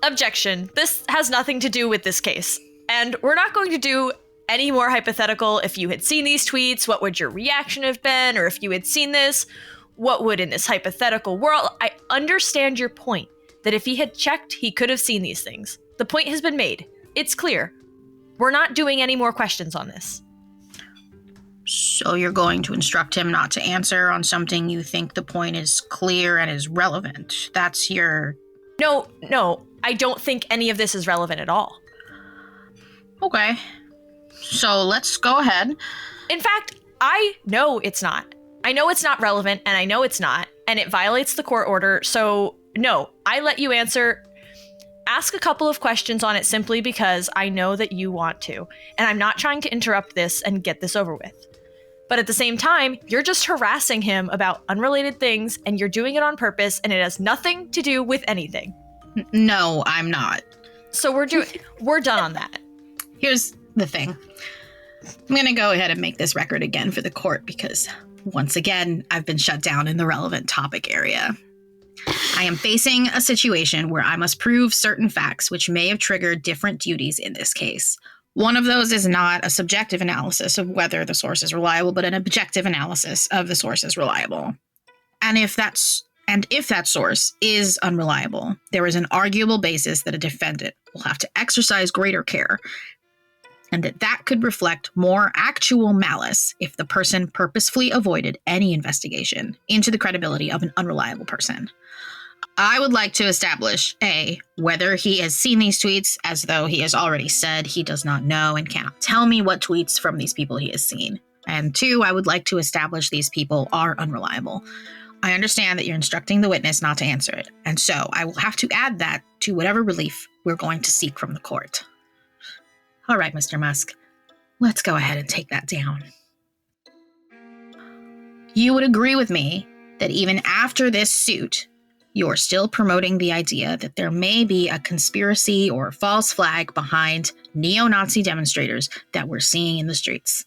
Objection. This has nothing to do with this case. And we're not going to do any more hypothetical. If you had seen these tweets, what would your reaction have been? Or if you had seen this, what would in this hypothetical world? I understand your point, that if he had checked, he could have seen these things. The point has been made. It's clear. We're not doing any more questions on this. So you're going to instruct him not to answer on something you think the point is clear and is relevant. That's your... No, I don't think any of this is relevant at all. Okay. So let's go ahead. In fact, I know it's not. I know it's not relevant, and I know it's not, and it violates the court order. So no, I let you answer. Ask a couple of questions on it simply because I know that you want to, and I'm not trying to interrupt this and get this over with. But at the same time, you're just harassing him about unrelated things, and you're doing it on purpose, and it has nothing to do with anything. No, I'm not. So we're done on that. Here's the thing. I'm going to go ahead and make this record again for the court because, once again, I've been shut down in the relevant topic area. I am facing a situation where I must prove certain facts which may have triggered different duties in this case. One of those is not a subjective analysis of whether the source is reliable, but an objective analysis of the source is reliable. And if that source is unreliable, there is an arguable basis that a defendant will have to exercise greater care, and that could reflect more actual malice if the person purposefully avoided any investigation into the credibility of an unreliable person. I would like to establish, A, whether he has seen these tweets, as though he has already said he does not know and cannot tell me what tweets from these people he has seen. And 2, I would like to establish these people are unreliable. I understand that you're instructing the witness not to answer it, and so I will have to add that to whatever relief we're going to seek from the court. All right, Mr. Musk, let's go ahead and take that down. You would agree with me that even after this suit, you're still promoting the idea that there may be a conspiracy or false flag behind neo-Nazi demonstrators that we're seeing in the streets.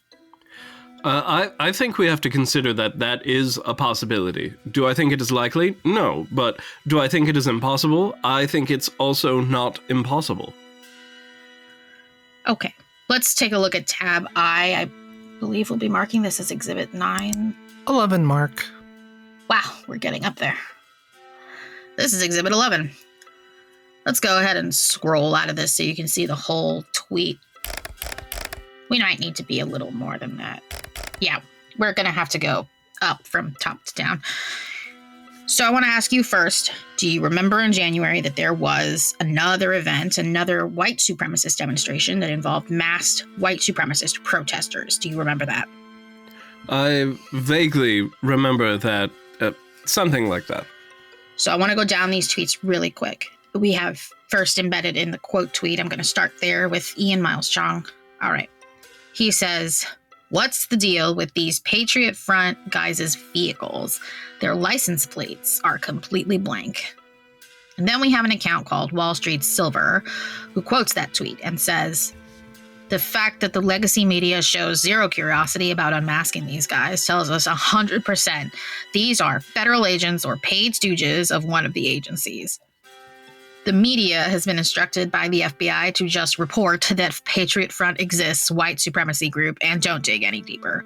I think we have to consider that is a possibility. Do I think it is likely? No. But do I think it is impossible? I think it's also not impossible. Okay, let's take a look at tab I. I believe we'll be marking this as Exhibit 9. 11, Mark. Wow, we're getting up there. This is Exhibit 11. Let's go ahead and scroll out of this so you can see the whole tweet. We might need to be a little more than that. Yeah, we're going to have to go up from top to down. So I want to ask you first, do you remember in January that there was another event, another white supremacist demonstration that involved masked white supremacist protesters? Do you remember that? I vaguely remember that, something like that. So I want to go down these tweets really quick. We have first embedded in the quote tweet. I'm going to start there with Ian Miles Chong. All right. He says, "What's the deal with these Patriot Front guys' vehicles? Their license plates are completely blank." And then we have an account called Wall Street Silver who quotes that tweet and says, "The fact that the legacy media shows zero curiosity about unmasking these guys tells us 100% these are federal agents or paid stooges of one of the agencies. The media has been instructed by the FBI to just report that Patriot Front exists, white supremacy group, and don't dig any deeper."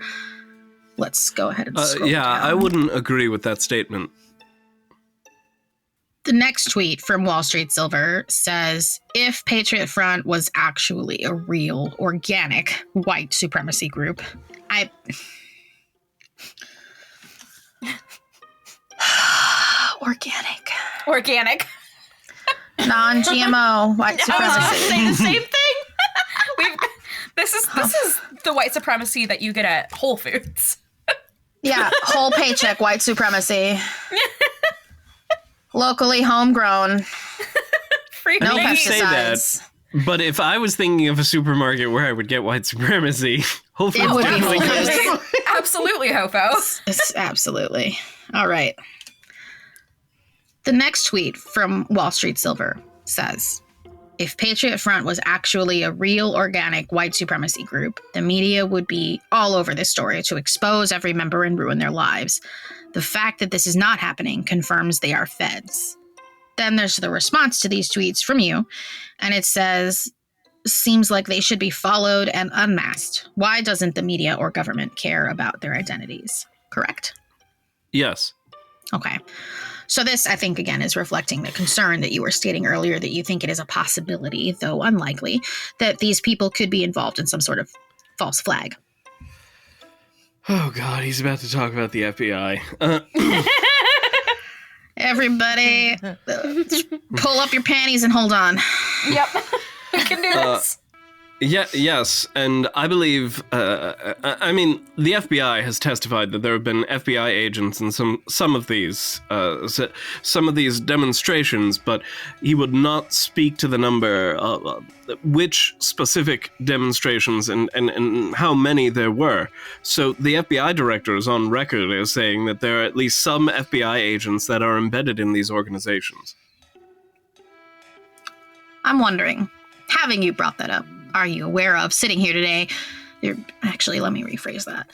Let's go ahead and scroll down. I wouldn't agree with that statement. The next tweet from Wall Street Silver says, "If Patriot Front was actually a real, organic white supremacy group, Organic. Non-GMO white supremacy." I was going to say the same thing. This is the white supremacy that you get at Whole Foods. Yeah, whole paycheck white supremacy. Locally homegrown. Free no I mean, pesticides. say that, but if I was thinking of a supermarket where I would get white supremacy, Whole Foods would be definitely Whole goes. Foods. Absolutely, Hofo. It's absolutely. All right. The next tweet from Wall Street Silver says, "If Patriot Front was actually a real organic white supremacy group, the media would be all over this story to expose every member and ruin their lives. The fact that this is not happening confirms they are feds." Then there's the response to these tweets from you, and it says, "Seems like they should be followed and unmasked. Why doesn't the media or government care about their identities?" Correct? Yes. Okay. So this, I think, again, is reflecting the concern that you were stating earlier, that you think it is a possibility, though unlikely, that these people could be involved in some sort of false flag. Oh, God, he's about to talk about the FBI. Everybody, pull up your panties and hold on. Yep. We can do this. Yes, and I believe, the FBI has testified that there have been FBI agents in some of these demonstrations, but he would not speak to the number, which specific demonstrations and how many there were. So the FBI director is on record as saying that there are at least some FBI agents that are embedded in these organizations. I'm wondering, having you brought that up, are you aware of, sitting here today, actually, let me rephrase that.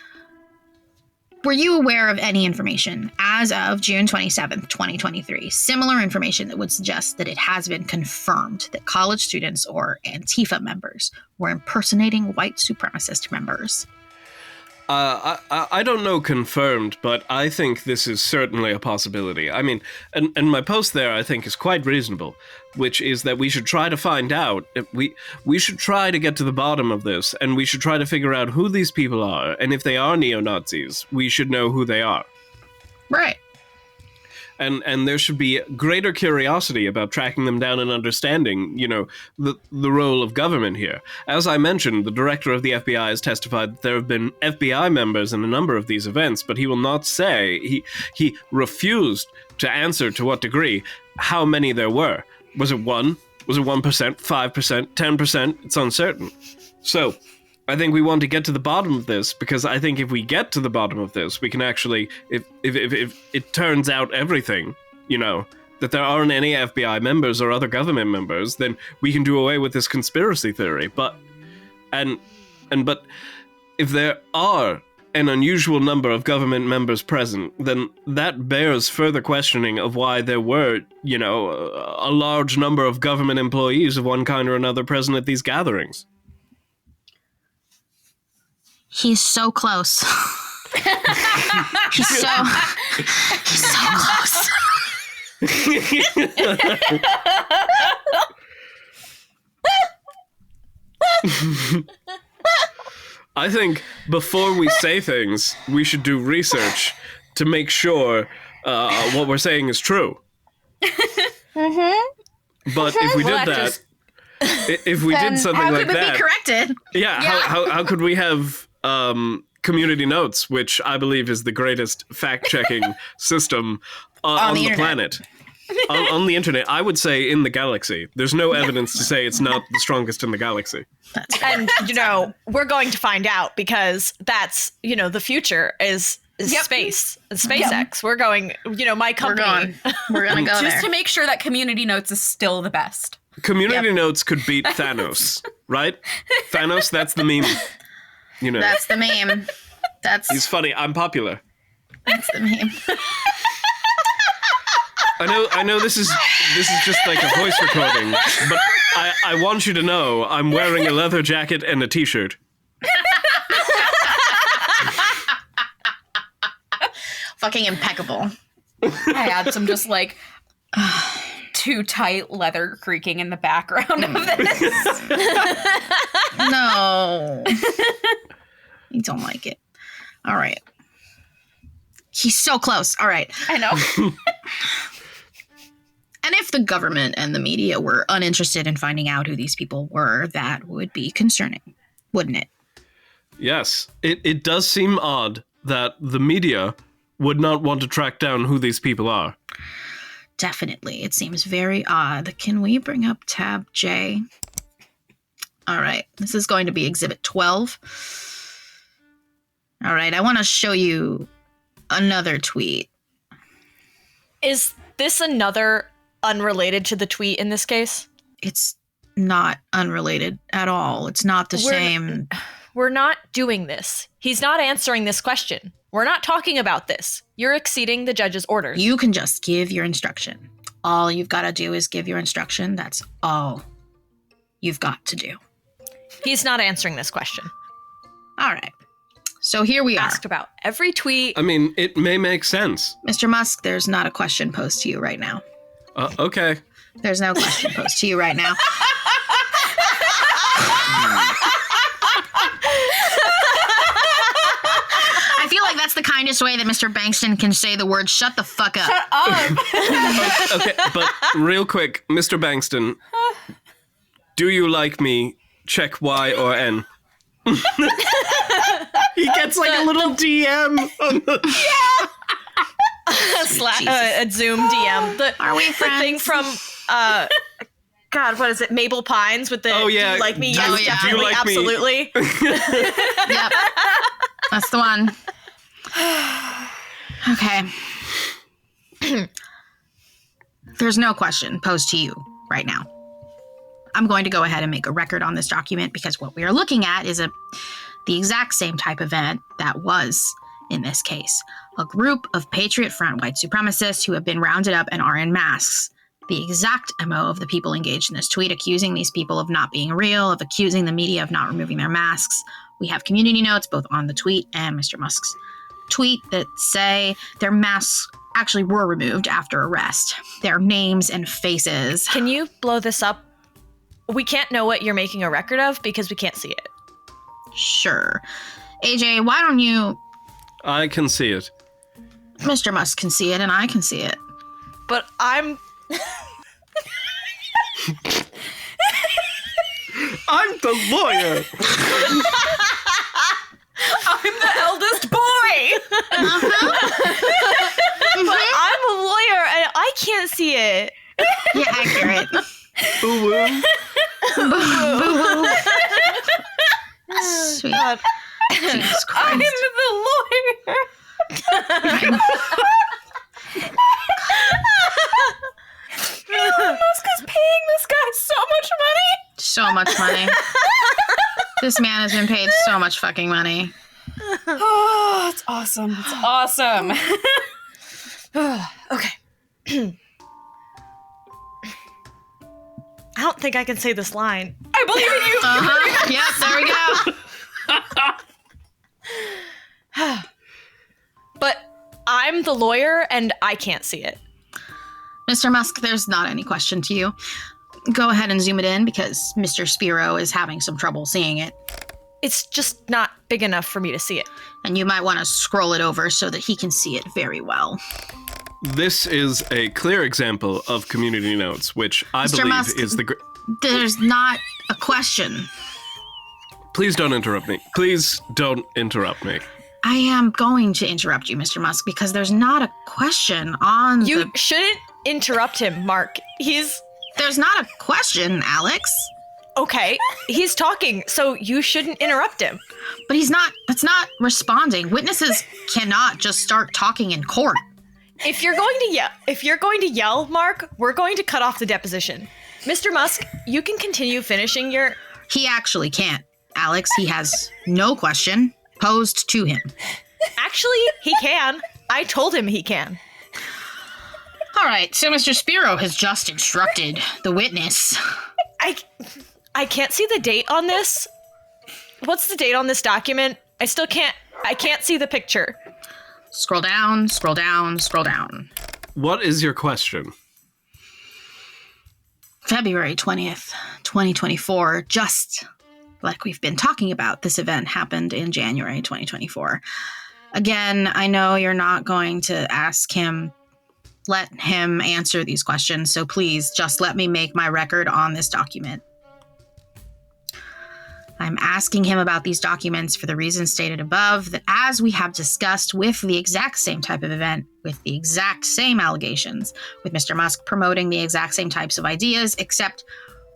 Were you aware of any information as of June 27th, 2023, similar information that would suggest that it has been confirmed that college students or Antifa members were impersonating white supremacist members? I don't know confirmed, but I think this is certainly a possibility. I mean, and my post there I think is quite reasonable, which is that we should try to find out, we should try to get to the bottom of this, and we should try to figure out who these people are, and if they are neo-Nazis, we should know who they are. Right. And there should be greater curiosity about tracking them down and understanding, the role of government here. As I mentioned, the director of the FBI has testified that there have been FBI members in a number of these events, but he will not say, he refused to answer to what degree, how many there were. Was it 1? Was it 1%, 5%, 10%? It's uncertain. So, I think we want to get to the bottom of this, because I think if we get to the bottom of this, we can actually, if it turns out everything, that there aren't any FBI members or other government members, then we can do away with this conspiracy theory. But if there are an unusual number of government members present, then that bears further questioning of why there were, a large number of government employees of one kind or another present at these gatherings. He's so close. he's so close. I think before we say things, we should do research to make sure what we're saying is true. Mm-hmm. But if we did that, if we did something like that, how could we be corrected? Yeah. How could we have community notes, which I believe is the greatest fact-checking system on the planet. On the internet, I would say in the galaxy. There's no evidence to say it's not the strongest in the galaxy. And, we're going to find out, because that's, the future is space, SpaceX. Yep. We're going, my company. We're going to go Just there. to make sure that community notes is still the best. Community notes could beat Thanos, right? Thanos, that's the meme. That's the meme. He's funny. I'm popular. That's the meme. I know this is just like a voice recording, but I want you to know I'm wearing a leather jacket and a t-shirt. Fucking impeccable. I had some just too tight leather creaking in the background of this. No. You don't like it. All right. He's so close. All right. I know. And if the government and the media were uninterested in finding out who these people were, that would be concerning, wouldn't it? Yes. It does seem odd that the media would not want to track down who these people are. Definitely. It seems very odd. Can we bring up tab J? All right. This is going to be exhibit 12. All right. I want to show you another tweet. Is this another unrelated to the tweet in this case? It's not unrelated at all. It's not the same. We're not doing this. He's not answering this question. We're not talking about this. You're exceeding the judge's orders. You can just give your instruction. All you've got to do is give your instruction. That's all you've got to do. He's not answering this question. All right. So here we are. Asked about every tweet. I mean, it may make sense. Mr. Musk, there's not a question posed to you right now. Okay. There's no question posed to you right now. I feel like that's the kindest way that Mr. Bankston can say the word shut the fuck up. Shut up. Okay, but real quick, Mr. Bankston, do you like me? Check Y or N. He gets a little DM. Yeah. A Zoom DM. Are we friends? The thing from, God, what is it? Maple Pines with the, oh, yeah. Do you like me? Do Yes, you definitely, like me? absolutely. Yep. That's the one. Okay. There's no question posed to you right now. I'm going to go ahead and make a record on this document because what we are looking at is the exact same type of event that was in this case. A group of Patriot Front white supremacists who have been rounded up and are in masks. The exact MO of the people engaged in this tweet, accusing these people of not being real, of accusing the media of not removing their masks. We have community notes both on the tweet and Mr. Musk's tweet that say their masks actually were removed after arrest. Their names and faces. Can you blow this up? We can't know what you're making a record of because we can't see it. Sure. AJ, why don't you... I can see it. Mr. Musk can see it and I can see it. But I'm... I'm the lawyer. I'm the eldest boy. But I'm a lawyer and I can't see it. Yeah, accurate. Boo woo. Boo woo. Sweet. God. Jesus Christ. I'm the lawyer. Elon Musk is paying this guy so much money. So much money. This man has been paid so much fucking money. Oh, it's awesome. It's awesome. Okay. I don't think I can say this line. I believe in you. Yep, there we go. But I'm the lawyer and I can't see it. Mr. Musk, there's not any question to you. Go ahead and zoom it in because Mr. Spiro is having some trouble seeing it. It's just not big enough for me to see it. And you might want to scroll it over so that he can see it very well. This is a clear example of community notes, which I Mr. believe Musk, is the... There's not a question. Please don't interrupt me. Please don't interrupt me. I am going to interrupt you, Mr. Musk, because there's not a question on You shouldn't interrupt him, Mark. There's not a question, Alex. Okay, he's talking, so you shouldn't interrupt him. But that's not responding. Witnesses cannot just start talking in court. If you're going to yell, Mark, we're going to cut off the deposition. Mr. Musk, you can continue finishing your... He actually can't, Alex. He has no question posed to him. Actually, he can. I told him he can. All right, so Mr. Spiro has just instructed the witness. I can't see the date on this. What's the date on this document? I can't see the picture. Scroll down, scroll down, scroll down. What is your question? February 20th, 2024, just like we've been talking about. This event happened in January 2024. Again, I know you're not going to let him answer these questions, so please just let me make my record on this document. I'm asking him about these documents for the reasons stated above, that as we have discussed with the exact same type of event, with the exact same allegations, with Mr. Musk promoting the exact same types of ideas, except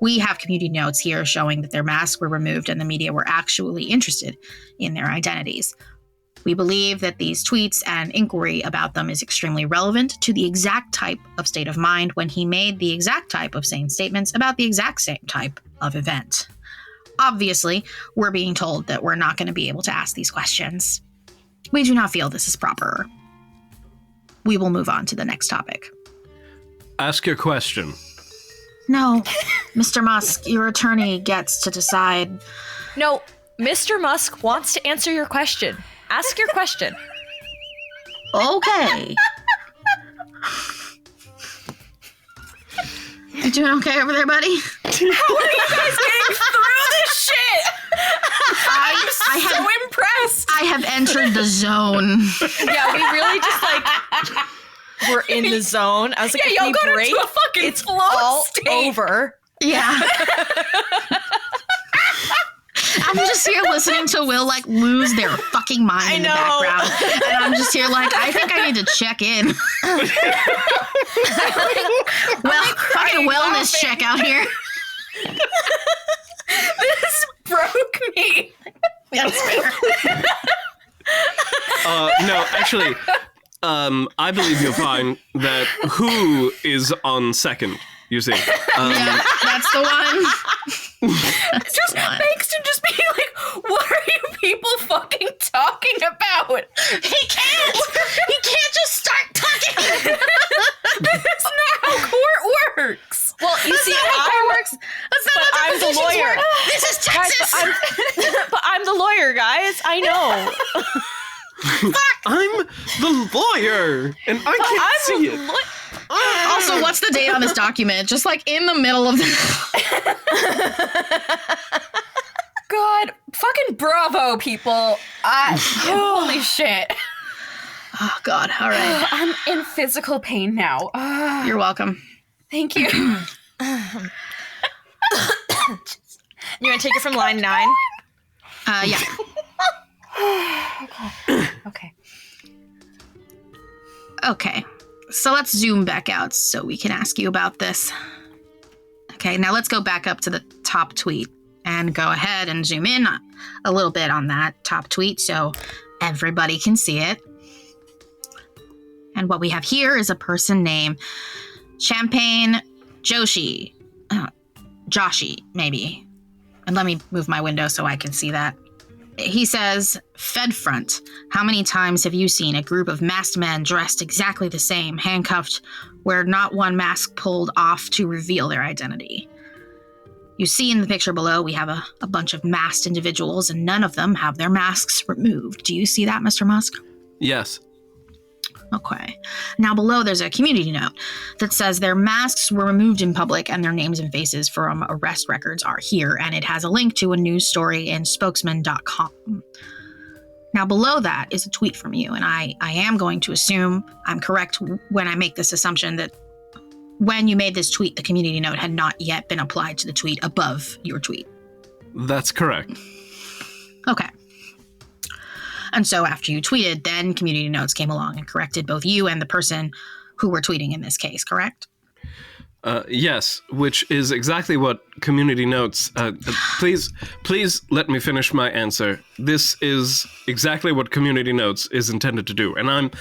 we have community notes here showing that their masks were removed and the media were actually interested in their identities. We believe that these tweets and inquiry about them is extremely relevant to the exact type of state of mind when he made the exact type of same statements about the exact same type of event. Obviously, we're being told that we're not going to be able to ask these questions. We do not feel this is proper. We will move on to the next topic. Ask your question. No, Mr. Musk, your attorney gets to decide. No, Mr. Musk wants to answer your question. Ask your question. Okay. You doing okay over there, buddy? How are you guys getting through this shit? I'm so impressed. I have entered the zone. Yeah, we really just we're in the zone. I was like, yeah, y'all got break, into a fucking it's flow all state. over. Yeah. I'm just here listening to Will lose their fucking mind in the background. And I'm just here I think I need to check in. Fucking wellness check out here. This broke me. That's fair. No, actually, I believe you'll find that who is on second, you see. Yeah, that's the one. Just Banks to just be like, what are you people fucking talking about? He But I'm the lawyer, guys. I know. I'm the lawyer, and I can't see it. Also, what's the date on this document? Just like in the middle of the... God, fucking bravo, people. Holy shit. Oh, God. All right. I'm in physical pain now. You're welcome. Thank you. You want to take it from line 9? Yeah. Okay. Okay. So let's zoom back out so we can ask you about this. Okay, now let's go back up to the top tweet and go ahead and zoom in a little bit on that top tweet so everybody can see it. And what we have here is a person named Champagne Joshi. Joshi, maybe. And let me move my window so I can see that. He says, Fed front, how many times have you seen a group of masked men dressed exactly the same, handcuffed, where not one mask pulled off to reveal their identity? You see in the picture below, we have a bunch of masked individuals, and none of them have their masks removed. Do you see that, Mr. Musk? Yes. Okay. Now below there's a community note that says their masks were removed in public and their names and faces from arrest records are here, and it has a link to a news story in spokesman.com. Now below that is a tweet from you, and I am going to assume I'm correct when I make this assumption that when you made this tweet, the community note had not yet been applied to the tweet above your tweet. That's correct. Okay. And so after you tweeted, then community notes came along and corrected both you and the person who were tweeting in this case, correct? Yes, which is exactly what community notes... please let me finish my answer. This is exactly what community notes is intended to do. And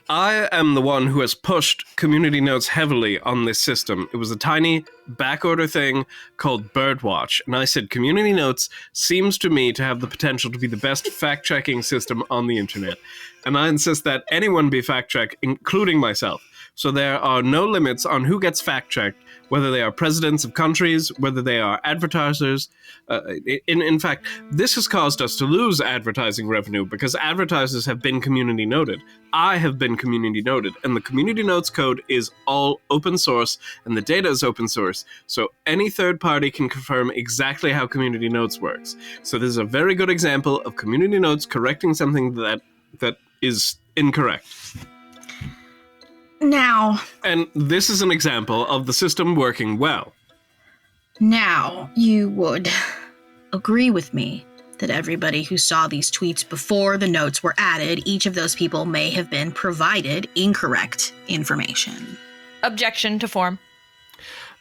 I am the one who has pushed community notes heavily on this system. It was a tiny backorder thing called Birdwatch. And I said, community notes seems to me to have the potential to be the best fact-checking system on the internet. And I insist that anyone be fact-checked, including myself. So there are no limits on who gets fact-checked, whether they are presidents of countries, whether they are advertisers. In fact, this has caused us to lose advertising revenue because advertisers have been community noted. I have been community noted, and the community notes code is all open source, and the data is open source. So any third party can confirm exactly how community notes works. So this is a very good example of community notes correcting something that is incorrect. Now... And this is an example of the system working well. Now, you would agree with me that everybody who saw these tweets before the notes were added, each of those people may have been provided incorrect information. Objection to form.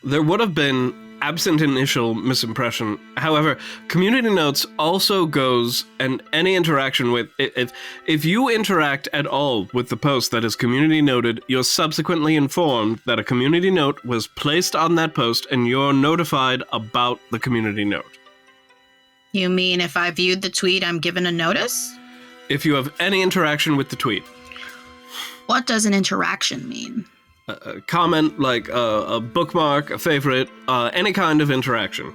There would have been absent initial misimpression. However, community notes also goes, and any interaction with, if you interact at all with the post that is community noted, you're subsequently informed that a community note was placed on that post and you're notified about the community note. You mean if I viewed the tweet, I'm given a notice? If you have any interaction with the tweet. What does an interaction mean? A comment, like a bookmark, a favorite, any kind of interaction.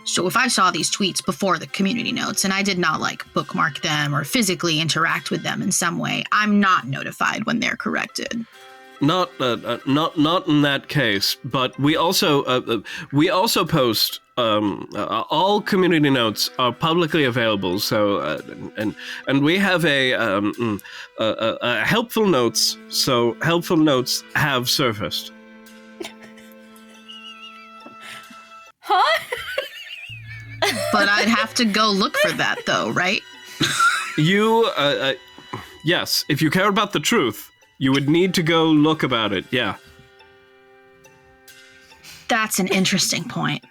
So if I saw these tweets before the community notes and I did not bookmark them or physically interact with them in some way, I'm not notified when they're corrected. Not in that case, but we also post all community notes are publicly available. So and we have a helpful notes. So helpful notes have surfaced. Huh? But I'd have to go look for that, though, right? You, yes, if you care about the truth. You would need to go look about it, yeah. That's an interesting point.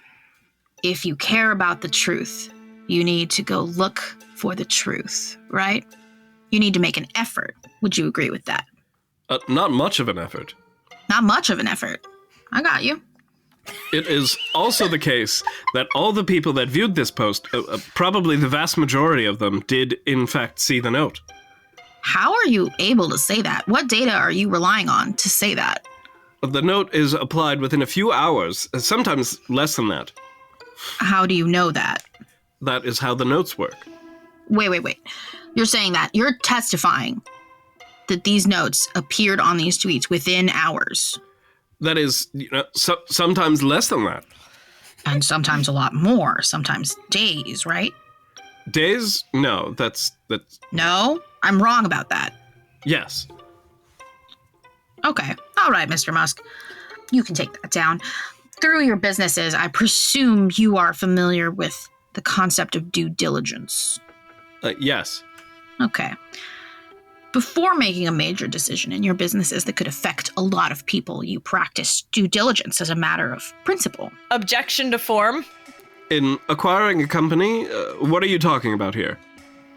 If you care about the truth, you need to go look for the truth, right? You need to make an effort. Would you agree with that? Not much of an effort. Not much of an effort. I got you. It is also the case that all the people that viewed this post, probably the vast majority of them, did in fact see the note. How are you able to say that? What data are you relying on to say that? The note is applied within a few hours, sometimes less than that. How do you know that? That is how the notes work. Wait. You're saying that you're testifying that these notes appeared on these tweets within hours. That is, sometimes less than that. And sometimes a lot more, sometimes days, right? Days? No, that's... No? I'm wrong about that. Yes. Okay. All right, Mr. Musk. You can take that down. Through your businesses, I presume you are familiar with the concept of due diligence. Yes. Okay. Before making a major decision in your businesses that could affect a lot of people, you practice due diligence as a matter of principle. Objection to form. In acquiring a company, what are you talking about here?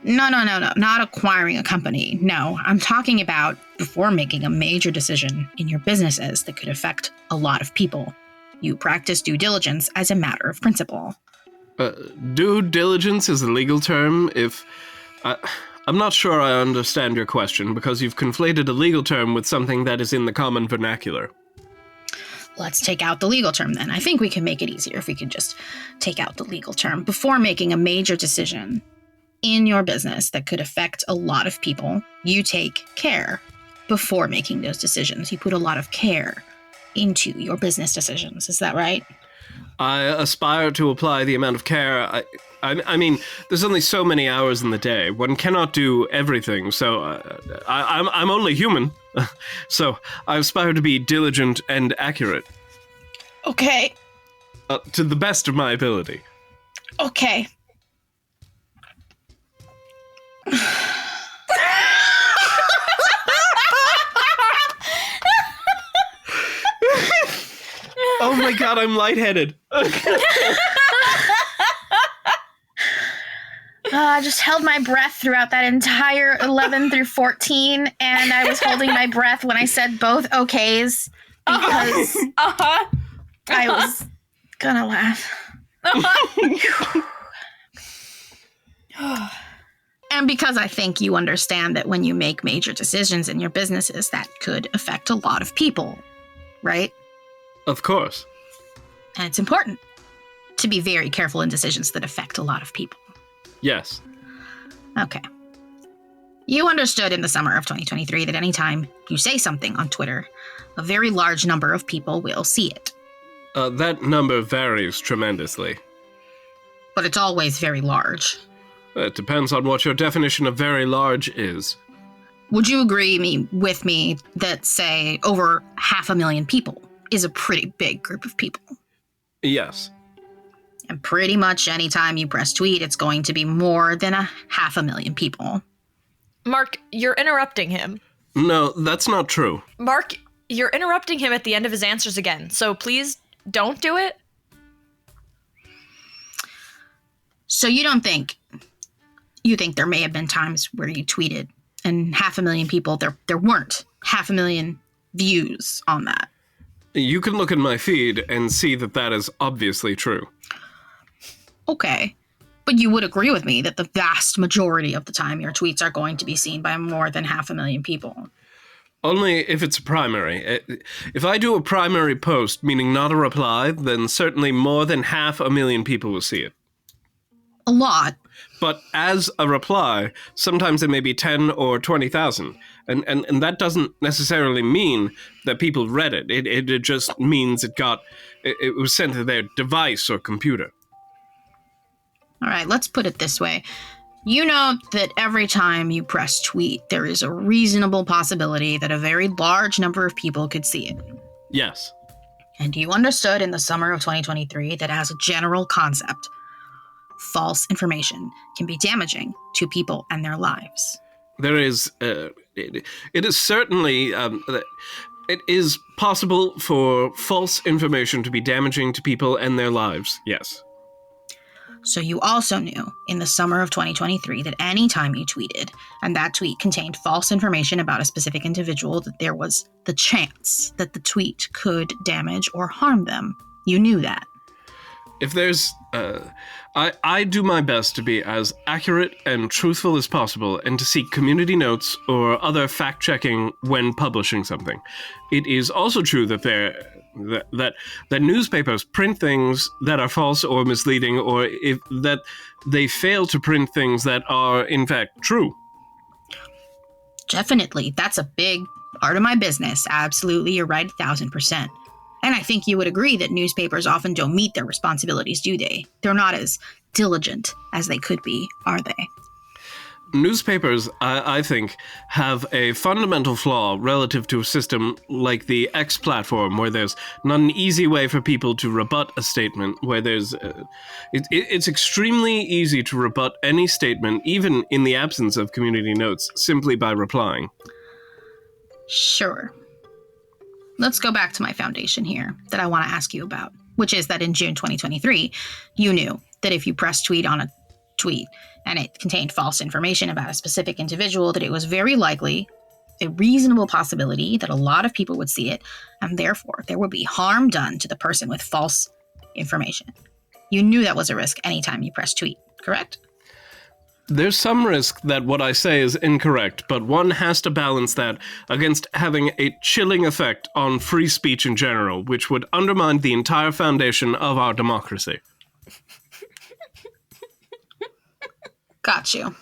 No, not acquiring a company. No, I'm talking about before making a major decision in your businesses that could affect a lot of people. You practice due diligence as a matter of principle. Due diligence is a legal term. I'm not sure I understand your question because you've conflated a legal term with something that is in the common vernacular. Let's take out the legal term then. I think we can make it easier if we could just take out the legal term. Before making a major decision in your business that could affect a lot of people, you take care before making those decisions. You put a lot of care into your business decisions. Is that right? I aspire to apply the amount of care. I mean, there's only so many hours in the day. One cannot do everything, so I'm only human. So I aspire to be diligent and accurate. Okay. To the best of my ability. Okay. Oh my god, I'm lightheaded. I just held my breath throughout that entire 11 through 14, and I was holding my breath when I said both okays because I was gonna laugh. And because I think you understand that when you make major decisions in your businesses, that could affect a lot of people, right? Of course. And it's important to be very careful in decisions that affect a lot of people. Yes. Okay. You understood in the summer of 2023 that anytime you say something on Twitter, a very large number of people will see it. That number varies tremendously. But it's always very large. It depends on what your definition of very large is. Would you agree with me that, say, over 500,000 people is a pretty big group of people? Yes. And pretty much any time you press tweet, it's going to be more than 500,000 people. Mark, you're interrupting him. No, that's not true. Mark, you're interrupting him at the end of his answers again, so please don't do it. So you think there may have been times where you tweeted and 500,000 people, there weren't 500,000 views on that? You can look at my feed and see that is obviously true. Okay, but you would agree with me that the vast majority of the time your tweets are going to be seen by more than 500,000 people. Only if it's a primary. If I do a primary post, meaning not a reply, then certainly more than 500,000 people will see it. A lot. But as a reply, sometimes it may be 10 or 20,000. And that doesn't necessarily mean that people read it. It just means it was sent to their device or computer. All right, let's put it this way. You know that every time you press tweet, there is a reasonable possibility that a very large number of people could see it. Yes. And you understood in the summer of 2023 that as a general concept, false information can be damaging to people and their lives. There is, it is certainly, it is possible for false information to be damaging to people and their lives, yes. So you also knew in the summer of 2023 that any time you tweeted and that tweet contained false information about a specific individual, that there was the chance that the tweet could damage or harm them. You knew that. If there's, I do my best to be as accurate and truthful as possible and to seek community notes or other fact-checking when publishing something. It is also true that that newspapers print things that are false or misleading, or that they fail to print things that are in fact true. Definitely. That's a big part of my business. Absolutely, you're right 1,000%. And I think you would agree that newspapers often don't meet their responsibilities, do they? They're not as diligent as they could be, are they? Newspapers, I think, have a fundamental flaw relative to a system like the X platform, where there's not an easy way for people to rebut a statement, where there's... it's extremely easy to rebut any statement, even in the absence of community notes, simply by replying. Sure. Let's go back to my foundation here that I want to ask you about, which is that in June 2023, you knew that if you pressed tweet on a tweet and it contained false information about a specific individual, that it was very likely a reasonable possibility that a lot of people would see it, and therefore there would be harm done to the person with false information. You knew that was a risk anytime you pressed tweet, correct? There's some risk that what I say is incorrect, but one has to balance that against having a chilling effect on free speech in general, which would undermine the entire foundation of our democracy. Got you.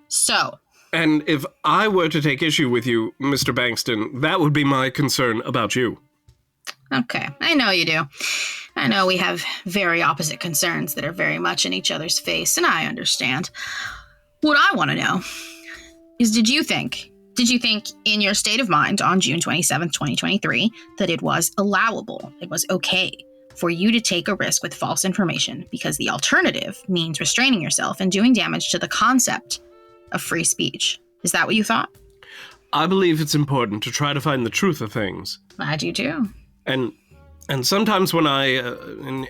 So. And if I were to take issue with you, Mr. Bankston, that would be my concern about you. Okay, I know you do. I know we have very opposite concerns that are very much in each other's face, and I understand. What I want to know is, did you think in your state of mind on June 27th, 2023, that it was allowable, it was okay for you to take a risk with false information because the alternative means restraining yourself and doing damage to the concept of free speech? Is that what you thought? I believe it's important to try to find the truth of things. I do too. And sometimes when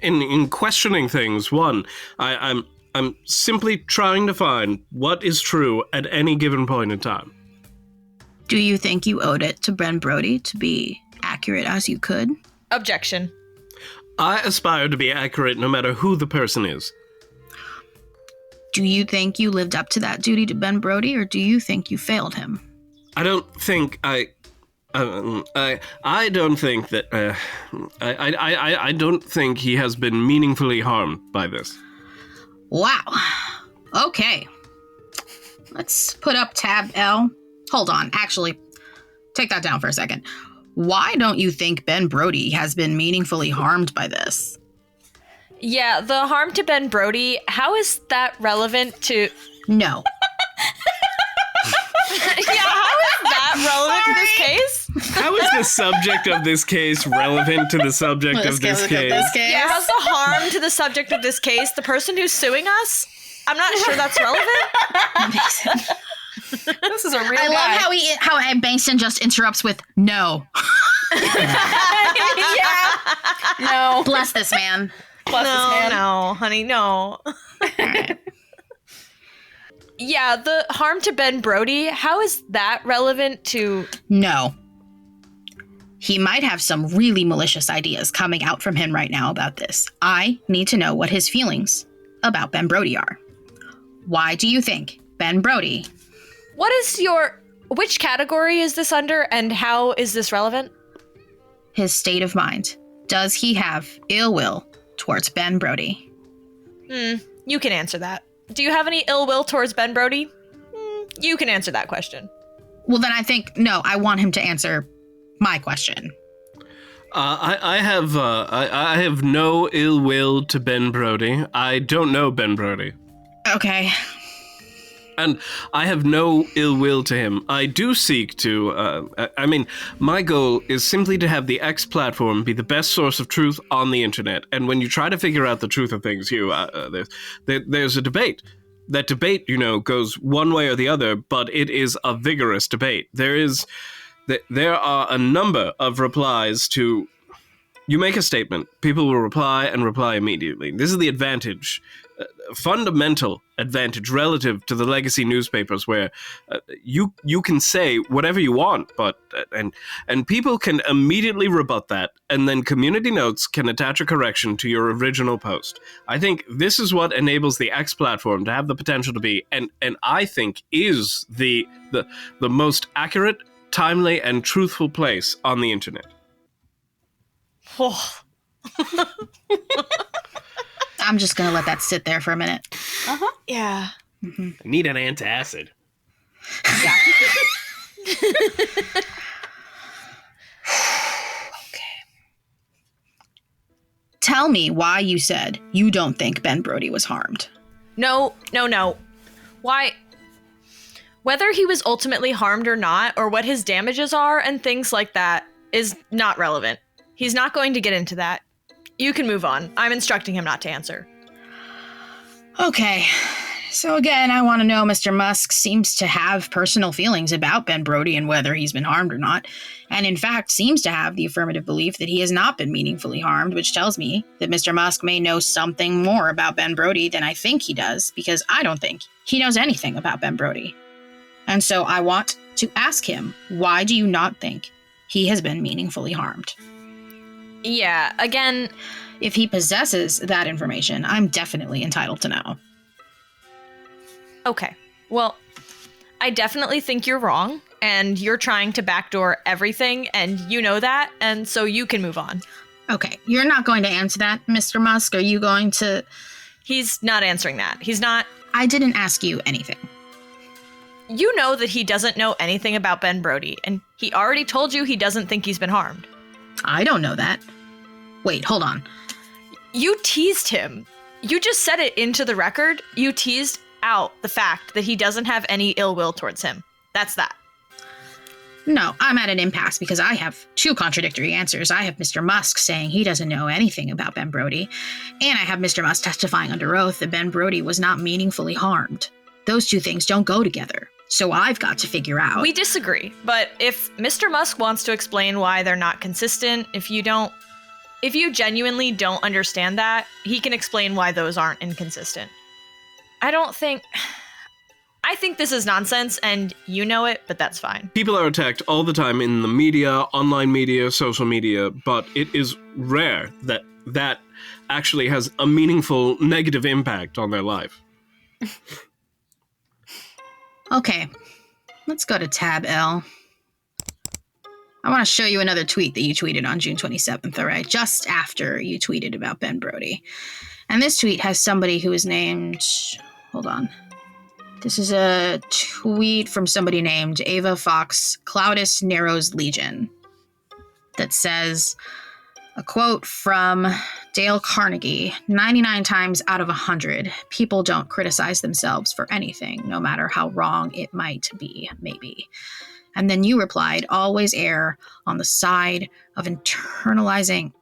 in questioning things, I'm simply trying to find what is true at any given point in time. Do you think you owed it to Ben Brody to be accurate as you could? Objection. I aspire to be accurate no matter who the person is. Do you think you lived up to that duty to Ben Brody, or do you think you failed him? I don't think I don't think that I don't think he has been meaningfully harmed by this. Wow. Okay. Let's put up tab L. Hold on. Actually, take that down for a second. Why don't you think Ben Brody has been meaningfully harmed by this? Yeah, the harm to Ben Brody, how is that relevant to... No. Yeah, how is that relevant to this case? How is the subject of this case relevant to the subject of this case? Yeah, how's the harm to the subject of this case? The person who's suing us? I'm not sure that's relevant. This is a real I guy. love how Bankston just interrupts with no. Yeah. No. Bless this man. Bless this man. No, honey, no. Yeah, the harm to Ben Brody, how is that relevant to... No. He might have some really malicious ideas coming out from him right now about this. I need to know what his feelings about Ben Brody are. Why do you think Ben Brody... What is which category is this under, and how is this relevant? His state of mind. Does he have ill will towards Ben Brody? You can answer that. Do you have any ill will towards Ben Brody? You can answer that question. Well, then I think, no, I want him to answer my question. I have no ill will to Ben Brody. I don't know Ben Brody. Okay. And I have no ill will to him. I do seek to, my goal is simply to have the X platform be the best source of truth on the internet. And when you try to figure out the truth of things, there's a debate. That debate, goes one way or the other, but it is a vigorous debate. There are a number of replies to... You make a statement, people will reply and reply immediately. This is the advantage, fundamental advantage relative to the legacy newspapers, where you can say whatever you want, but and people can immediately rebut that, and then community notes can attach a correction to your original post. I think this is what enables the X platform to have the potential to be, and I think is the most accurate, timely, and truthful place on the internet. I'm just going to let that sit there for a minute. Uh-huh. Yeah. I need an antacid. Yeah. Tell me why you said you don't think Ben Brody was harmed. No. Why? Whether he was ultimately harmed or not, or what his damages are and things like that, is not relevant. He's not going to get into that. You can move on. I'm instructing him not to answer. Okay. So again, I want to know, Mr. Musk seems to have personal feelings about Ben Brody and whether he's been harmed or not, and in fact seems to have the affirmative belief that he has not been meaningfully harmed, which tells me that Mr. Musk may know something more about Ben Brody than I think he does, because I don't think he knows anything about Ben Brody. And so I want to ask him, why do you not think he has been meaningfully harmed? Yeah, again, if he possesses that information, I'm definitely entitled to know. Okay, well, I definitely think you're wrong, and you're trying to backdoor everything, and you know that, and so you can move on. Okay, you're not going to answer that, Mr. Musk? Are you going to... He's not answering that. He's not... I didn't ask you anything. You know that he doesn't know anything about Ben Brody, and he already told you he doesn't think he's been harmed. I don't know that. Wait, hold on. You teased him. You just said it into the record. You teased out the fact that he doesn't have any ill will towards him. That's that. No, I'm at an impasse because I have two contradictory answers. I have Mr. Musk saying he doesn't know anything about Ben Brody, and I have Mr. Musk testifying under oath that Ben Brody was not meaningfully harmed. Those two things don't go together. So I've got to figure out. We disagree, but if Mr. Musk wants to explain why they're not consistent, if you genuinely don't understand that, he can explain why those aren't inconsistent. I think this is nonsense, and you know it, but that's fine. People are attacked all the time in the media, online media, social media, but it is rare that that actually has a meaningful negative impact on their life. Okay, let's go to tab L. I want to show you another tweet that you tweeted on June 27th, all right? Just after you tweeted about Ben Brody. And this tweet has somebody who is named... Hold on. This is a tweet from somebody named Ava Fox Cloudus Narrows Legion that says, a quote from Dale Carnegie, 99 times out of 100, people don't criticize themselves for anything, no matter how wrong it might be, maybe. And then you replied, always err on the side of internalizing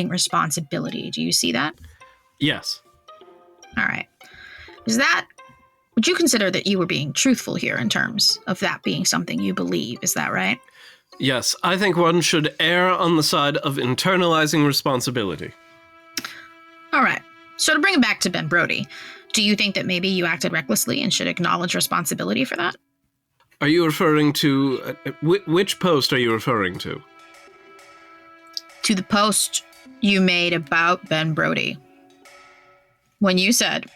responsibility. Do you see that? Yes. All right. Would you consider that you were being truthful here in terms of that being something you believe? Is that right? Yes, I think one should err on the side of internalizing responsibility. All right. So to bring it back to Ben Brody, do you think that maybe you acted recklessly and should acknowledge responsibility for that? Are you referring to... which post are you referring to? To the post you made about Ben Brody. When you said,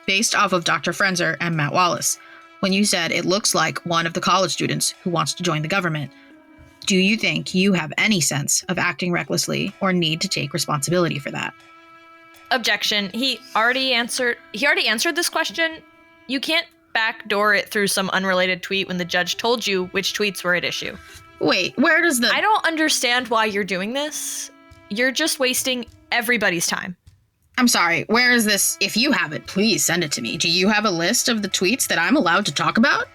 based off of Dr. Frenzer and Matt Wallace, when you said it looks like one of the college students who wants to join the government, do you think you have any sense of acting recklessly or need to take responsibility for that? Objection. He already answered this question. You can't backdoor it through some unrelated tweet when the judge told you which tweets were at issue. Wait, where does I don't understand why you're doing this. You're just wasting everybody's time. I'm sorry, where is this? If you have it, please send it to me. Do you have a list of the tweets that I'm allowed to talk about?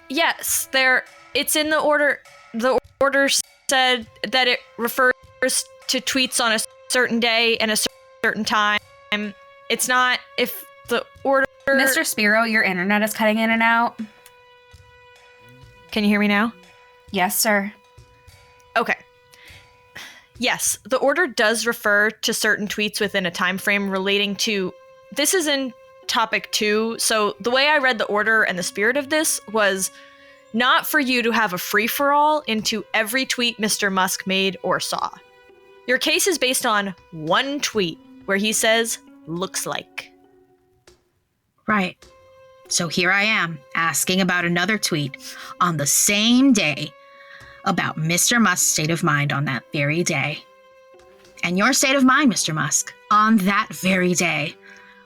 Yes, it's in the order. The order said that it refers to tweets on a certain day and a certain time. It's not if the order... Mr. Spiro, your internet is cutting in and out. Can you hear me now? Yes, sir. Okay. Yes, the order does refer to certain tweets within a time frame relating to... This is in topic 2, so the way I read the order and the spirit of this was not for you to have a free-for-all into every tweet Mr. Musk made or saw. Your case is based on one tweet where he says, looks like. Right. So here I am, asking about another tweet on the same day about Mr. Musk's state of mind on that very day. And your state of mind, Mr. Musk, on that very day,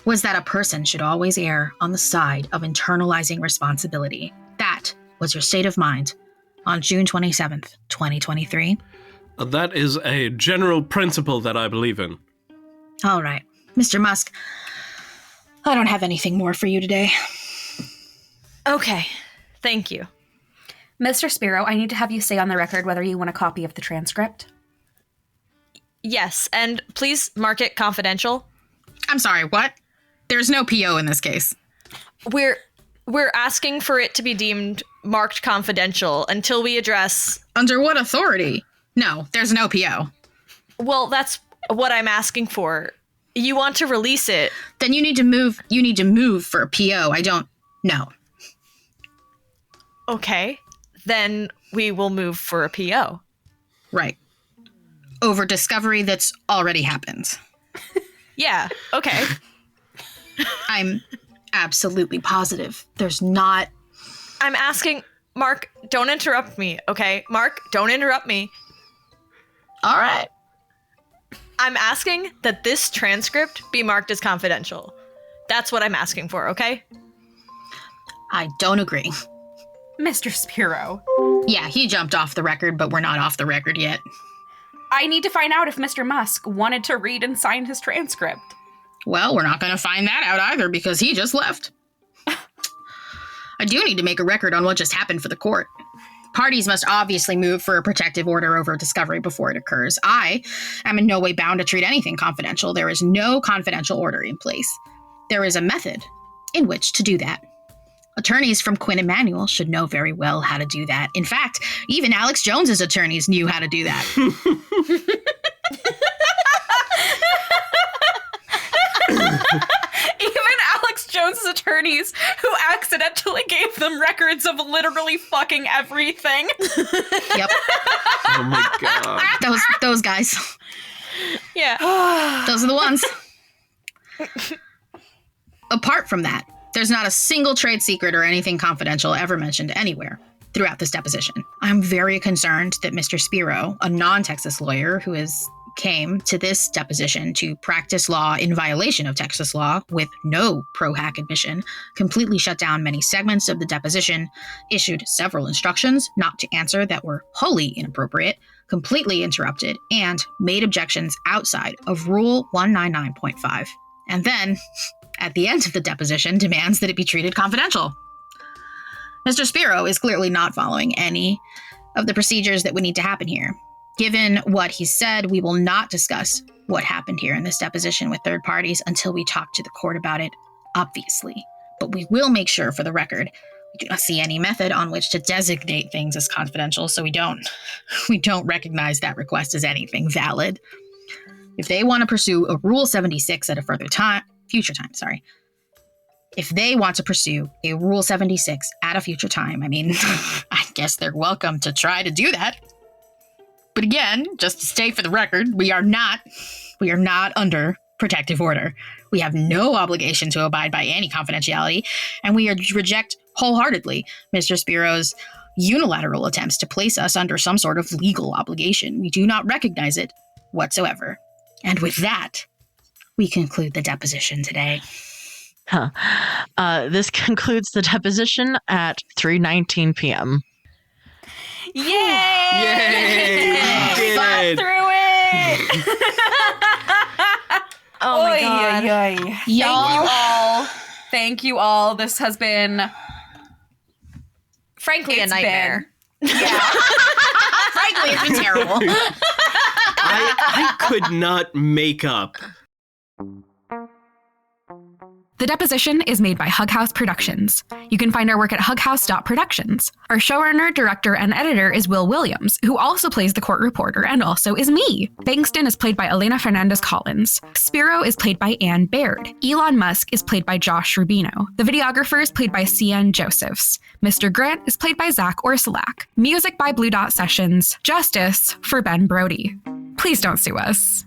was that a person should always err on the side of internalizing responsibility. That was your state of mind on June 27th, 2023. That is a general principle that I believe in. All right. Mr. Musk, I don't have anything more for you today. Okay. Thank you. Mr. Spiro, I need to have you say on the record whether you want a copy of the transcript. Yes, and please mark it confidential. I'm sorry, what? There's no PO in this case. We're asking for it to be deemed marked confidential until we address... Under what authority? No, there's no PO. Well, that's what I'm asking for. You want to release it. Then you need to move for a PO. I don't know. Okay, then we will move for a PO. Right. Over discovery that's already happened. Yeah, okay. I'm absolutely positive. There's not... I'm asking... Mark, don't interrupt me, okay? Mark, don't interrupt me. All right. I'm asking that this transcript be marked as confidential. That's what I'm asking for, okay? I don't agree. Mr. Spiro. Yeah, he jumped off the record, but we're not off the record yet. I need to find out if Mr. Musk wanted to read and sign his transcript. Well, we're not going to find that out either because he just left. I do need to make a record on what just happened for the court. Parties must obviously move for a protective order over discovery before it occurs. I am in no way bound to treat anything confidential. There is no confidential order in place. There is a method in which to do that. Attorneys from Quinn Emanuel should know very well how to do that. In fact, even Alex Jones's attorneys knew how to do that. Even Alex Jones's attorneys, who accidentally gave them records of literally fucking everything. Yep. Oh my god. Those guys. Yeah. Those are the ones. Apart from that, there's not a single trade secret or anything confidential ever mentioned anywhere throughout this deposition. I'm very concerned that Mr. Spiro, a non-Texas lawyer who came to this deposition to practice law in violation of Texas law with no pro-hack admission, completely shut down many segments of the deposition, issued several instructions not to answer that were wholly inappropriate, completely interrupted, and made objections outside of Rule 199.5. And then, at the end of the deposition, demands that it be treated confidential. Mr. Spiro is clearly not following any of the procedures that would need to happen here. Given what he said, we will not discuss what happened here in this deposition with third parties until we talk to the court about it, obviously. But we will make sure, for the record, we do not see any method on which to designate things as confidential, so we don't recognize that request as anything valid. If they want to pursue a Rule 76 at a future time, if they want to pursue a Rule 76 at a future time, I mean, I guess they're welcome to try to do that. But again, just to state for the record, we are not under protective order. We have no obligation to abide by any confidentiality, and we reject wholeheartedly Mr. Spiro's unilateral attempts to place us under some sort of legal obligation. We do not recognize it whatsoever. And with that, we conclude the deposition today. This concludes the deposition at 3:19 p.m. Yay! Yay! We Got did it! through it! Oh my god. Y'all. Thank you all. This has been... Frankly, a nightmare. Yeah. Frankly, it's been terrible. I could not make up. The Deposition is made by Hug House Productions. You can find our work at hughouse.productions. Our showrunner, director, and editor is Will Williams, who also plays the court reporter and also is me. Bankston is played by Elena Fernandez-Collins. Spiro is played by Anne Baird. Elon Musk is played by Josh Rubino. The videographer is played by CN Josephs. Mr. Grant is played by Zach Orsolak. Music by Blue Dot Sessions. Justice for Ben Brody. Please don't sue us.